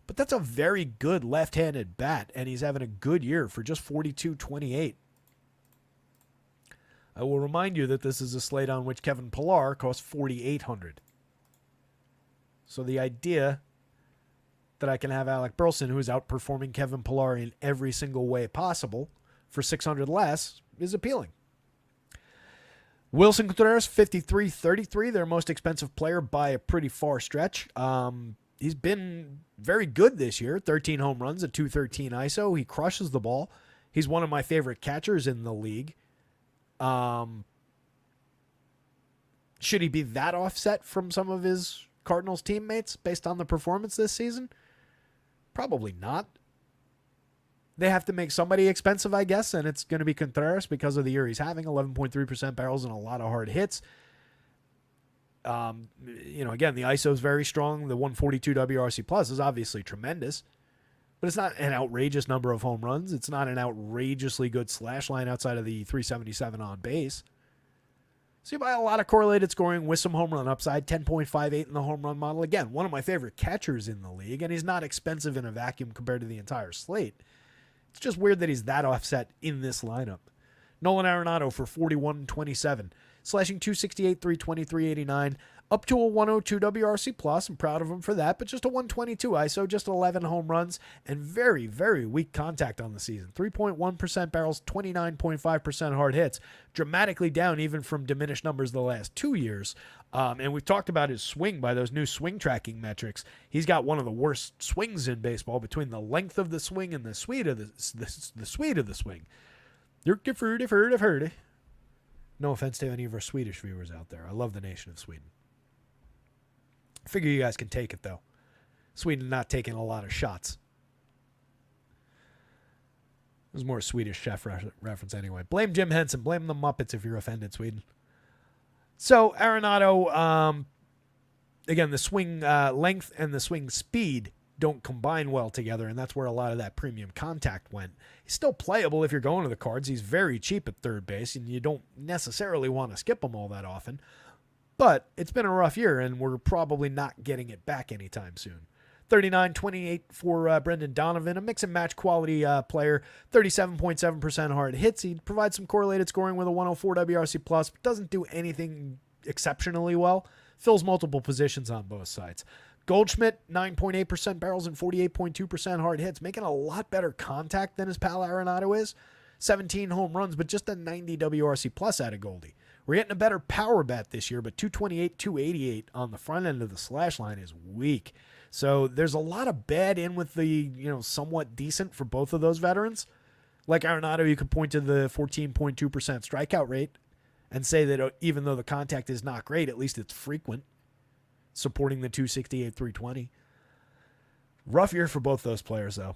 But that's a very good left-handed bat, and he's having a good year for just 42-28. I will remind you that this is a slate on which Kevin Pillar costs $4,800. So the idea that I can have Alec Burleson, who is outperforming Kevin Pillar in every single way possible, for 600 less is appealing. Wilson Contreras, 53-33, their most expensive player by a pretty far stretch. He's been very good this year. 13 home runs, a 213 ISO. He crushes the ball. He's one of my favorite catchers in the league. Should he be that offset from some of his Cardinals teammates based on the performance this season? Probably not. They have to make somebody expensive, I guess, and it's going to be Contreras because of the year he's having. 11.3% barrels and a lot of hard hits. Again, the ISO is very strong. The 142 WRC plus is obviously tremendous, but it's not an outrageous number of home runs. It's not an outrageously good slash line outside of the 377 on base. So you buy a lot of correlated scoring with some home run upside, 10.58 in the home run model. Again, one of my favorite catchers in the league, and he's not expensive in a vacuum compared to the entire slate. It's just weird that he's that offset in this lineup. Nolan Arenado for 41-27, slashing 268, 320, 389, up to a 102 WRC plus. I'm proud of him for that, but just a 122 ISO, just 11 home runs, and very, very weak contact on the season. 3.1% barrels, 29.5% hard hits, dramatically down even from diminished numbers the last 2 years. And we've talked about his swing by those new swing tracking metrics. He's got one of the worst swings in baseball between the length of the swing and the speed of the speed of the swing. I've heard. No offense to any of our Swedish viewers out there. I love the nation of Sweden. I figure you guys can take it, though. Sweden not taking a lot of shots. It was more a Swedish chef reference anyway. Blame Jim Henson. Blame the Muppets if you're offended, Sweden. So, Arenado, again, the swing length and the swing speed don't combine well together, and that's where a lot of that premium contact went. He's still playable if you're going to the Cards. He's very cheap at third base, and you don't necessarily want to skip him all that often. But it's been a rough year, and we're probably not getting it back anytime soon. 39-28 for Brendan Donovan, a mix and match quality player. 37.7% hard hits. He provides some correlated scoring with a 104 WRC plus, but doesn't do anything exceptionally well. Fills multiple positions on both sides. Goldschmidt, 9.8% barrels and 48.2% hard hits, making a lot better contact than his pal Arenado is. 17 home runs, but just a 90 WRC plus out of Goldie. We're getting a better power bat this year, but 228, 288 on the front end of the slash line is weak. So there's a lot of bad in with the, somewhat decent for both of those veterans. Like Arenado, you could point to the 14.2% strikeout rate and say that even though the contact is not great, at least it's frequent, supporting the 268, 320. Rough year for both those players, though.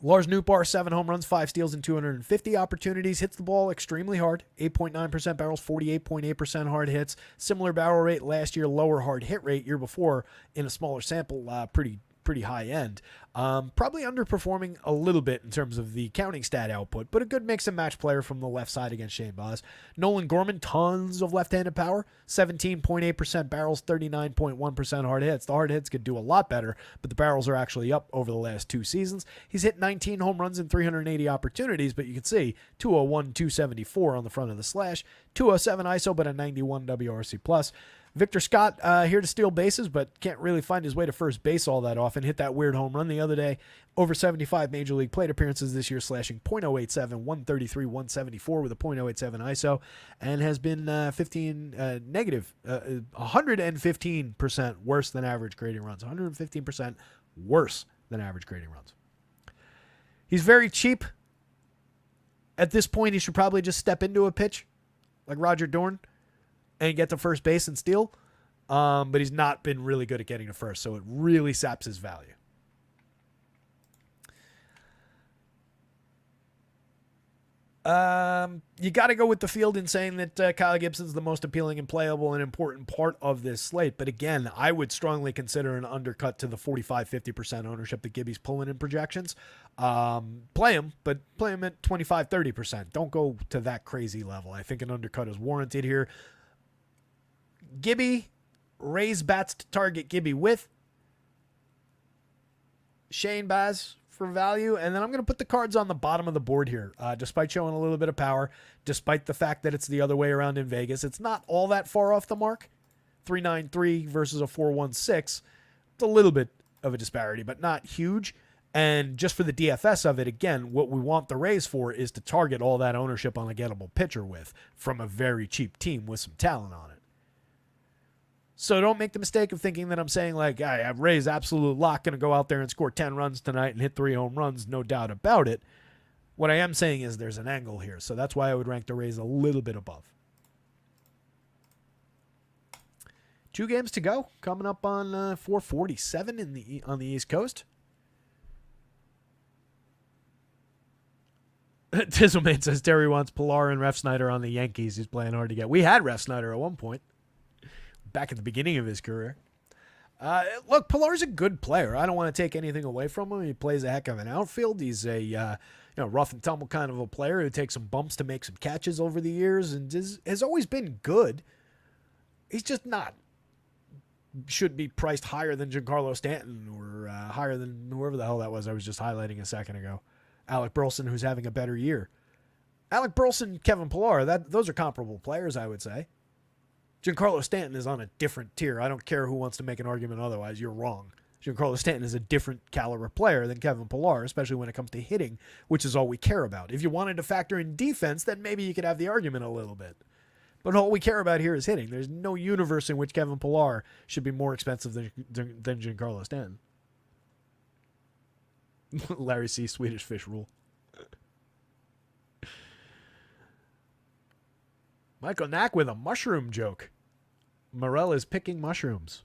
Lars Nootbaar, 7 home runs, 5 steals, and 250 opportunities. Hits the ball extremely hard. 8.9% barrels, 48.8% hard hits. Similar barrel rate last year, lower hard hit rate year before in a smaller sample, pretty high end. Probably underperforming a little bit in terms of the counting stat output, but a good mix and match player from the left side against Shane Baz. Nolan Gorman, tons of left-handed power, 17.8% barrels, 39.1% hard hits. The hard hits could do a lot better, but the barrels are actually up over the last 2 seasons. He's hit 19 home runs in 380 opportunities, but you can see 201, 274 on the front of the slash, 207 ISO, but a 91 WRC plus. Victor Scott here to steal bases, but can't really find his way to first base all that often. Hit that weird home run the other day. Over 75 Major League plate appearances this year, slashing .087, 133, 174 with a .087 ISO, and has been 115% worse than average grading runs. 115% worse than average grading runs. He's very cheap. At this point, he should probably just step into a pitch like Roger Dorn and get to first base and steal. But he's not been really good at getting to first, so it really saps his value. You got to go with the field in saying that Kyle Gibson's the most appealing and playable and important part of this slate. But again, I would strongly consider an undercut to the 45-50% ownership that Gibby's pulling in projections. Play him, but play him at 25-30%. Don't go to that crazy level. I think an undercut is warranted here. Gibby, raise bats to target Gibby with Shane Baz for value, and then I'm going to put the Cards on the bottom of the board here. Despite showing a little bit of power, despite the fact that it's the other way around in Vegas, it's not all that far off the mark. 393 versus a 416. It's a little bit of a disparity, but not huge. And just for the DFS of it, again, what we want the Rays for is to target all that ownership on a gettable pitcher from a very cheap team with some talent on it. So don't make the mistake of thinking that I'm saying, like, I have Rays absolute lock, going to go out there and score 10 runs tonight and hit 3 home runs, no doubt about it. What I am saying is there's an angle here, so that's why I would rank the Rays a little bit above. 2 games to go, coming up on 4:47 on the East Coast. Tizzleman says Terry wants Pilar and Ref Snyder on the Yankees. He's playing hard to get. We had Ref Snyder at one point, back at the beginning of his career. Look, Pilar's a good player. I don't want to take anything away from him. He plays a heck of an outfield. He's a rough and tumble kind of a player who takes some bumps to make some catches over the years and has always been good. He's just not. Should be priced higher than Giancarlo Stanton or higher than whoever the hell that was I was just highlighting a second ago. Alec Burleson, who's having a better year. Alec Burleson, Kevin Pilar, those are comparable players, I would say. Giancarlo Stanton is on a different tier. I don't care who wants to make an argument otherwise. You're wrong. Giancarlo Stanton is a different caliber player than Kevin Pilar, especially when it comes to hitting, which is all we care about. If you wanted to factor in defense, then maybe you could have the argument a little bit. But all we care about here is hitting. There's no universe in which Kevin Pilar should be more expensive than Giancarlo Stanton. Larry C. Swedish Fish rule. Michael Knack with a mushroom joke. Morel is picking mushrooms.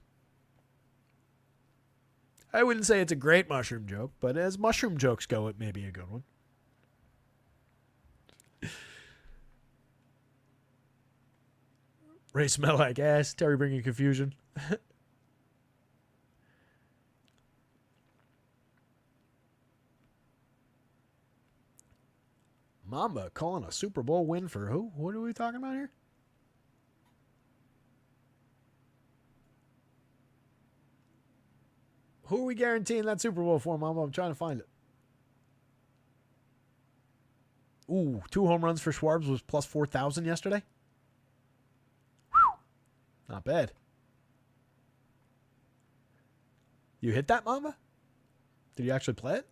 I wouldn't say it's a great mushroom joke, but as mushroom jokes go, it may be a good one. Ray smell like ass. Terry bringing confusion. Mamba calling a Super Bowl win for who? What are we talking about here? Who are we guaranteeing that Super Bowl for, Mamba? I'm trying to find it. Ooh, 2 home runs for Schwarbs was plus 4,000 yesterday. Whew. Not bad. You hit that, Mamba? Did you actually play it?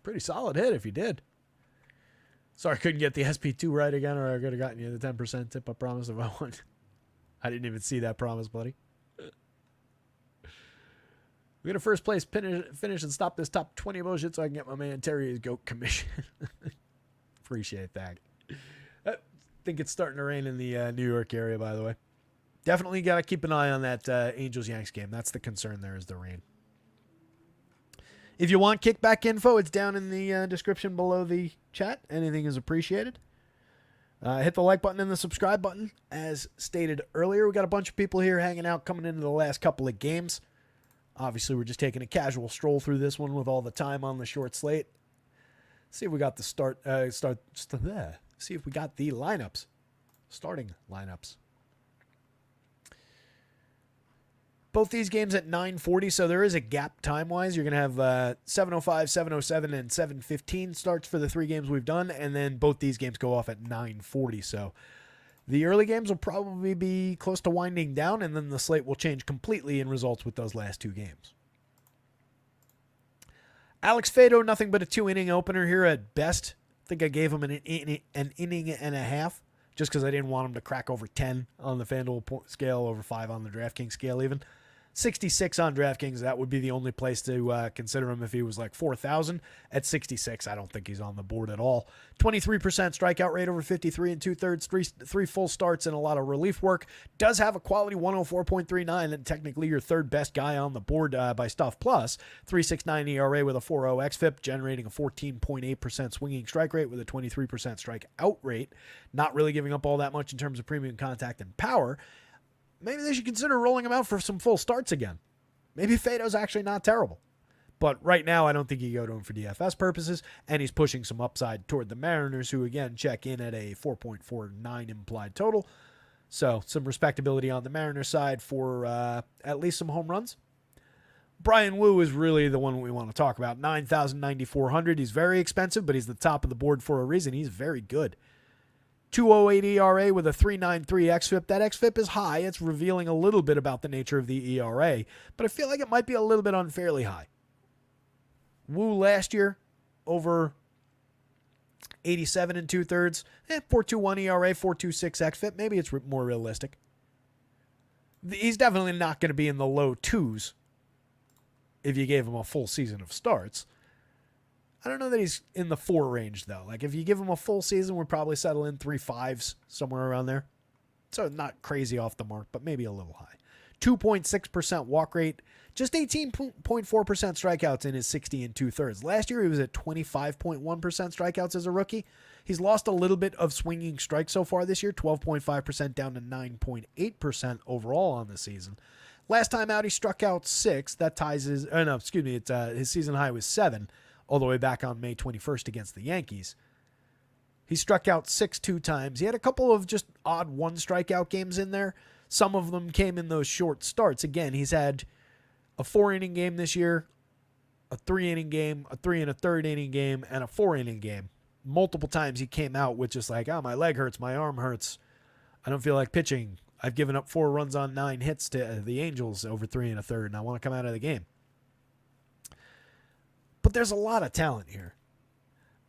Pretty solid hit if you did. Sorry I couldn't get the SP2 right again, or I could have gotten you the 10% tip I promised if I won. I didn't even see that promise, buddy. We got a first place finish and stop this top 20 bullshit so I can get my man Terry his GOAT commission. Appreciate that. I think it's starting to rain in the New York area, by the way. Definitely got to keep an eye on that Angels-Yanks game. That's the concern there, is the rain. If you want kickback info, it's down in the description below the chat. Anything is appreciated. Hit the like button and the subscribe button. As stated earlier, we got a bunch of people here hanging out coming into the last couple of games. Obviously, we're just taking a casual stroll through this one with all the time on the short slate. See if we got the see if we got the lineups. Starting lineups. Both these games at 9:40, so there is a gap time-wise. You're going to have 7:05, 7:07, and 7:15 starts for the 3 games we've done, and then both these games go off at 9:40. So the early games will probably be close to winding down, and then the slate will change completely in results with those last 2 games. Alex Fado, nothing but a 2-inning opener here at best. I think I gave him an inning and a half just because I didn't want him to crack over 10 on the FanDuel scale, over 5 on the DraftKings scale even. 66 on DraftKings, that would be the only place to consider him if he was like 4,000. At 66, I don't think he's on the board at all. 23% strikeout rate over 53 and 2/3, 3 full starts and a lot of relief work. Does have a quality 104.39 and technically your third best guy on the board by Stuff Plus. 3.69 ERA with a 4.0 xFIP, generating a 14.8% swinging strike rate with a 23% strikeout rate. Not really giving up all that much in terms of premium contact and power. Maybe they should consider rolling him out for some full starts again. Maybe Fado's actually not terrible. But right now, I don't think you go to him for DFS purposes, and he's pushing some upside toward the Mariners, who, again, check in at a 4.49 implied total. So some respectability on the Mariners side for at least some home runs. Brian Wu is really the one we want to talk about. 9,000, 9,400. He's very expensive, but he's the top of the board for a reason. He's very good. 2.08 ERA with a 3.93 xFIP. That xFIP is high. It's revealing a little bit about the nature of the ERA, but I feel like it might be a little bit unfairly high. Woo last year, over 87 2/3. 4.21 ERA, 4.26 xFIP. Maybe it's more realistic. He's definitely not going to be in the low twos if you gave him a full season of starts. I don't know that he's in the 4 range, though. Like, if you give him a full season, we'd probably settle in 3.5s, somewhere around there. So not crazy off the mark, but maybe a little high. 2.6% walk rate, just 18.4% strikeouts in his 60 2/3. Last year, he was at 25.1% strikeouts as a rookie. He's lost a little bit of swinging strikes so far this year, 12.5% down to 9.8% overall on the season. Last time out, he struck out 6. That ties his, his season high was 7, all the way back on May 21st against the Yankees. He struck out 6 2 times. He had a couple of just odd 1 strikeout games in there. Some of them came in those short starts. Again, he's had a 4-inning game this year, a 3-inning game, a 3 1/3 inning game, and a 4-inning game. Multiple times he came out with just like, oh, my leg hurts, my arm hurts. I don't feel like pitching. I've given up 4 runs on 9 hits to the Angels over 3 1/3, and I want to come out of the game. But there's a lot of talent here.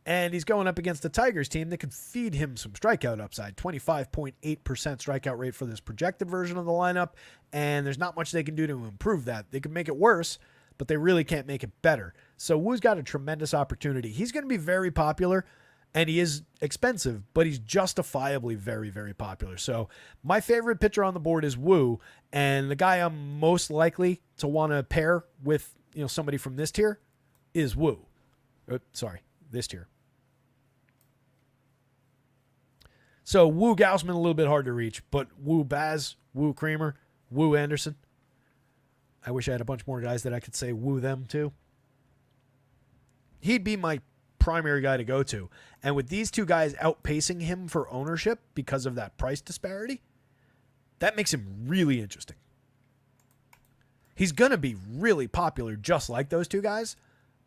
And he's going up against the Tigers team that could feed him some strikeout upside. 25.8% strikeout rate for this projected version of the lineup. And there's not much they can do to improve that. They can make it worse, but they really can't make it better. So Woo's got a tremendous opportunity. He's going to be very popular, and he is expensive, but he's justifiably very, very popular. So my favorite pitcher on the board is Woo, and the guy I'm most likely to want to pair with, somebody from this tier is Woo. This tier. So Woo Gausman, a little bit hard to reach, but Woo Baz, Woo Creamer, Woo Anderson. I wish I had a bunch more guys that I could say Woo them to. He'd be my primary guy to go to. And with these 2 guys outpacing him for ownership because of that price disparity, that makes him really interesting. He's going to be really popular just like those 2 guys,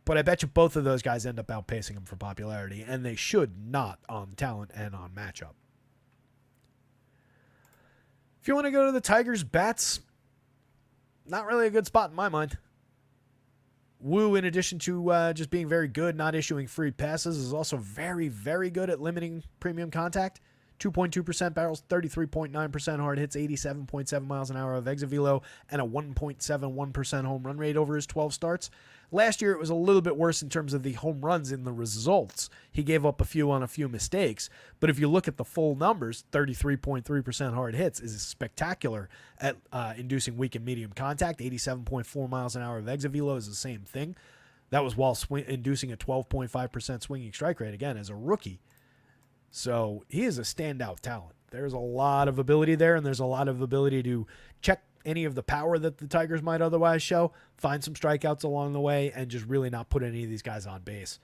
but I bet you both of those guys end up outpacing him for popularity, and they should not on talent and on matchup. If you want to go to the Tigers' bats, not really a good spot in my mind. Woo, in addition to just being very good, not issuing free passes, is also very, very good at limiting premium contact. 2.2% barrels, 33.9% hard hits, 87.7 miles an hour of exit velo, and a 1.71% home run rate over his 12 starts. Last year, it was a little bit worse in terms of the home runs in the results. He gave up a few on a few mistakes. But if you look at the full numbers, 33.3% hard hits is spectacular at inducing weak and medium contact. 87.4 miles an hour of exit velo is the same thing. That was while inducing a 12.5% swinging strike rate, again, as a rookie. So he is a standout talent. There's a lot of ability there, and there's a lot of ability to check any of the power that the Tigers might otherwise show, find some strikeouts along the way, and just really not put any of these guys on base.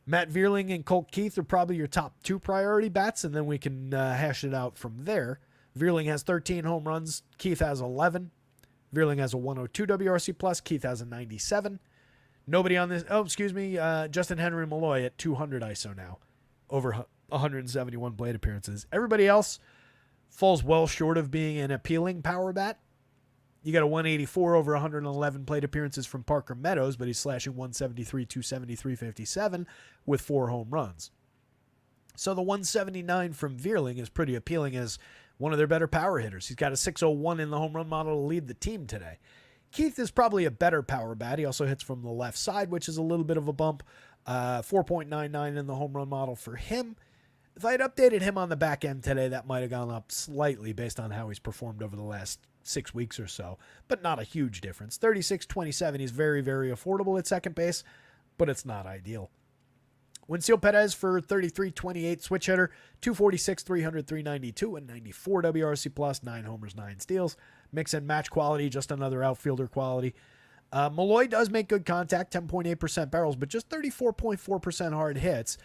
Matt Vierling and Colt Keith are probably your top 2 priority bats, and then we can hash it out from there. Vierling has 13 home runs. Keith has 11. Vierling has a 102 WRC+. Keith has a 97. Nobody on this. Justin Henry Malloy at 200 ISO now, over 171 plate appearances. Everybody else falls well short of being an appealing power bat. You got a 184 over 111 plate appearances from Parker Meadows, but he's slashing 173, 273, 57 with 4 home runs. So the 179 from Vierling is pretty appealing as one of their better power hitters. He's got a 601 in the home run model to lead the team today. Keith is probably a better power bat. He also hits from the left side, which is a little bit of a bump. 4.99 in the home run model for him. If I had updated him on the back end today, that might have gone up slightly based on how he's performed over the last 6 weeks or so, but not a huge difference. 36.27, he's very, very affordable at second base, but it's not ideal. Winfield Perez for 33.28 switch hitter, 246, 300, 392, and 94 WRC+, 9 homers, 9 steals. Mix and match quality, just another outfielder quality. Malloy does make good contact, 10.8% barrels, but just 34.4% hard hits.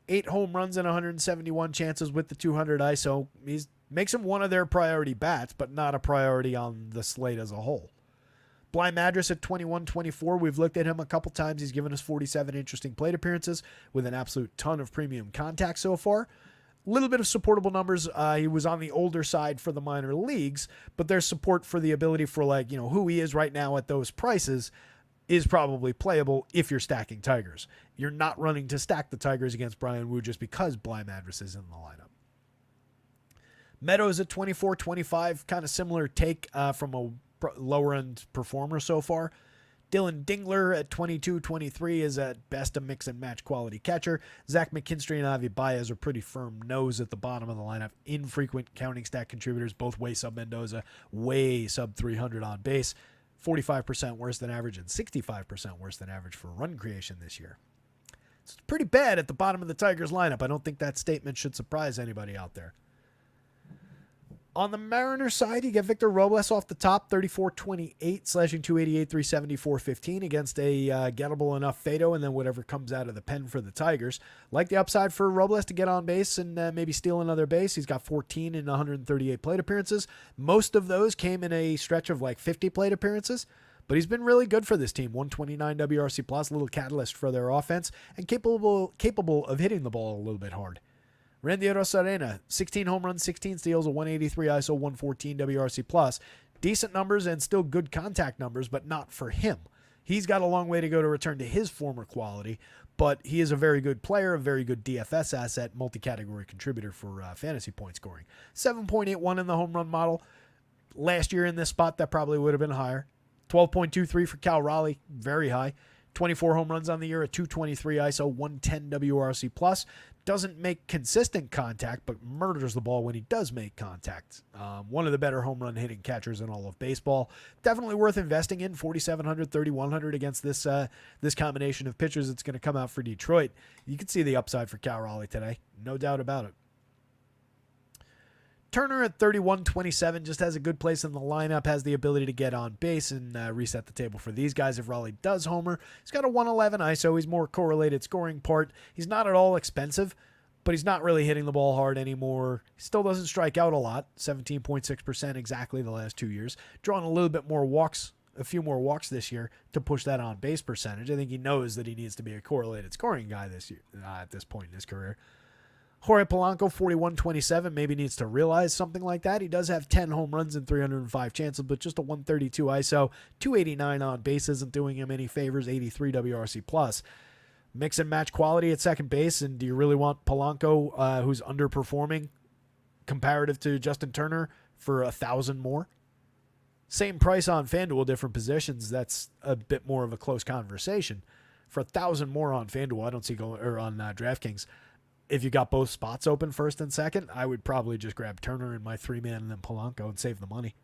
8 home runs and 171 chances with the 200 ISO. Makes him one of their priority bats, but not a priority on the slate as a whole. Bly Madras at 21-24. We've looked at him a couple times. He's given us 47 interesting plate appearances with an absolute ton of premium contact so far. Little bit of supportable numbers. He was on the older side for the minor leagues, but there's support for the ability for, like, who he is right now at those prices is probably playable if you're stacking Tigers. You're not running to stack the Tigers against Brian Wu just because Bly Madras is in the lineup. Meadows at 24-25, kind of similar take from a lower-end performer so far. Dylan Dingler at 22-23 is at best a mix-and-match quality catcher. Zach McKinstry and Avi Baez are pretty firm nose at the bottom of the lineup. Infrequent counting stat contributors, both way sub-Mendoza, way sub-300 on base. 45% worse than average and 65% worse than average for run creation this year. So it's pretty bad at the bottom of the Tigers lineup. I don't think that statement should surprise anybody out there. On the Mariners side, you get Victor Robles off the top, 34-28, slashing 288, 370, 415 against a gettable enough Fado, and then whatever comes out of the pen for the Tigers. Like the upside for Robles to get on base and maybe steal another base. He's got 14 in 138 plate appearances. Most of those came in a stretch of like 50 plate appearances, but he's been really good for this team. 129 WRC plus, a little catalyst for their offense, and capable of hitting the ball a little bit hard. Randy Arozarena, 16 home runs, 16 steals, a 183 ISO, 114 WRC plus. Decent numbers and still good contact numbers, but not for him. He's got a long way to go to return to his former quality, but he is a very good player, a very good DFS asset, multi-category contributor for fantasy point scoring. 7.81 in the home run model. Last year in this spot, that probably would have been higher. 12.23 for Cal Raleigh, very high. 24 home runs on the year, a 223 ISO, 110 WRC plus. Doesn't make consistent contact, but murders the ball when he does make contact. One of the better home run hitting catchers in all of baseball. Definitely worth investing in. 4,700, 3,100 against this combination of pitchers that's going to come out for Detroit. You can see the upside for Cal Raleigh today. No doubt about it. Turner at 31-27 just has a good place in the lineup, has the ability to get on base and reset the table for these guys if Raleigh does homer. He's got a 111 ISO. He's more correlated scoring part. He's not at all expensive, but he's not really hitting the ball hard anymore. He still doesn't strike out a lot, 17.6% exactly the last 2 years. Drawing a little bit more walks, a few more walks this year to push that on base percentage. I think he knows that he needs to be a correlated scoring guy this year at this point in his career. Jorge Polanco, 41-27, maybe needs to realize something like that. He does have 10 home runs and 305 chances, but just a 132 ISO, 289 on base isn't doing him any favors, 83 WRC plus. Mix and match quality at second base, and do you really want Polanco, who's underperforming comparative to Justin Turner, for 1,000 more? Same price on FanDuel, different positions. That's a bit more of a close conversation. For 1,000 more on FanDuel, I don't see going, or on DraftKings. If you got both spots open, first and second, I would probably just grab Turner in my 3-man and then Polanco and save the money.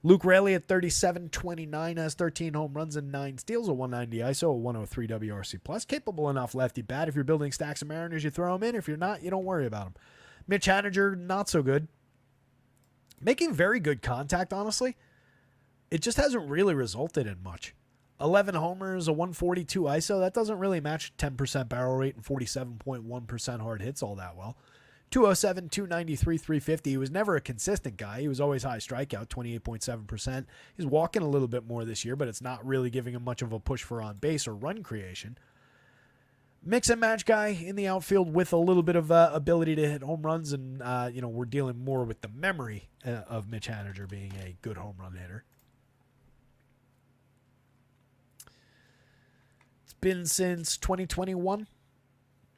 Luke Raley at 37-29 has 13 home runs and 9 steals, a 190 ISO, a 103 WRC plus. Capable enough lefty bat. If you're building stacks of Mariners, you throw him in. If you're not, you don't worry about him. Mitch Haniger, not so good. Making very good contact, honestly. It just hasn't really resulted in much. 11 homers, a 142 ISO. That doesn't really match 10% barrel rate and 47.1% hard hits all that well. 207, 293, 350. He was never a consistent guy. He was always high strikeout, 28.7%. He's walking a little bit more this year, but it's not really giving him much of a push for on base or run creation. Mix and match guy in the outfield with a little bit of ability to hit home runs, and we're dealing more with the memory of Mitch Haniger being a good home run hitter. Been since 2021.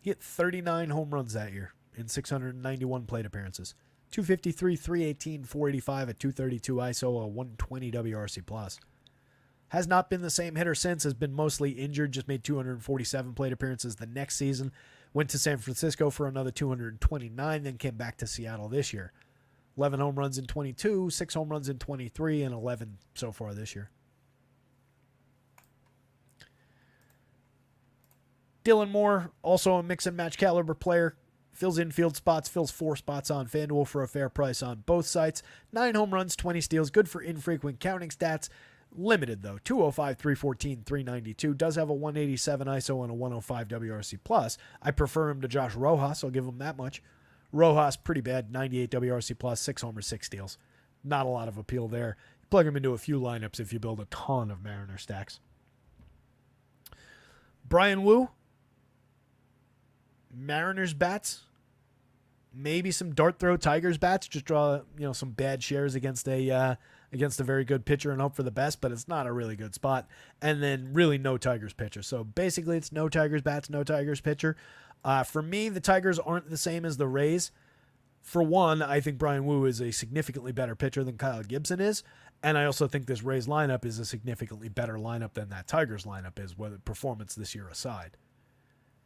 He hit 39 home runs that year in 691 plate appearances. 253, 318, 485 at 232 ISO, a 120 WRC plus. Has not been the same hitter since, has been mostly injured, just made 247 plate appearances the next season. Went to San Francisco for another 229, then came back to Seattle this year. 11 home runs in 22, 6 home runs in 23, and 11 so far this year. Dylan Moore, also a mix and match caliber player. Fills infield spots, fills 4 spots on FanDuel for a fair price on both sites. 9 home runs, 20 steals, good for infrequent counting stats. Limited though, 205, 314, 392. Does have a 187 ISO and a 105 WRC plus. I prefer him to Josh Rojas, I'll give him that much. Rojas, pretty bad, 98 WRC plus, 6 homers, 6 steals. Not a lot of appeal there. plug him into a few lineups if you build a ton of Mariner stacks. Brian Wu, Mariners bats, maybe some dart throw Tigers bats. Just draw some bad shares against a very good pitcher and hope for the best, but it's not a really good spot. And then really no Tigers pitcher. So basically, it's no Tigers bats, no Tigers pitcher. For me, the Tigers aren't the same as the Rays. For one, I think Brian Wu is a significantly better pitcher than Kyle Gibson is. And I also think this Rays lineup is a significantly better lineup than that Tigers lineup is, whether performance this year aside.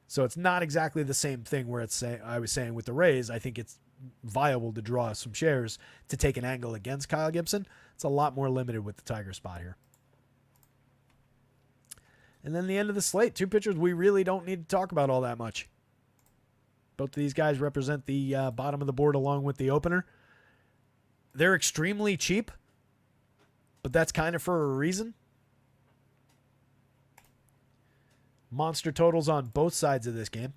So it's not exactly the same thing where I was saying with the Rays, I think it's viable to draw some shares to take an angle against Kyle Gibson. It's a lot more limited with the Tiger spot here. And then the end of the slate, two pitchers we really don't need to talk about all that much. Both of these guys represent the bottom of the board along with the opener. They're extremely cheap, but that's kind of for a reason. Monster totals on both sides of this game.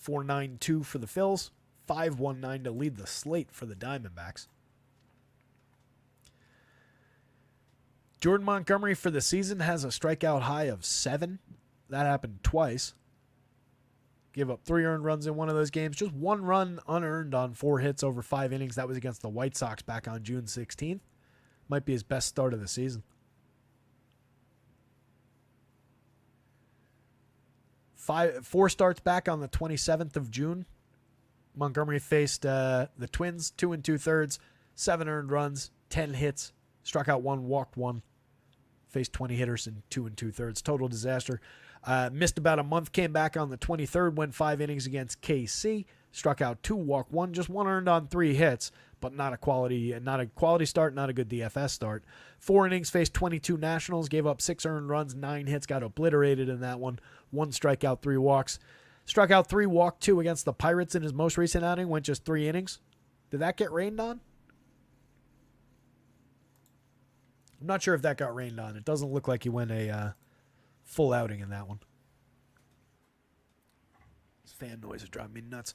4.92 for the Phils, 5.19 to lead the slate for the Diamondbacks. Jordan Montgomery for the season has a strikeout high of 7. That happened twice. Gave up 3 earned runs in one of those games. Just 1 run unearned on 4 hits over 5 innings. That was against the White Sox back on June 16th. Might be his best start of the season. 4 starts back on the 27th of June. Montgomery faced the Twins, 2 2/3, 7 earned runs, 10 hits, struck out 1, walked 1, faced 20 hitters in 2 2/3. Total disaster. Missed about a month, came back on the 23rd, went 5 innings against KC, struck out 2, walked 1, just 1 earned on 3 hits, but not a quality start, not a good DFS start. 4 innings, faced 22 Nationals, gave up 6 earned runs, 9 hits, got obliterated in that one. 1 strikeout, 3 walks. Struck out 3, walked 2 against the Pirates in his most recent outing, went just 3 innings. Did that get rained on? I'm not sure if that got rained on. It doesn't look like he went a full outing in that one. This fan noise is driving me nuts.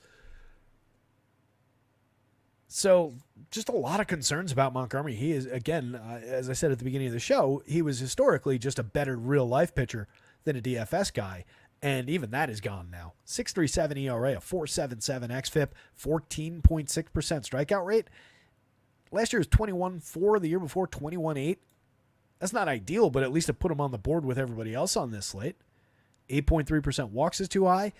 So, just a lot of concerns about Montgomery. He is, again, as I said at the beginning of the show, he was historically just a better real-life pitcher than a DFS guy, and even that is gone now. 6.37 ERA, a 4.77 xFIP, 14.6% strikeout rate. Last year was 21.4, the year before 21.8. That's not ideal, but at least it put him on the board with everybody else on this slate. 8.3% walks is too high.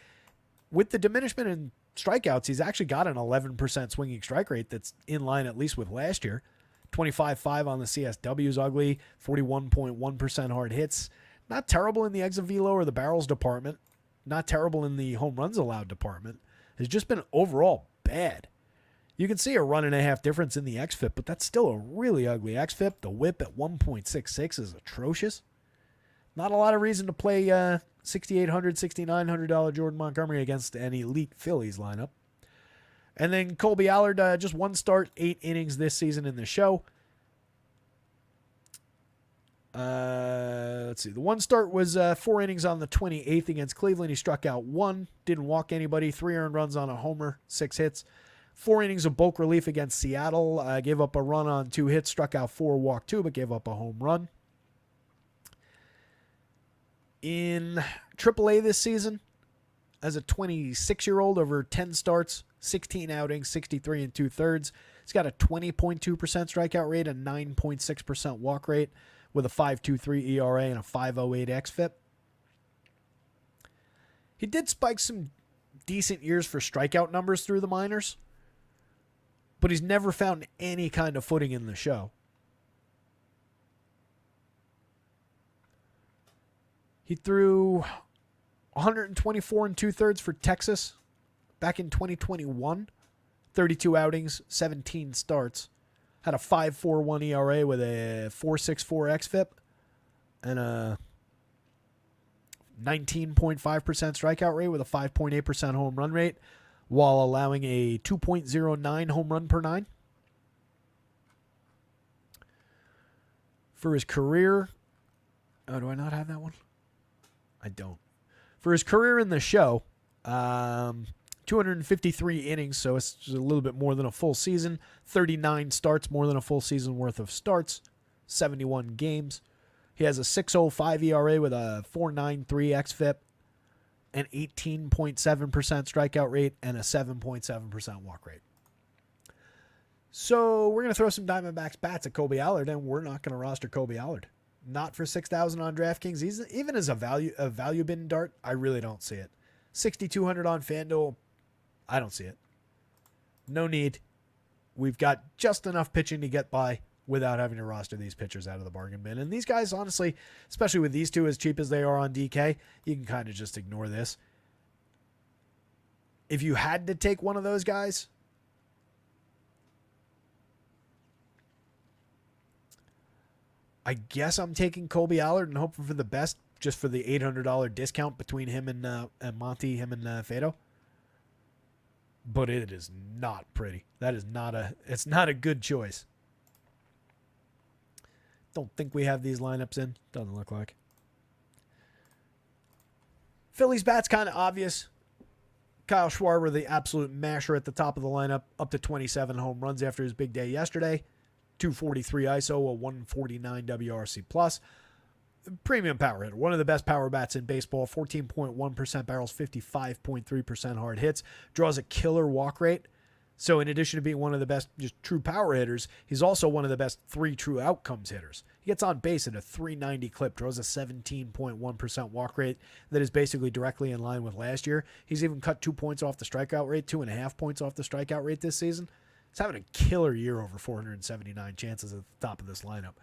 With the diminishment in strikeouts, he's actually got an 11% swinging strike rate that's in line at least with last year. 25.5 on the CSW is ugly. 41.1% hard hits. Not terrible in the exit velo or the barrels department. Not terrible in the home runs allowed department. Has just been overall bad. You can see a 1.5 difference in the xFIP, but that's still a really ugly xFIP. The whip at 1.66 is atrocious. Not a lot of reason to play $6,800, $6,900 Jordan Montgomery against an elite Phillies lineup. And then Colby Allard, just 1 start, 8 innings this season in the show. Let's see. The 1 start was 4 innings on the 28th against Cleveland. He struck out 1, didn't walk anybody, 3 earned runs on a homer, 6 hits. 4 innings of bulk relief against Seattle. Gave up a run on 2 hits, struck out 4, walked 2, but gave up a home run. In AAA this season, as a 26-year-old over 10 starts, 16 outings, 63 2/3. He's got a 20.2% strikeout rate, a 9.6% walk rate with a 5.23 ERA and a 5.08 xFIP. He did spike some decent years for strikeout numbers through the minors, but he's never found any kind of footing in the show. He threw 124 2/3 for Texas back in 2021. 32 outings, 17 starts. Had a 5.41 ERA with a 4.64 xFIP and a 19.5% strikeout rate with a 5.8% home run rate, while allowing a 2.09 home run per 9. For his career, do I not have that one? I don't. For his career in the show, 253 innings, so it's a little bit more than a full season. 39 starts, more than a full season worth of starts. 71 games. He has a 6.05 ERA with a 4.93 xFIP, an 18.7% strikeout rate, and a 7.7% walk rate. So we're going to throw some Diamondbacks bats at Kobe Allard, and we're not going to roster Kobe Allard. Not for 6,000 on DraftKings. Even as a value bin dart, I really don't see it. 6,200 on FanDuel, I don't see it. No need. We've got just enough pitching to get by without having to roster these pitchers out of the bargain bin. And these guys, honestly, especially with these two as cheap as they are on DK, you can kind of just ignore this. If you had to take one of those guys, I guess I'm taking Kobe Allard and hoping for the best, just for the $800 discount between him and Monty, him and Fado. But it is not pretty. That is it's not a good choice. Don't think we have these lineups in. Doesn't look like. Phillies bats kind of obvious. Kyle Schwarber, the absolute masher at the top of the lineup, up to 27 home runs after his big day yesterday. 243 ISO, a 149 WRC plus. Premium power hitter, one of the best power bats in baseball. 14.1% barrels, 55.3% hard hits. Draws a killer walk rate. So in addition to being one of the best just true power hitters, he's also one of the best 3 true outcomes hitters. He gets on base at a 390 clip, draws a 17.1% walk rate that is basically directly in line with last year. He's even cut 2 points off the strikeout rate, 2.5 points off the strikeout rate this season. He's having a killer year over 479 chances at the top of this lineup.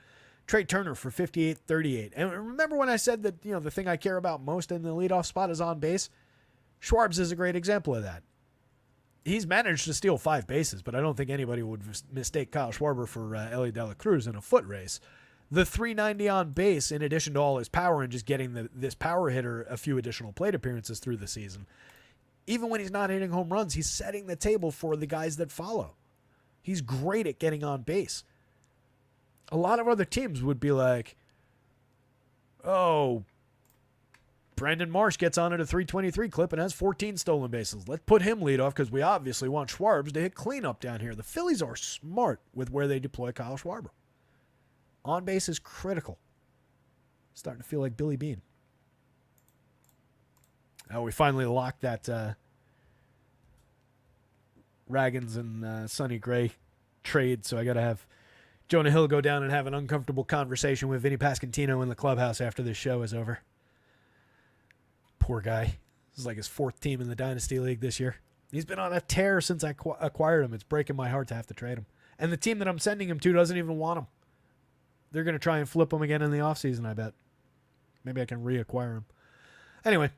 Trey Turner for 58-38. And remember when I said that, the thing I care about most in the leadoff spot is on base? Schwarbs is a great example of that. He's managed to steal 5 bases, but I don't think anybody would mistake Kyle Schwarber for Ellie De La Cruz in a foot race. The 390 on base, in addition to all his power and just getting this power hitter a few additional plate appearances through the season, even when he's not hitting home runs, he's setting the table for the guys that follow. He's great at getting on base. A lot of other teams would be like, oh, Brandon Marsh gets on at a 323 clip and has 14 stolen bases. Let's put him lead off because we obviously want Schwarbs to hit cleanup down here. The Phillies are smart with where they deploy Kyle Schwarber. On base is critical. Starting to feel like Billy Beane. Oh, we finally locked that Raggins and Sonny Gray trade, so I got to have Jonah Hill go down and have an uncomfortable conversation with Vinny Pasquantino in the clubhouse after this show is over. Poor guy. This is like his 4th team in the Dynasty League this year. He's been on a tear since I acquired him. It's breaking my heart to have to trade him. And the team that I'm sending him to doesn't even want him. They're going to try and flip him again in the offseason, I bet. Maybe I can reacquire him. Anyway,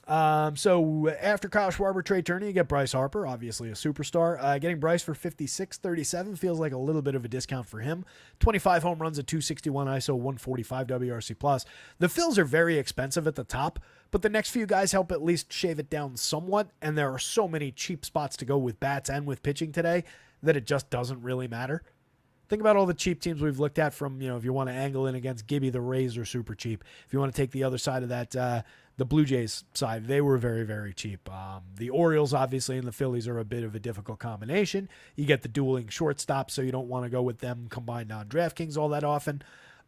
so after Kyle Schwarber, Trey Turner, you get Bryce Harper, obviously a superstar. Getting Bryce for 56-37 feels like a little bit of a discount for him. 25 home runs at 261 ISO, 145 WRC plus. The Phils are very expensive at the top, but the next few guys help at least shave it down somewhat, and there are so many cheap spots to go with bats and with pitching today that it just doesn't really matter. Think about all the cheap teams we've looked at from, if you want to angle in against Gibby, the Rays are super cheap. If you want to take the other side of that, the Blue Jays side, they were very, very cheap. The Orioles, obviously, and the Phillies are a bit of a difficult combination. You get the dueling shortstop, so you don't want to go with them combined on DraftKings all that often.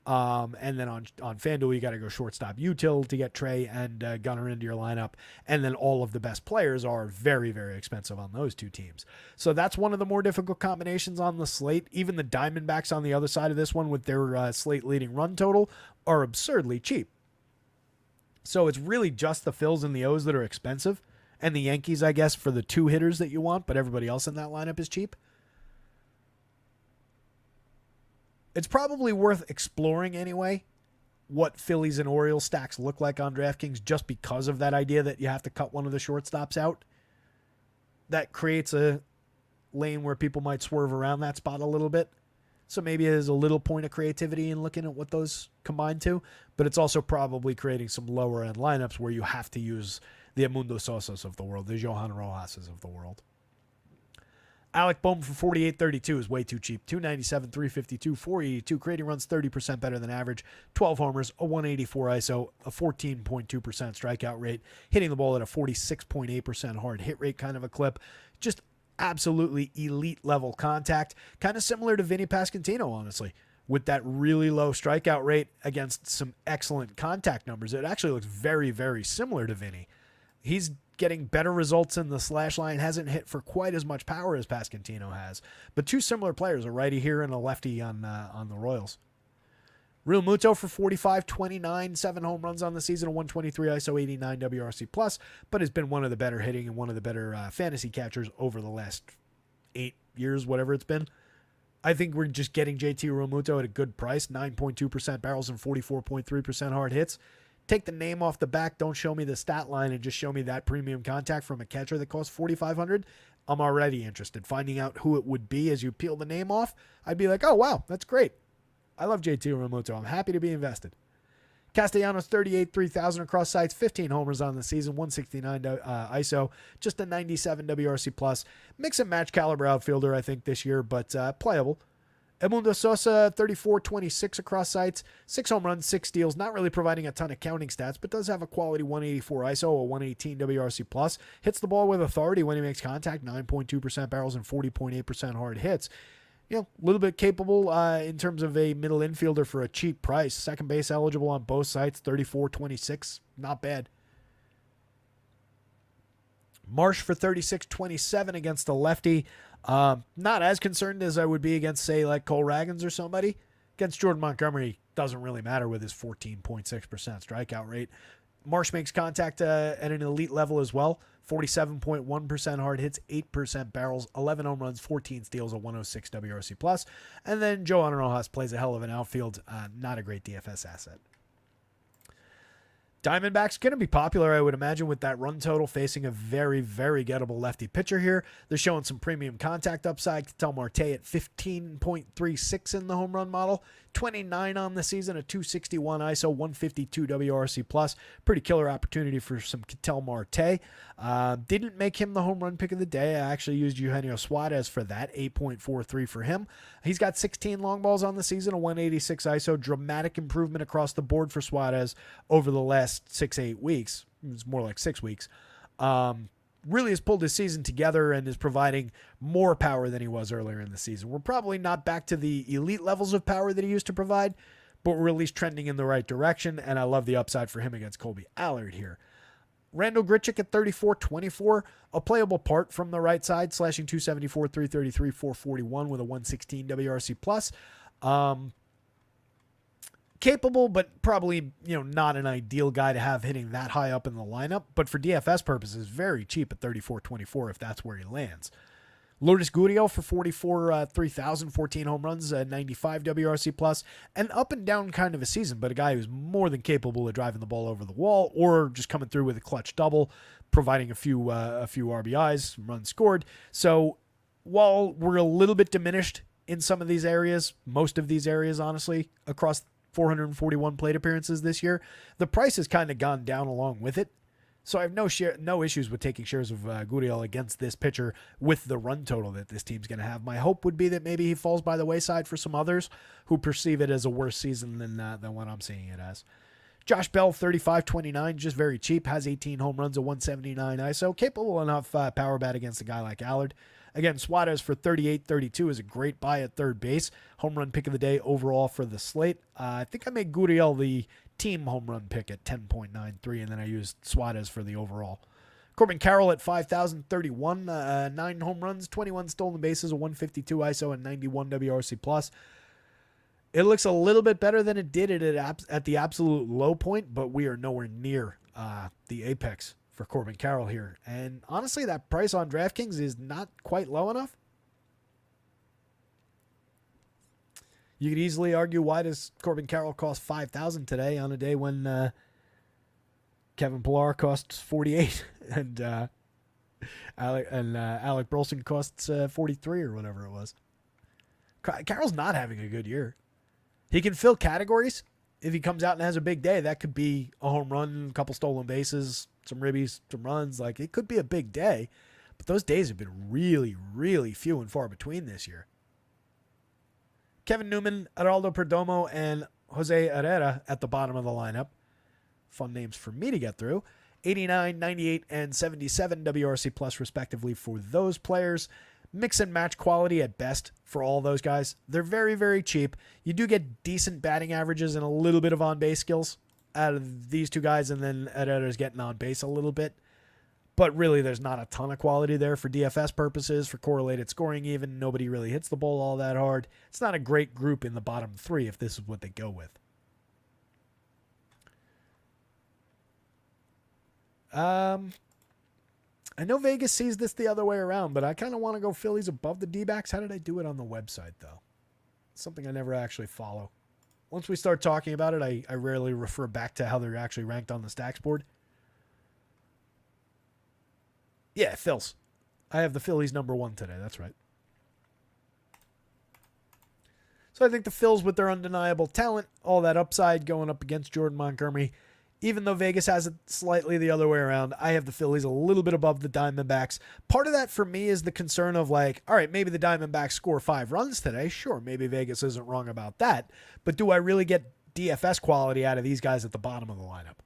And then on FanDuel, you got to go shortstop util to get Trey and Gunnar into your lineup. And then all of the best players are very, very expensive on those two teams. So that's one of the more difficult combinations on the slate. Even the Diamondbacks on the other side of this one with their slate leading run total are absurdly cheap. So it's really just the Phils and the O's that are expensive. And the Yankees, I guess, for the 2 hitters that you want, but everybody else in that lineup is cheap. It's probably worth exploring anyway what Phillies and Orioles stacks look like on DraftKings just because of that idea that you have to cut one of the shortstops out. That creates a lane where people might swerve around that spot a little bit. So maybe there's a little point of creativity in looking at what those combine to, but it's also probably creating some lower end lineups where you have to use the Amundo Sosas of the world, the Johan Rojases of the world. Alec Bohm for 48-32 is way too cheap. 297, 352, 482. Creating runs 30% better than average. 12 homers, a 184 ISO, a 14.2% strikeout rate. Hitting the ball at a 46.8% hard hit rate kind of a clip. Just absolutely elite level contact. Kind of similar to Vinny Pasquantino, honestly. with that really low strikeout rate against some excellent contact numbers. It actually looks very, very similar to Vinny. He's getting better results in the slash line, hasn't hit for quite as much power as Pasquantino has. But two similar players, a righty here and a lefty on the Royals. Real Muto for 45, 29, 7 home runs on the season, a 123 ISO, 89 WRC plus, but has been one of the better hitting and one of the better fantasy catchers over the last 8 years, whatever it's been. I think we're just getting JT Realmuto at a good price, 9.2% barrels and 44.3% hard hits. Take the name off the back, don't show me the stat line, and just show me that premium contact from a catcher that costs $4,500. I'm already interested. Finding out who it would be as you peel the name off, I'd be like, oh, wow, that's great. I love JT Realmuto. I'm happy to be invested. Castellanos, 38, 3,000 across sites, 15 homers on the season, 169 ISO, just a 97 WRC plus. Mix and match caliber outfielder, I think, this year, but playable. Edmundo Sosa, 34, 26 across sites, 6 home runs, 6 steals, not really providing a ton of counting stats, but does have a quality 184 ISO, a 118 WRC plus. Hits the ball with authority when he makes contact, 9.2% barrels and 40.8% hard hits. You know, a little bit capable in terms of a middle infielder for a cheap price. Second base eligible on both sites, 34, 26. Not bad. Marsh for 36, 27 against the lefty. Not as concerned as I would be against, say, like Cole Ragans or somebody. Against Jordan Montgomery, doesn't really matter with his 14.6% strikeout rate. Marsh makes contact at an elite level as well. 47.1% hard hits, 8% barrels, 11 home runs, 14 steals, a 106 WRC plus. And then Johan Rojas plays a hell of an outfield. Not a great DFS asset. Diamondbacks going to be popular, I would imagine, with that run total facing a very, very gettable lefty pitcher here. They're showing some premium contact upside. Ketel Marte at 15.36 in the home run model. 29 on the season, a 261 ISO, 152 WRC plus. Pretty killer opportunity for some Ketel Marte. Didn't make him the home run pick of the day. I actually used Eugenio Suarez for that, 8.43 for him. He's got 16 long balls on the season, a 186 ISO. Dramatic improvement across the board for Suarez over the last 6-8 weeks. It's more like 6 weeks. Really has pulled his season together and is providing more power than he was earlier in the season. We're probably not back to the elite levels of power that he used to provide, but we're at least trending in the right direction, and I love the upside for him against Colby Allard here. Randall Grichuk at 34, 24, a playable part from the right side, slashing 274, 333, 441 with a 116 WRC plus. Capable, but probably, not an ideal guy to have hitting that high up in the lineup. But for DFS purposes, very cheap at 34.24 if that's where he lands. Lourdes Gurriel for 44, 3,000, 14 home runs, 95 WRC plus, an up and down kind of a season, but a guy who's more than capable of driving the ball over the wall or just coming through with a clutch double, providing a few RBIs, runs scored. So while we're a little bit diminished in some of these areas, most of these areas, honestly, across 441 plate appearances this year, the price has kind of gone down along with it. So I have no issues with taking shares of Gurriel against this pitcher with the run total that this team's going to have. My hope would be that maybe he falls by the wayside for some others who perceive it as a worse season than what I'm seeing it as. Josh Bell, 35-29, just very cheap, has 18 home runs, a 179 ISO, capable enough power bat against a guy like Allard. Again, Suarez for 38-32 is a great buy at third base. Home run pick of the day overall for the slate. I think I made Gurriel the team home run pick at 10.93, and then I used Suarez for the overall. Corbin Carroll at 5,031, 9 home runs, 21 stolen bases, a 152 ISO, and 91 WRC plus. It looks a little bit better than it did at the absolute low point, but we are nowhere near the apex for Corbin Carroll here. And honestly, that price on DraftKings is not quite low enough. You could easily argue, why does Corbin Carroll cost $5,000 today on a day when Kevin Pillar costs $48 and Alec Burleson costs $43 or whatever it was. Carroll's not having a good year. He can fill categories. If he comes out and has a big day, that could be a home run, a couple stolen bases, some ribbies, some runs. Like, it could be a big day, but those days have been really, really few and far between this year. Kevin Newman, Geraldo Perdomo, and Jose Herrera at the bottom of the lineup. Fun names for me to get through. 89, 98, and 77 WRC plus respectively for those players. mix and match quality at best for all those guys. They're very, very cheap. You do get decent batting averages and a little bit of on-base skills out of these two guys, and then Edeller's getting on base a little bit. But really, there's not a ton of quality there for DFS purposes, for correlated scoring even. Nobody really hits the ball all that hard. It's not a great group in the bottom three if this is what they go with. I know Vegas sees this the other way around, but I kind of want to go Phillies above the D-backs. How did I do it on the website, though? It's something I never actually follow. Once we start talking about it, I rarely refer back to how they're actually ranked on the stacks board. Yeah, Phils. I have the Phillies number 1 today. That's right. So I think the Phils, with their undeniable talent, all that upside going up against Jordan Montgomery, even though Vegas has it slightly the other way around, I have the Phillies a little bit above the Diamondbacks. Part of that for me is the concern of like, all right, maybe the Diamondbacks score 5 runs today. Sure, maybe Vegas isn't wrong about that. But do I really get DFS quality out of these guys at the bottom of the lineup?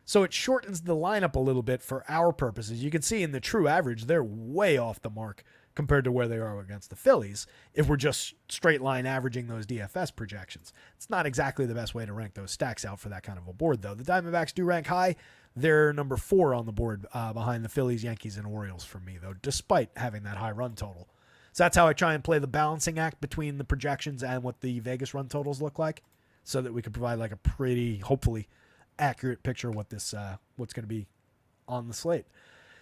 So it shortens the lineup a little bit for our purposes. You can see in the true average, they're way off the mark compared to where they are against the Phillies if we're just straight line averaging those DFS projections. It's not exactly the best way to rank those stacks out for that kind of a board, though. The Diamondbacks do rank high. They're number 4 on the board behind the Phillies, Yankees, and Orioles for me, though, despite having that high run total. So that's how I try and play the balancing act between the projections and what the Vegas run totals look like so that we can provide like a pretty, hopefully, accurate picture of what this what's going to be on the slate.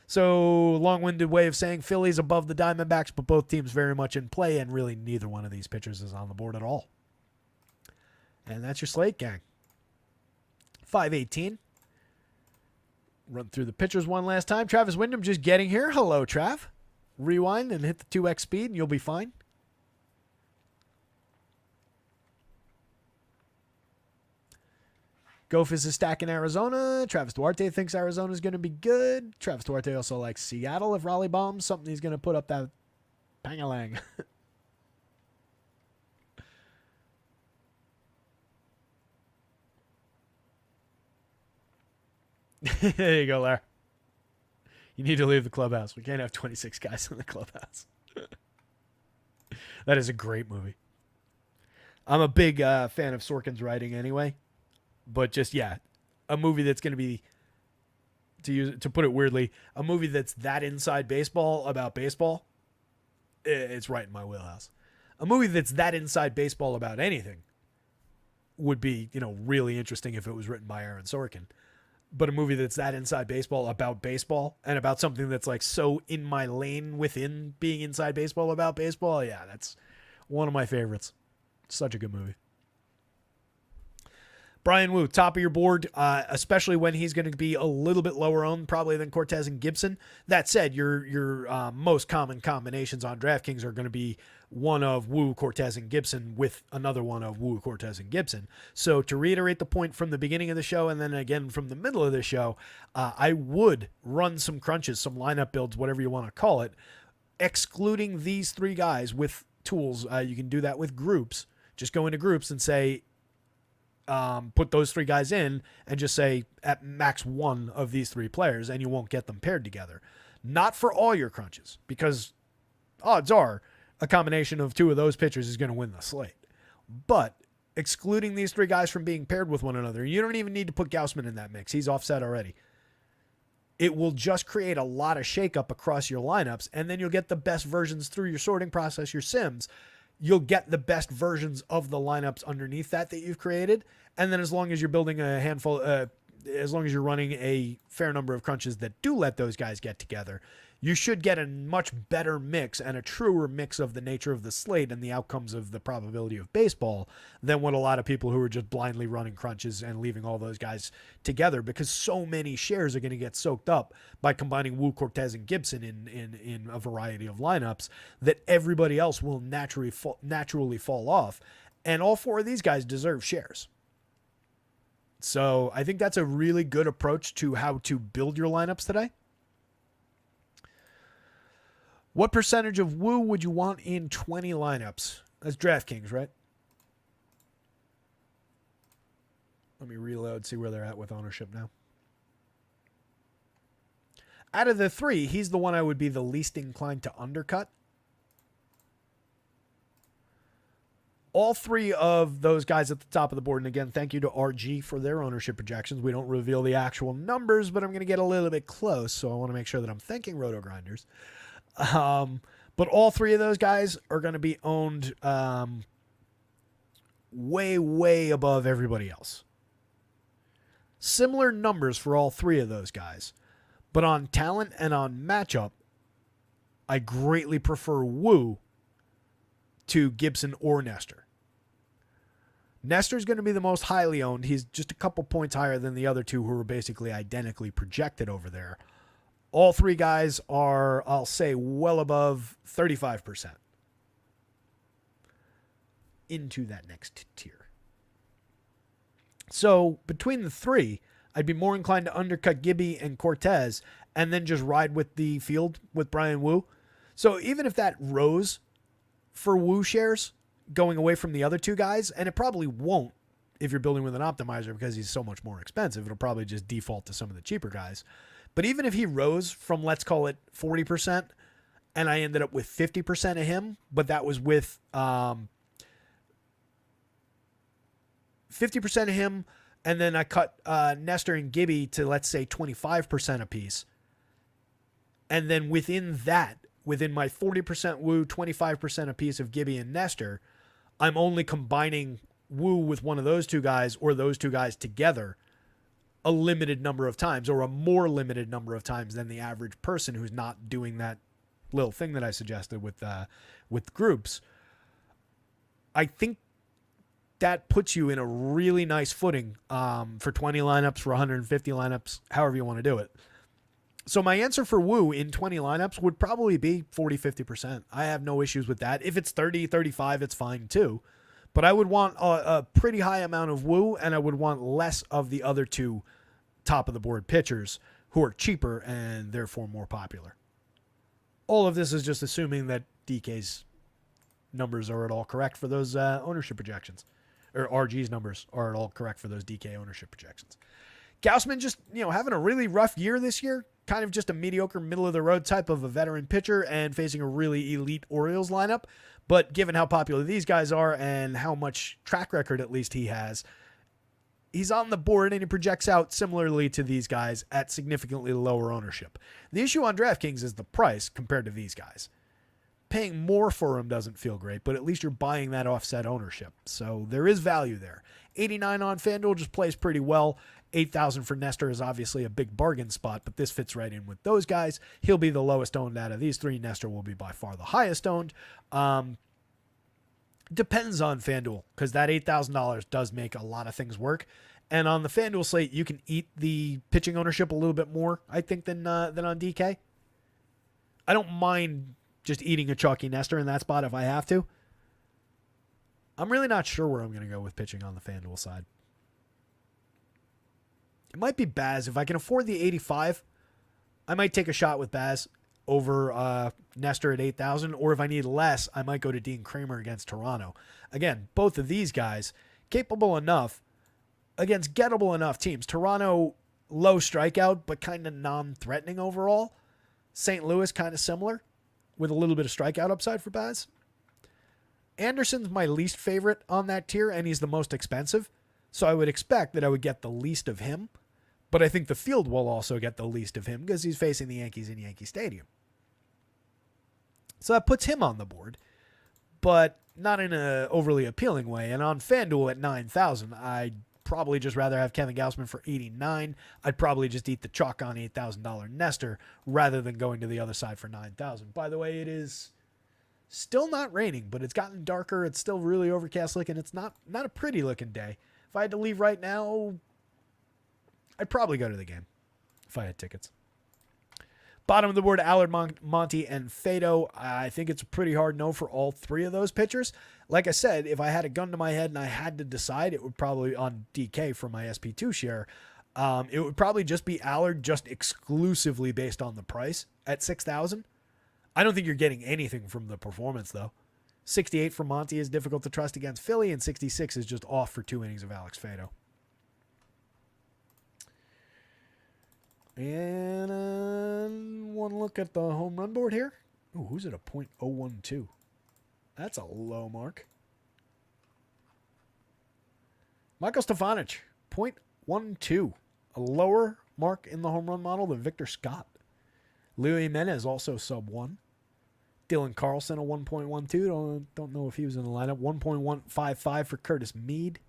So long-winded way of saying Phillies above the Diamondbacks, but both teams very much in play, and really neither one of these pitchers is on the board at all. And that's your slate, gang. 518. Run through the pitchers one last time. Travis Wyndham just getting here. Hello, Trav. Rewind and hit the 2x speed and you'll be fine. Gophis is stacking Arizona. Travis Duarte thinks Arizona's going to be good. Travis Duarte also likes Seattle if Raleigh bombs. Something he's going to put up that pangalang. There you go, Larry. You need to leave the clubhouse. We can't have 26 guys in the clubhouse. That is a great movie. I'm a big fan of Sorkin's writing anyway. But just, yeah, a movie that's going to be, to put it weirdly, a movie that's that inside baseball about baseball, it's right in my wheelhouse. A movie that's that inside baseball about anything would be, really interesting if it was written by Aaron Sorkin. But a movie that's that inside baseball and about something that's like so in my lane within being inside baseball about baseball, yeah, that's one of my favorites. Such a good movie. Brian Wu, top of your board, especially when he's going to be a little bit lower owned probably than Cortez and Gibson. That said, your most common combinations on DraftKings are going to be one of Wu, Cortez, and Gibson with another one of Wu, Cortez, and Gibson. So to reiterate the point from the beginning of the show and then again from the middle of the show, I would run some crunches, some lineup builds, whatever you want to call it, excluding these 3 guys with tools. You can do that with groups. Just go into groups and say, put those 3 guys in and just say at max 1 of these 3 players, and you won't get them paired together. Not for all your crunches, because odds are a combination of 2 of those pitchers is going to win the slate. But excluding these 3 guys from being paired with one another, you don't even need to put Gausman in that mix. He's offset already. It will just create a lot of shakeup across your lineups, and then you'll get the best versions through your sorting process, your sims. You'll get the best versions of the lineups underneath that you've created. And then as long as you're building a handful, as long as you're running a fair number of crunches that do let those guys get together, you should get a much better mix and a truer mix of the nature of the slate and the outcomes of the probability of baseball than what a lot of people who are just blindly running crunches and leaving all those guys together, because so many shares are going to get soaked up by combining Wu, Cortez, and Gibson in a variety of lineups that everybody else will naturally fall off. And all 4 of these guys deserve shares. So I think that's a really good approach to how to build your lineups today. What percentage of Wu would you want in 20 lineups? That's DraftKings, right? Let me reload, see where they're at with ownership now. Out of the 3, he's the one I would be the least inclined to undercut. All three of those guys at the top of the board, and again, thank you to RG for their ownership projections. We don't reveal the actual numbers, but I'm going to get a little bit close, so I want to make sure that I'm thinking Roto Grinders. But all three of those guys are going to be owned way, way above everybody else. Similar numbers for all three of those guys. But on talent and on matchup, I greatly prefer Woo to Gibson or Nestor. Nestor's going to be the most highly owned. He's just a couple points higher than the other two who are basically identically projected over there. All three guys are, I'll say, well above 35% into that next tier. So between the three, I'd be more inclined to undercut Gibby and Cortez and then just ride with the field with Brian Wu. So even if that rose for Wu shares going away from the other two guys, and it probably won't if you're building with an optimizer because he's so much more expensive, it'll probably just default to some of the cheaper guys. But even if he rose from, let's call it 40%, and I ended up with 50% of him, but that was with 50% of him, and then I cut Nestor and Gibby to, let's say, 25% apiece. And then within that, within my 40% Woo, 25% apiece of Gibby and Nestor, I'm only combining Woo with one of those two guys or those two guys together a limited number of times, or a more limited number of times than the average person who's not doing that little thing that I suggested with groups. I think that puts you in a really nice footing for 20 lineups, for 150 lineups, however you want to do it. So my answer for Woo in 20 lineups would probably be 40, 50%. I have no issues with that. If it's 30, 35, it's fine too. But I would want a pretty high amount of Woo, and I would want less of the other two top of the board pitchers who are cheaper and therefore more popular. All of this is just assuming that DK's numbers are at all correct for those ownership projections, or RG's numbers are at all correct for those DK ownership projections. Gausman just, having a really rough year this year, kind of just a mediocre middle of the road type of a veteran pitcher and facing a really elite Orioles lineup. But given how popular these guys are and how much track record at least he has, he's on the board and he projects out similarly to these guys at significantly lower ownership. The issue on DraftKings is the price compared to these guys. Paying more for him doesn't feel great, but at least you're buying that offset ownership. So there is value there. 89 on FanDuel just plays pretty well. 8,000 for Nestor is obviously a big bargain spot, but this fits right in with those guys. He'll be the lowest owned out of these three. Nestor will be by far the highest owned. Depends on FanDuel, because that $8,000 does make a lot of things work. And on the FanDuel slate, you can eat the pitching ownership a little bit more, I think, than on DK. I don't mind just eating a chalky Nestor in that spot if I have to. I'm really not sure where I'm going to go with pitching on the FanDuel side. It might be Baz. If I can afford the 85, I might take a shot with Baz over Nestor at 8,000. Or if I need less, I might go to Dean Kramer against Toronto. Again, both of these guys capable enough against gettable enough teams. Toronto, low strikeout, but kind of non-threatening overall. St. Louis, kind of similar, with a little bit of strikeout upside for Baz. Anderson's my least favorite on that tier, and he's the most expensive. So I would expect that I would get the least of him. But I think the field will also get the least of him because he's facing the Yankees in Yankee Stadium. So that puts him on the board, but not in an overly appealing way. And on FanDuel at 9,000, I'd probably just rather have Kevin Gausman for 89. I'd probably just eat the chalk on $8,000 Nestor rather than going to the other side for 9,000. By the way, it is still not raining, but it's gotten darker. It's still really overcast looking. It's not a pretty looking day. If I had to leave right now, I'd probably go to the game if I had tickets. Bottom of the board, Allard, Monty, and Fado. I think it's a pretty hard no for all three of those pitchers. Like I said, if I had a gun to my head and I had to decide, it would probably, on DK for my SP2 share, it would probably just be Allard, just exclusively based on the price at 6,000. I don't think you're getting anything from the performance, though. 68 for Monty is difficult to trust against Philly, and 66 is just off for 2 innings of Alex Fado. And one look at the home run board here. Ooh, who's at a .012? That's a low mark. Michael Stefanich, 0.12, a lower mark in the home run model than Victor Scott. Leo Jimenez also sub 1. Dylan Carlson, a 1.12. Don't know if he was in the lineup. 1.155 for Curtis Mead.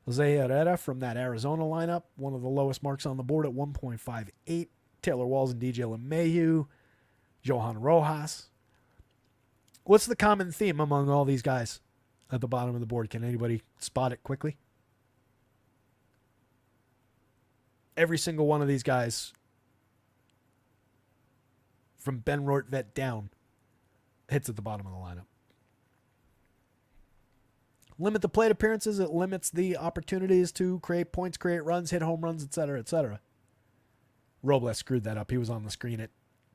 Jose Herrera from that Arizona lineup, one of the lowest marks on the board at 1.58. Taylor Walls and DJ LeMahieu. Johan Rojas. What's the common theme among all these guys at the bottom of the board? Can anybody spot it quickly? Every single one of these guys, from Ben Rortvedt down, hits at the bottom of the lineup. Limit the plate appearances. It limits the opportunities to create points, create runs, hit home runs, etc., etc. Robles screwed that up. He was on the screen at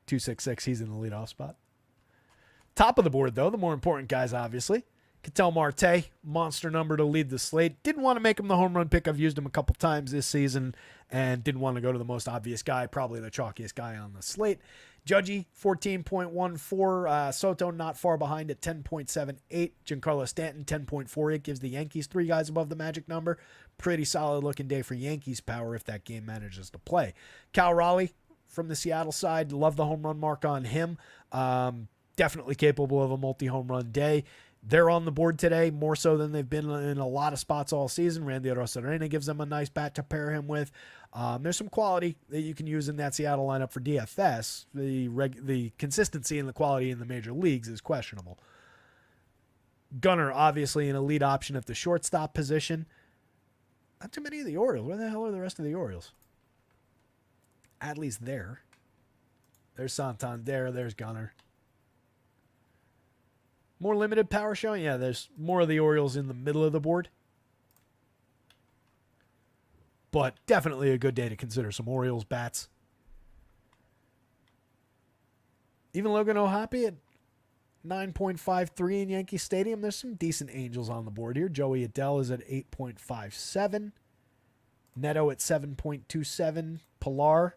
266. He's in the leadoff spot. Top of the board, though, the more important guys, obviously. Ketel Marte, monster number to lead the slate. Didn't want to make him the home run pick. I've used him a couple times this season and didn't want to go to the most obvious guy, probably the chalkiest guy on the slate. Judgy, 14.14. Soto not far behind at 10.78. Giancarlo Stanton, 10.48. Gives the Yankees 3 guys above the magic number. Pretty solid looking day for Yankees power if that game manages to play. Cal Raleigh from the Seattle side. Love the home run mark on him. Definitely capable of a multi-home run day. They're on the board today more so than they've been in a lot of spots all season. Randy Arozarena gives them a nice bat to pair him with. There's some quality that you can use in that Seattle lineup for DFS. The consistency and the quality in the major leagues is questionable. Gunnar, obviously an elite option at the shortstop position. Not too many of the Orioles. Where the hell are the rest of the Orioles? Adley's there. There's Santander. There's Gunnar. More limited power showing? Yeah, there's more of the Orioles in the middle of the board. But definitely a good day to consider some Orioles bats. Even Logan O'Hoppe at 9.53 in Yankee Stadium. There's some decent Angels on the board here. Joey Adele is at 8.57. Neto at 7.27. Pilar,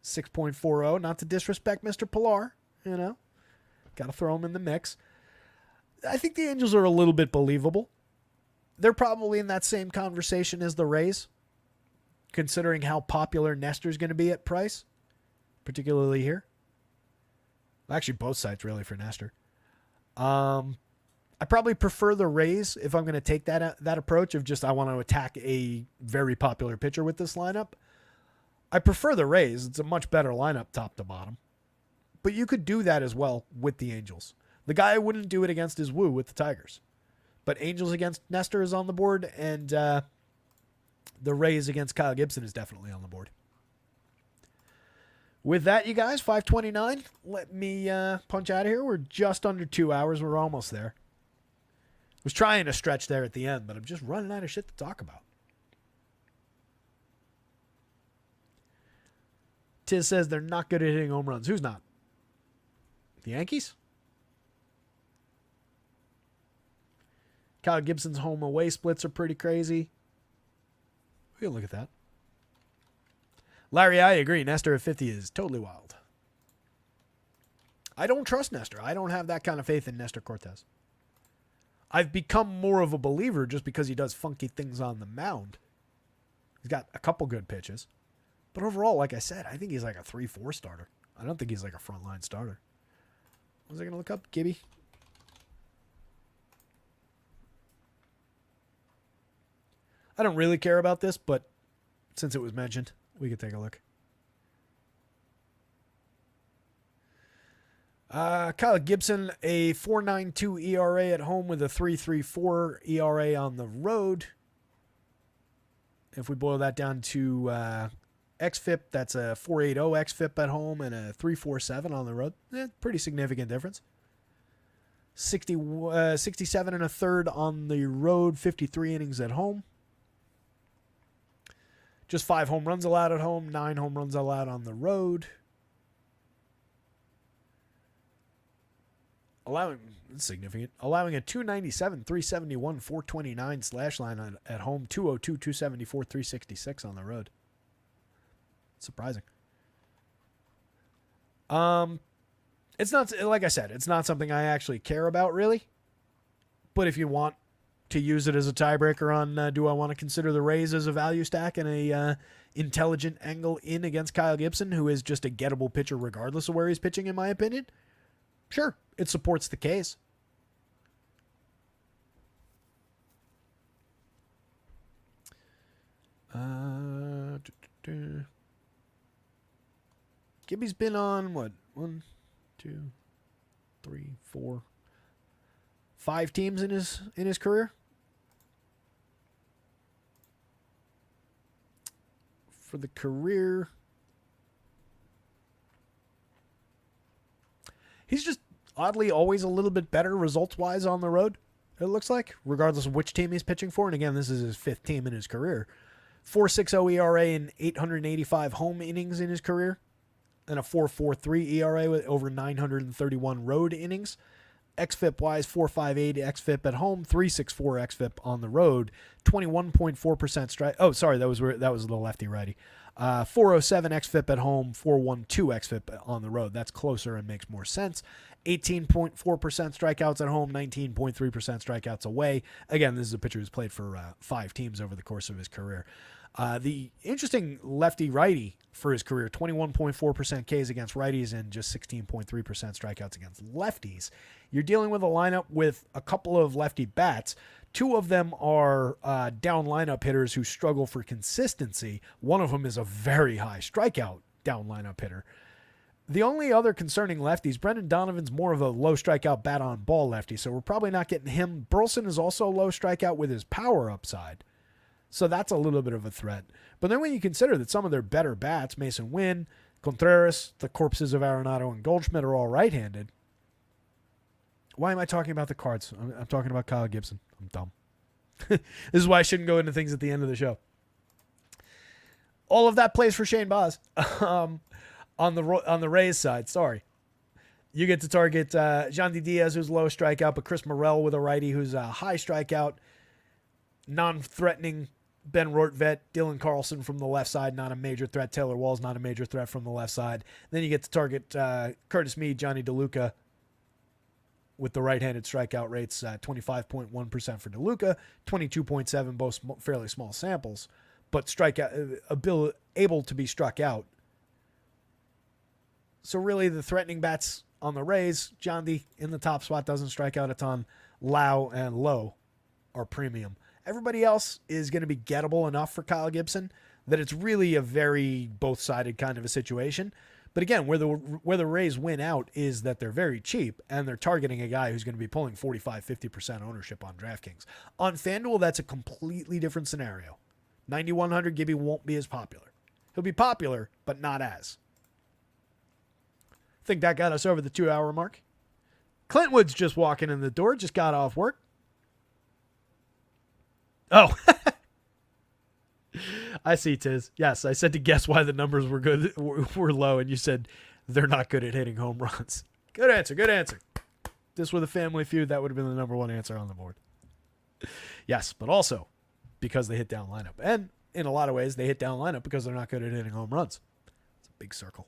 6.40. Not to disrespect Mr. Pilar, you know. Got to throw him in the mix. I think the Angels are a little bit believable. They're probably in that same conversation as the Rays, considering how popular Nestor's going to be at price, particularly here. Actually, both sides really for Nestor. I probably prefer the Rays if I'm going to take that approach of just I want to attack a very popular pitcher with this lineup. I prefer the Rays. It's a much better lineup top to bottom. But you could do that as well with the Angels. The guy I wouldn't do it against is Wu with the Tigers. But Angels against Nestor is on the board, and the Rays against Kyle Gibson is definitely on the board. With that, you guys, 5:29. Let me punch out of here. We're just under 2 hours. We're almost there. Was trying to stretch there at the end, but I'm just running out of shit to talk about. Tiz says they're not good at hitting home runs. Who's not? The Yankees? Kyle Gibson's home away splits are pretty crazy. We can look at that. Larry, I agree. Nestor at 50 is totally wild. I don't trust Nestor. I don't have that kind of faith in Nestor Cortez. I've become more of a believer just because he does funky things on the mound. He's got a couple good pitches. But overall, like I said, I think he's like a 3-4 starter. I don't think he's like a frontline starter. What was I going to look up? Gibby? I don't really care about this, but since it was mentioned, we could take a look. Kyle Gibson, a 4.92 ERA at home with a 3.34 ERA on the road. If we boil that down to XFIP, that's a 4.80 XFIP at home and a 3.47 on the road. Pretty significant difference. 67 and a third on the road, 53 innings at home. Just 5 home runs allowed at home, 9 home runs allowed on the road. That's significant. Allowing a 297, 371, 429 slash line at home, 202, 274, 366 on the road. Surprising. It's not, like I said, it's not something I actually care about really. But if you want to use it as a tiebreaker on do I want to consider the Rays as a value stack and a intelligent angle in against Kyle Gibson, who is just a gettable pitcher regardless of where he's pitching, in my opinion. Sure, it supports the case. Gibby's been on what? 1, 2, 3, 4, 5 teams in his career. For the career, he's just oddly always a little bit better results-wise on the road, it looks like, regardless of which team he's pitching for. And again, this is his 5th team in his career. 4.60 ERA and 885 home innings in his career, and a 4.43 ERA with over 931 road innings. XFIP-wise, 4.58 XFIP at home, 3.64 XFIP on the road, 21.4% strike. Oh, sorry, that was the lefty-righty. 4.07 XFIP at home, 4.12 XFIP on the road. That's closer and makes more sense. 18.4% strikeouts at home, 19.3% strikeouts away. Again, this is a pitcher who's played for 5 teams over the course of his career. The interesting lefty-righty for his career, 21.4% Ks against righties and just 16.3% strikeouts against lefties. You're dealing with a lineup with a couple of lefty bats. 2 of them are down lineup hitters who struggle for consistency. One of them is a very high strikeout down lineup hitter. The only other concerning lefties, Brendan Donovan's more of a low strikeout bat on ball lefty, so we're probably not getting him. Burleson is also a low strikeout with his power upside. So that's a little bit of a threat. But then when you consider that some of their better bats, Mason Wynn, Contreras, the corpses of Arenado and Goldschmidt are all right-handed. Why am I talking about the Cards? I'm talking about Kyle Gibson. I'm dumb. This is why I shouldn't go into things at the end of the show. All of that plays for Shane Baz. On the Rays side, sorry. You get to target Yandy Diaz, who's low strikeout, but Chris Morel with a righty who's a high strikeout, non-threatening Ben Rortvedt, Dylan Carlson from the left side, not a major threat. Taylor Wall's not a major threat from the left side. Then you get to target Curtis Mead, Johnny DeLuca with the right-handed strikeout rates, 25.1% for DeLuca, 22.7, both fairly small samples, but able to be struck out. So really the threatening bats on the Rays, Johndy in the top spot doesn't strike out a ton. Lau and Lowe are premium. Everybody else is going to be gettable enough for Kyle Gibson that it's really a very both-sided kind of a situation. But again, where the Rays win out is that they're very cheap and they're targeting a guy who's going to be pulling 45-50% ownership on DraftKings. On FanDuel, that's a completely different scenario. 9,100 Gibby won't be as popular. He'll be popular, but not as. I think that got us over the 2-hour mark. Clint Wood's just walking in the door, just got off work. Oh, I see, Tiz. Yes, I said to guess why the numbers were good, were low, and you said they're not good at hitting home runs. Good answer, good answer. This with a Family Feud, that would have been the number 1 answer on the board. Yes, but also because they hit down lineup. And in a lot of ways, they hit down lineup because they're not good at hitting home runs. It's a big circle.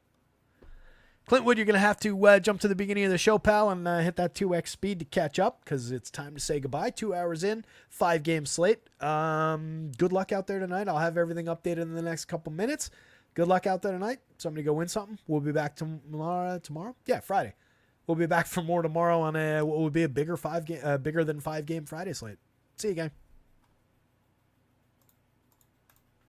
Clint Wood, you're going to have to jump to the beginning of the show, pal, and hit that 2x speed to catch up because it's time to say goodbye. 2 hours in, 5-game slate. Good luck out there tonight. I'll have everything updated in the next couple minutes. Good luck out there tonight. Somebody go win something. We'll be back tomorrow? Yeah, Friday. We'll be back for more tomorrow on what will be a bigger than 5-game Friday slate. See you, gang.